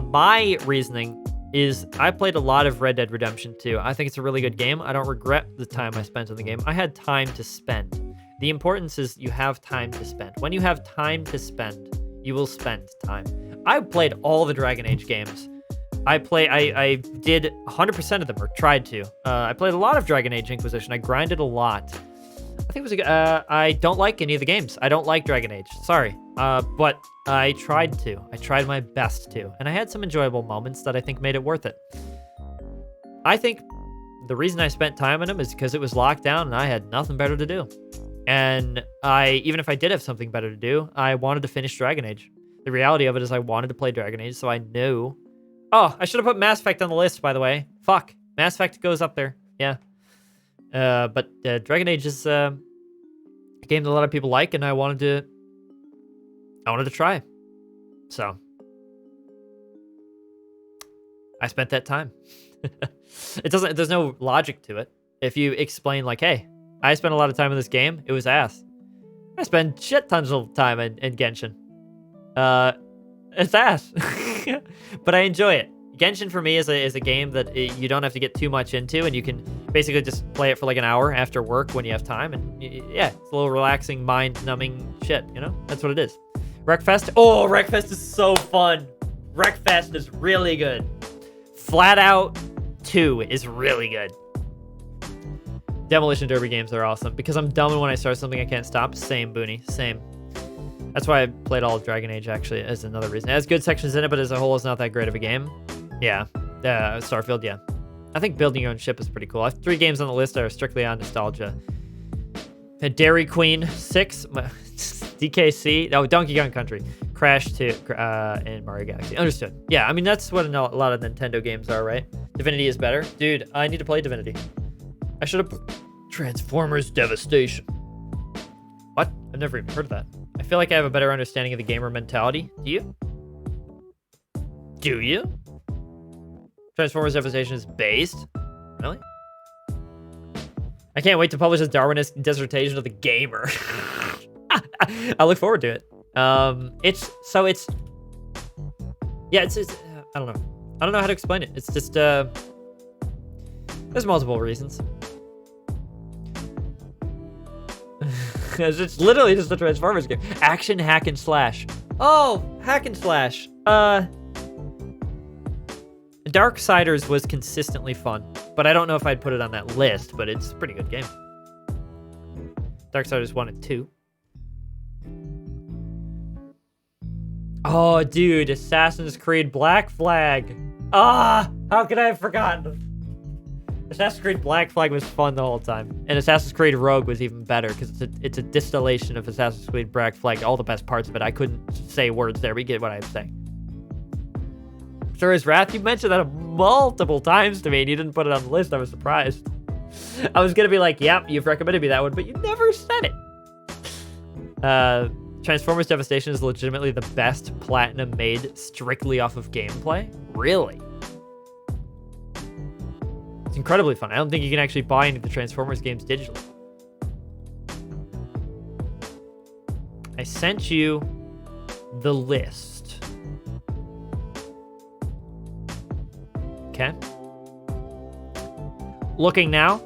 my reasoning is I played a lot of Red Dead Redemption 2. I think it's a really good game. I don't regret the time I spent on the game. I had time to spend. The importance is you have time to spend. When you have time to spend, you will spend time. I played all the Dragon Age games. I did 100% of them, or tried to. I played a lot of Dragon Age Inquisition. I grinded a lot. I think it was I don't like any of the games. I don't like Dragon Age. Sorry. But I tried to. I tried my best to. And I had some enjoyable moments that I think made it worth it. I think the reason I spent time on them is because it was locked down and I had nothing better to do. And even if I did have something better to do, I wanted to finish Dragon Age. The reality of it is I wanted to play Dragon Age, so I knew... Oh, I should have put Mass Effect on the list, by the way. Fuck. Mass Effect goes up there. Yeah. But Dragon Age is a game that a lot of people like, and I wanted to try. So I spent that time. There's no logic to it. If you explain like, hey, I spent a lot of time in this game, it was ass. I spend shit tons of time in Genshin. It's ass. But I enjoy it. Genshin for me is a game that you don't have to get too much into, and you can basically just play it for like an hour after work when you have time, and yeah, it's a little relaxing, mind-numbing shit, you know? That's what it is. Wreckfest? Oh, Wreckfest is so fun. Wreckfest is really good. Flat Out 2 is really good. Demolition Derby games are awesome. Because I'm dumb, and when I start something I can't stop. Same, Booney. Same. That's why I played all of Dragon Age, actually, as another reason. It has good sections in it, but as a whole, it's not that great of a game. Yeah. Starfield, yeah. I think building your own ship is pretty cool. I have 3 games on the list that are strictly on nostalgia. Dairy Queen 6, DKC, Donkey Kong Country, Crash 2, and Mario Galaxy. Understood. Yeah, I mean, that's what a lot of Nintendo games are, right? Divinity is better. Dude, I need to play Divinity. I should have... Transformers Devastation. What? I've never even heard of that. I feel like I have a better understanding of the gamer mentality. Do you? Do you? Transformers Devastation is based? Really? I can't wait to publish this Darwinist dissertation of the gamer. I look forward to it. It's I don't know. I don't know how to explain it. It's just there's multiple reasons. It's literally just a Transformers game. Action hack and slash. Oh, hack and slash. Darksiders was consistently fun, but I don't know if I'd put it on that list, but it's a pretty good game. Darksiders 1 and 2. Oh, dude, Assassin's Creed Black Flag. How could I have forgotten? Assassin's Creed Black Flag was fun the whole time, and Assassin's Creed Rogue was even better because it's a distillation of Assassin's Creed Black Flag. All the best parts of it. I couldn't say words there, but you get what I'm saying. Suri's Wrath, you mentioned that multiple times to me, and you didn't put it on the list. I was surprised. I was gonna be like, yep, you've recommended me that one, but you never said it. Transformers Devastation is legitimately the best Platinum made strictly off of gameplay. Really? It's incredibly fun. I don't think you can actually buy any of the Transformers games digitally. I sent you the list. Okay. Looking now.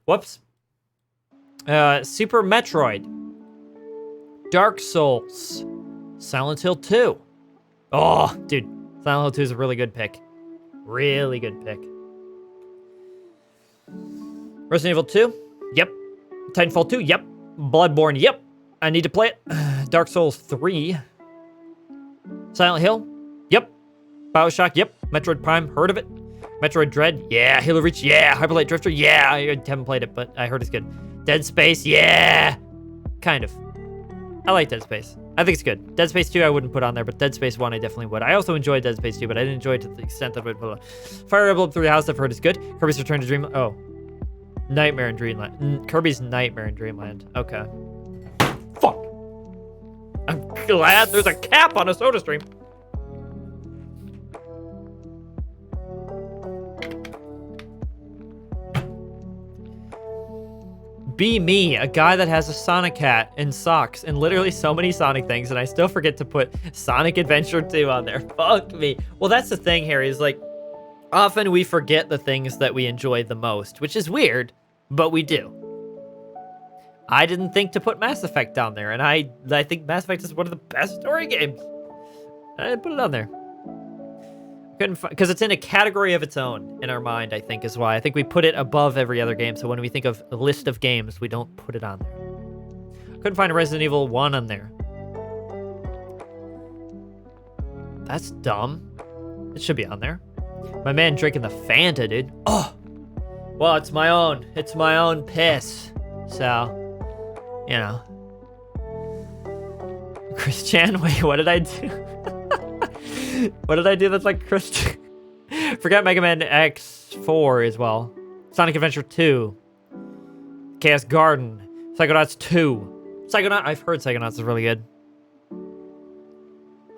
Whoops. Super Metroid. Dark Souls. Silent Hill 2. Oh, dude. Silent Hill 2 is a really good pick. Really good pick. Resident Evil 2. Yep. Titanfall 2. Yep. Bloodborne. Yep. I need to play it. Dark Souls 3. Silent Hill. Yep. BioShock. Yep. Metroid Prime. Heard of it. Metroid Dread. Yeah. Halo Reach. Yeah. Hyper Light Drifter. Yeah. I haven't played it, but I heard it's good. Dead Space. Yeah. Kind of. I like Dead Space. I think it's good. Dead Space 2 I wouldn't put on there, but Dead Space 1 I definitely would. I also enjoyed Dead Space 2, but I didn't enjoy it to the extent that I would put it on. Fire Emblem 3 Houses I've heard is good. Kirby's Return to Dreamland. Oh. Nightmare in Dreamland. Kirby's Nightmare in Dreamland. Okay. Fuck. I'm glad there's a cap on a soda stream. Be me, a guy that has a Sonic hat and socks and literally so many Sonic things, and I still forget to put Sonic Adventure 2 on there. Fuck me. Well, that's the thing, Harry, is like, often we forget the things that we enjoy the most, which is weird, but we do. I didn't think to put Mass Effect down there, and I think Mass Effect is one of the best story games. I didn't put it on there. Couldn't because it's in a category of its own in our mind, I think, is why. I think we put it above every other game, so when we think of a list of games, we don't put it on there. Couldn't find a Resident Evil 1 on there. That's dumb. It should be on there. My man drinking the Fanta, dude. Oh! Well, it's my own piss. So, you know, Christian? Wait, what did I do? What did I do that's like Christian? Forget Mega Man X4 as well. Sonic Adventure 2. Chaos Garden. Psychonauts 2. I've heard Psychonauts is really good.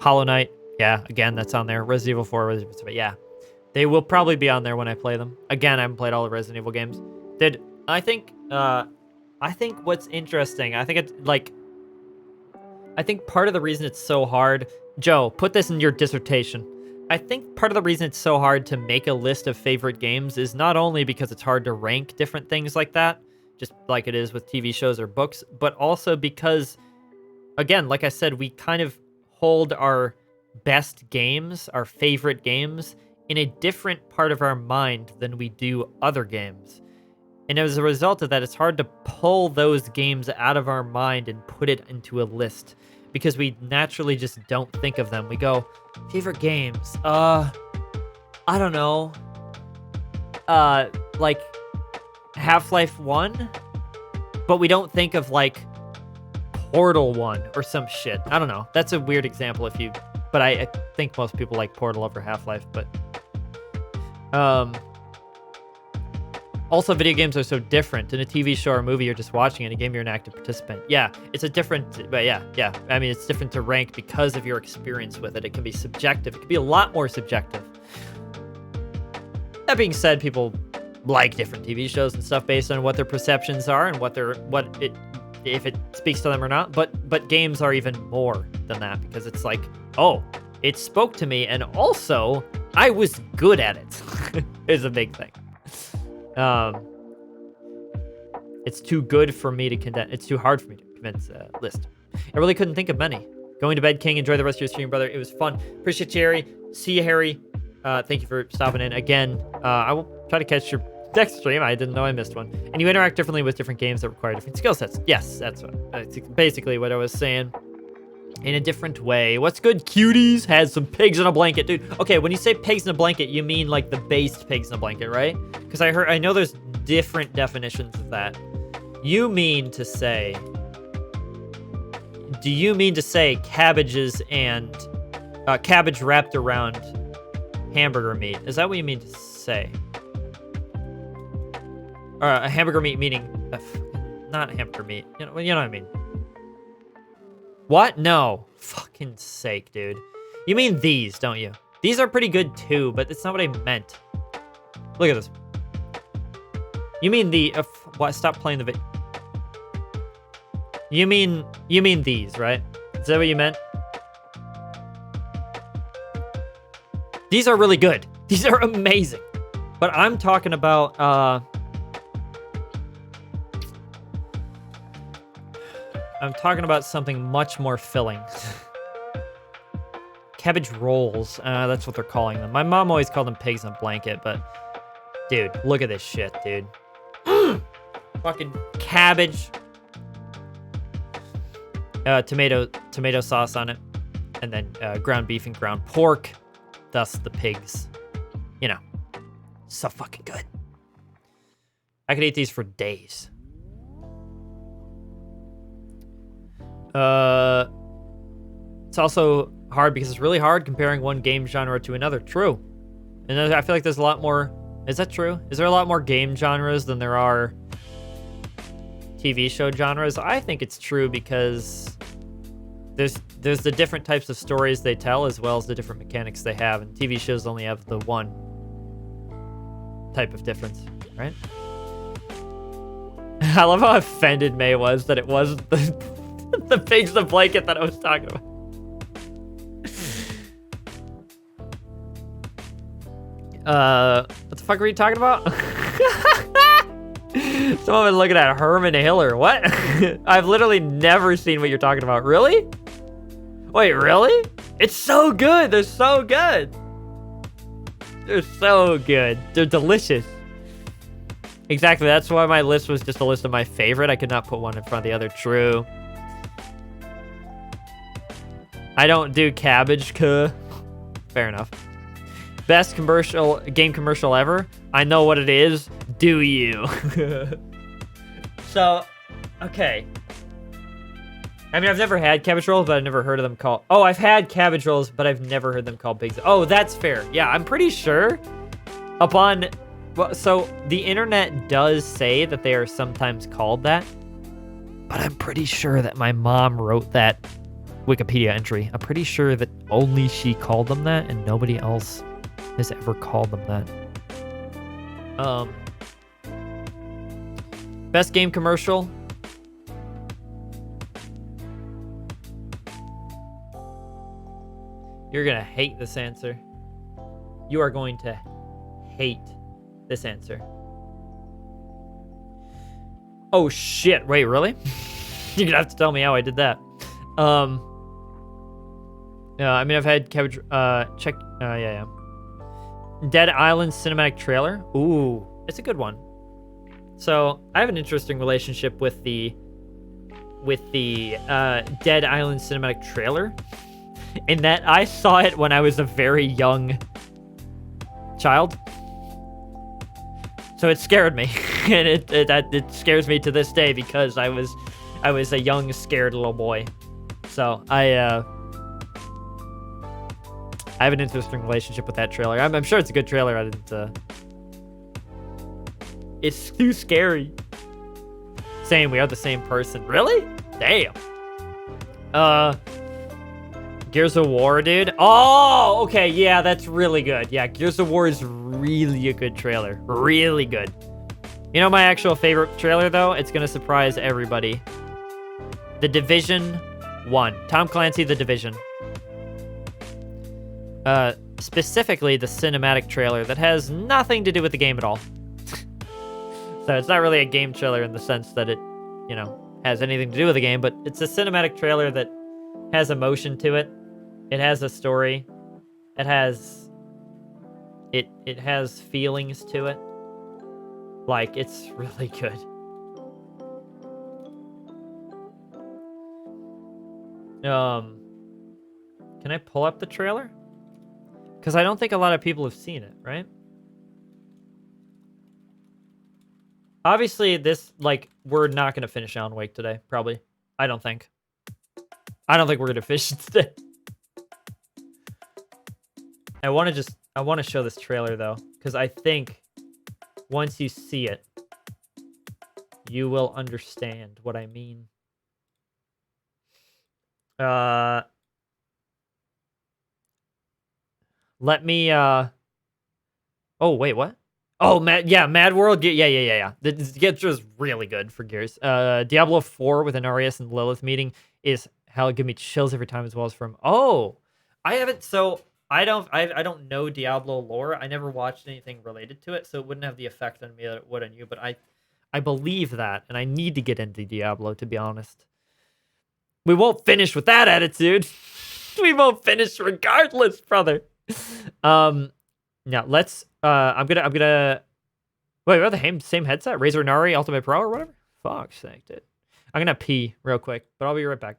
Hollow Knight. Yeah, again, that's on there. Resident Evil 4. But yeah. They will probably be on there when I play them. Again, I haven't played all the Resident Evil games. I think what's interesting, I think part of the reason it's so hard, Joe, put this in your dissertation. I think part of the reason it's so hard to make a list of favorite games is not only because it's hard to rank different things like that, just like it is with TV shows or books, but also because, again, like I said, we kind of hold our best games, our favorite games, in a different part of our mind than we do other games. And as a result of that, it's hard to pull those games out of our mind and put it into a list because we naturally just don't think of them. We go, favorite games, I don't know, like Half-Life 1, but we don't think of like Portal 1 or some shit. I don't know. That's a weird example but I think most people like Portal over Half-Life, but also, video games are so different. In a TV show or a movie, you're just watching. In a game, you're an active participant. Yeah, it's a different, but yeah. I mean, it's different to rank because of your experience with it. It can be subjective. It can be a lot more subjective. That being said, people like different TV shows and stuff based on what their perceptions are and if it speaks to them or not. But games are even more than that because it's like, oh, it spoke to me, and also I was good at it. Is a big thing. It's too good for me to condense. It's too hard for me to convince a list. I really couldn't think of many. Going to bed, King. Enjoy the rest of your stream, brother. It was fun. Appreciate you, Harry. See you, Harry. Thank you for stopping in again. I will try to catch your next stream. I didn't know I missed one. And you interact differently with different games that require different skill sets. Yes, that's basically what I was saying. In a different way. What's good, cuties? Has some pigs in a blanket, dude. Okay, when you say pigs in a blanket, you mean like the based pigs in a blanket, right? Because I know there's different definitions of that. Do you mean to say cabbages and cabbage wrapped around hamburger meat? Is that what you mean to say? Or a hamburger meat meaning not hamburger meat. You know what I mean? What? No. Fucking sake, dude. You mean these, don't you? These are pretty good too, but it's not what I meant. Look at this. You mean what? Stop playing the video. You mean these, right? Is that what you meant? These are really good. These are amazing. But I'm talking about, I'm talking about something much more filling. Cabbage rolls. That's what they're calling them. My mom always called them pigs in a blanket, but dude, look at this shit, dude. Fucking cabbage. Tomato sauce on it. And then ground beef and ground pork. Thus the pigs. You know. So fucking good. I could eat these for days. It's also hard because it's really hard comparing one game genre to another. True. And I feel like there's a lot more... Is that true? Is there a lot more game genres than there are TV show genres? I think it's true because there's the different types of stories they tell as well as the different mechanics they have, and TV shows only have the one type of difference, right? I love how offended May was that it wasn't the pigs in the blanket that I was talking about. What the fuck were you talking about? Someone was looking at Herman Hiller. What? I've literally never seen what you're talking about. Really? Wait, really? It's so good. They're so good. They're so good. They're delicious. Exactly. That's why my list was just a list of my favorite. I could not put one in front of the other. True. I don't do cabbage. Fair enough. Best game commercial ever? I know what it is. Do you? So, okay. I mean, I've never had cabbage rolls, but I've never heard of them called... Oh, I've had cabbage rolls, but I've never heard them called pigs. Oh, that's fair. Yeah, I'm pretty sure upon... Well, so the internet does say that they are sometimes called that, but I'm pretty sure that my mom wrote that Wikipedia entry. I'm pretty sure that only she called them that and nobody else has ever called them that. Best game commercial. You're gonna hate this answer. You are going to hate this answer. Oh shit, wait, really? You're gonna have to tell me how I did that. I mean, I've had cabbage, yeah. Dead Island cinematic trailer. Ooh, it's a good one. So, I have an interesting relationship with the Dead Island cinematic trailer, in that I saw it when I was a very young child. So it scared me, and it scares me to this day because I was a young, scared little boy. So I have an interesting relationship with that trailer. I'm sure it's a good trailer. I didn't. It's too scary. Same, we are the same person. Really? Damn. Gears of War, dude. Oh, okay, yeah, that's really good. Yeah, Gears of War is really a good trailer. Really good. You know my actual favorite trailer, though? It's gonna surprise everybody. The Division 1. Tom Clancy, The Division. Specifically the cinematic trailer that has nothing to do with the game at all. So it's not really a game trailer in the sense that it, you know, has anything to do with the game, but it's a cinematic trailer that has emotion to it. It has a story. It has feelings to it. Like, it's really good. Can I pull up the trailer? Because I don't think a lot of people have seen it, right? Obviously, this, like, we're not going to finish Alan Wake today, probably. I don't think we're going to finish it today. I want to show this trailer, though, because I think once you see it, you will understand what I mean. Let me, oh, wait, what? Oh, Mad World. Yeah. This gets just really good for Gears. Diablo 4 with an Arias and Lilith meeting is hell. Give me chills every time, as well as from. Oh, I don't know Diablo lore. I never watched anything related to it, so it wouldn't have the effect on me that it would on you. But I believe that, and I need to get into Diablo, to be honest. We won't finish with that attitude. We won't finish regardless, brother. Now let's. I'm gonna. Wait, we have the same headset? Razer Nari Ultimate Pro or whatever? Fuck's sake, dude. I'm gonna pee real quick, but I'll be right back.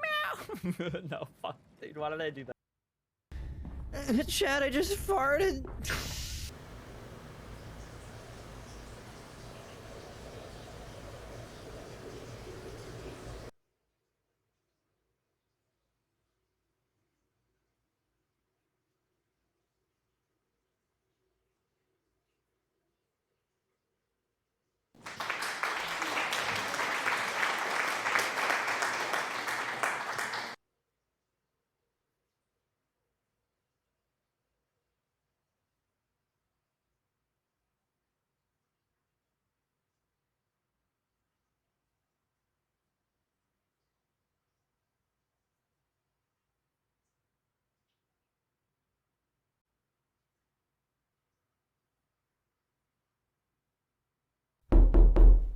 Meow. No, fuck, dude. Why did I do that? Chad, I just farted.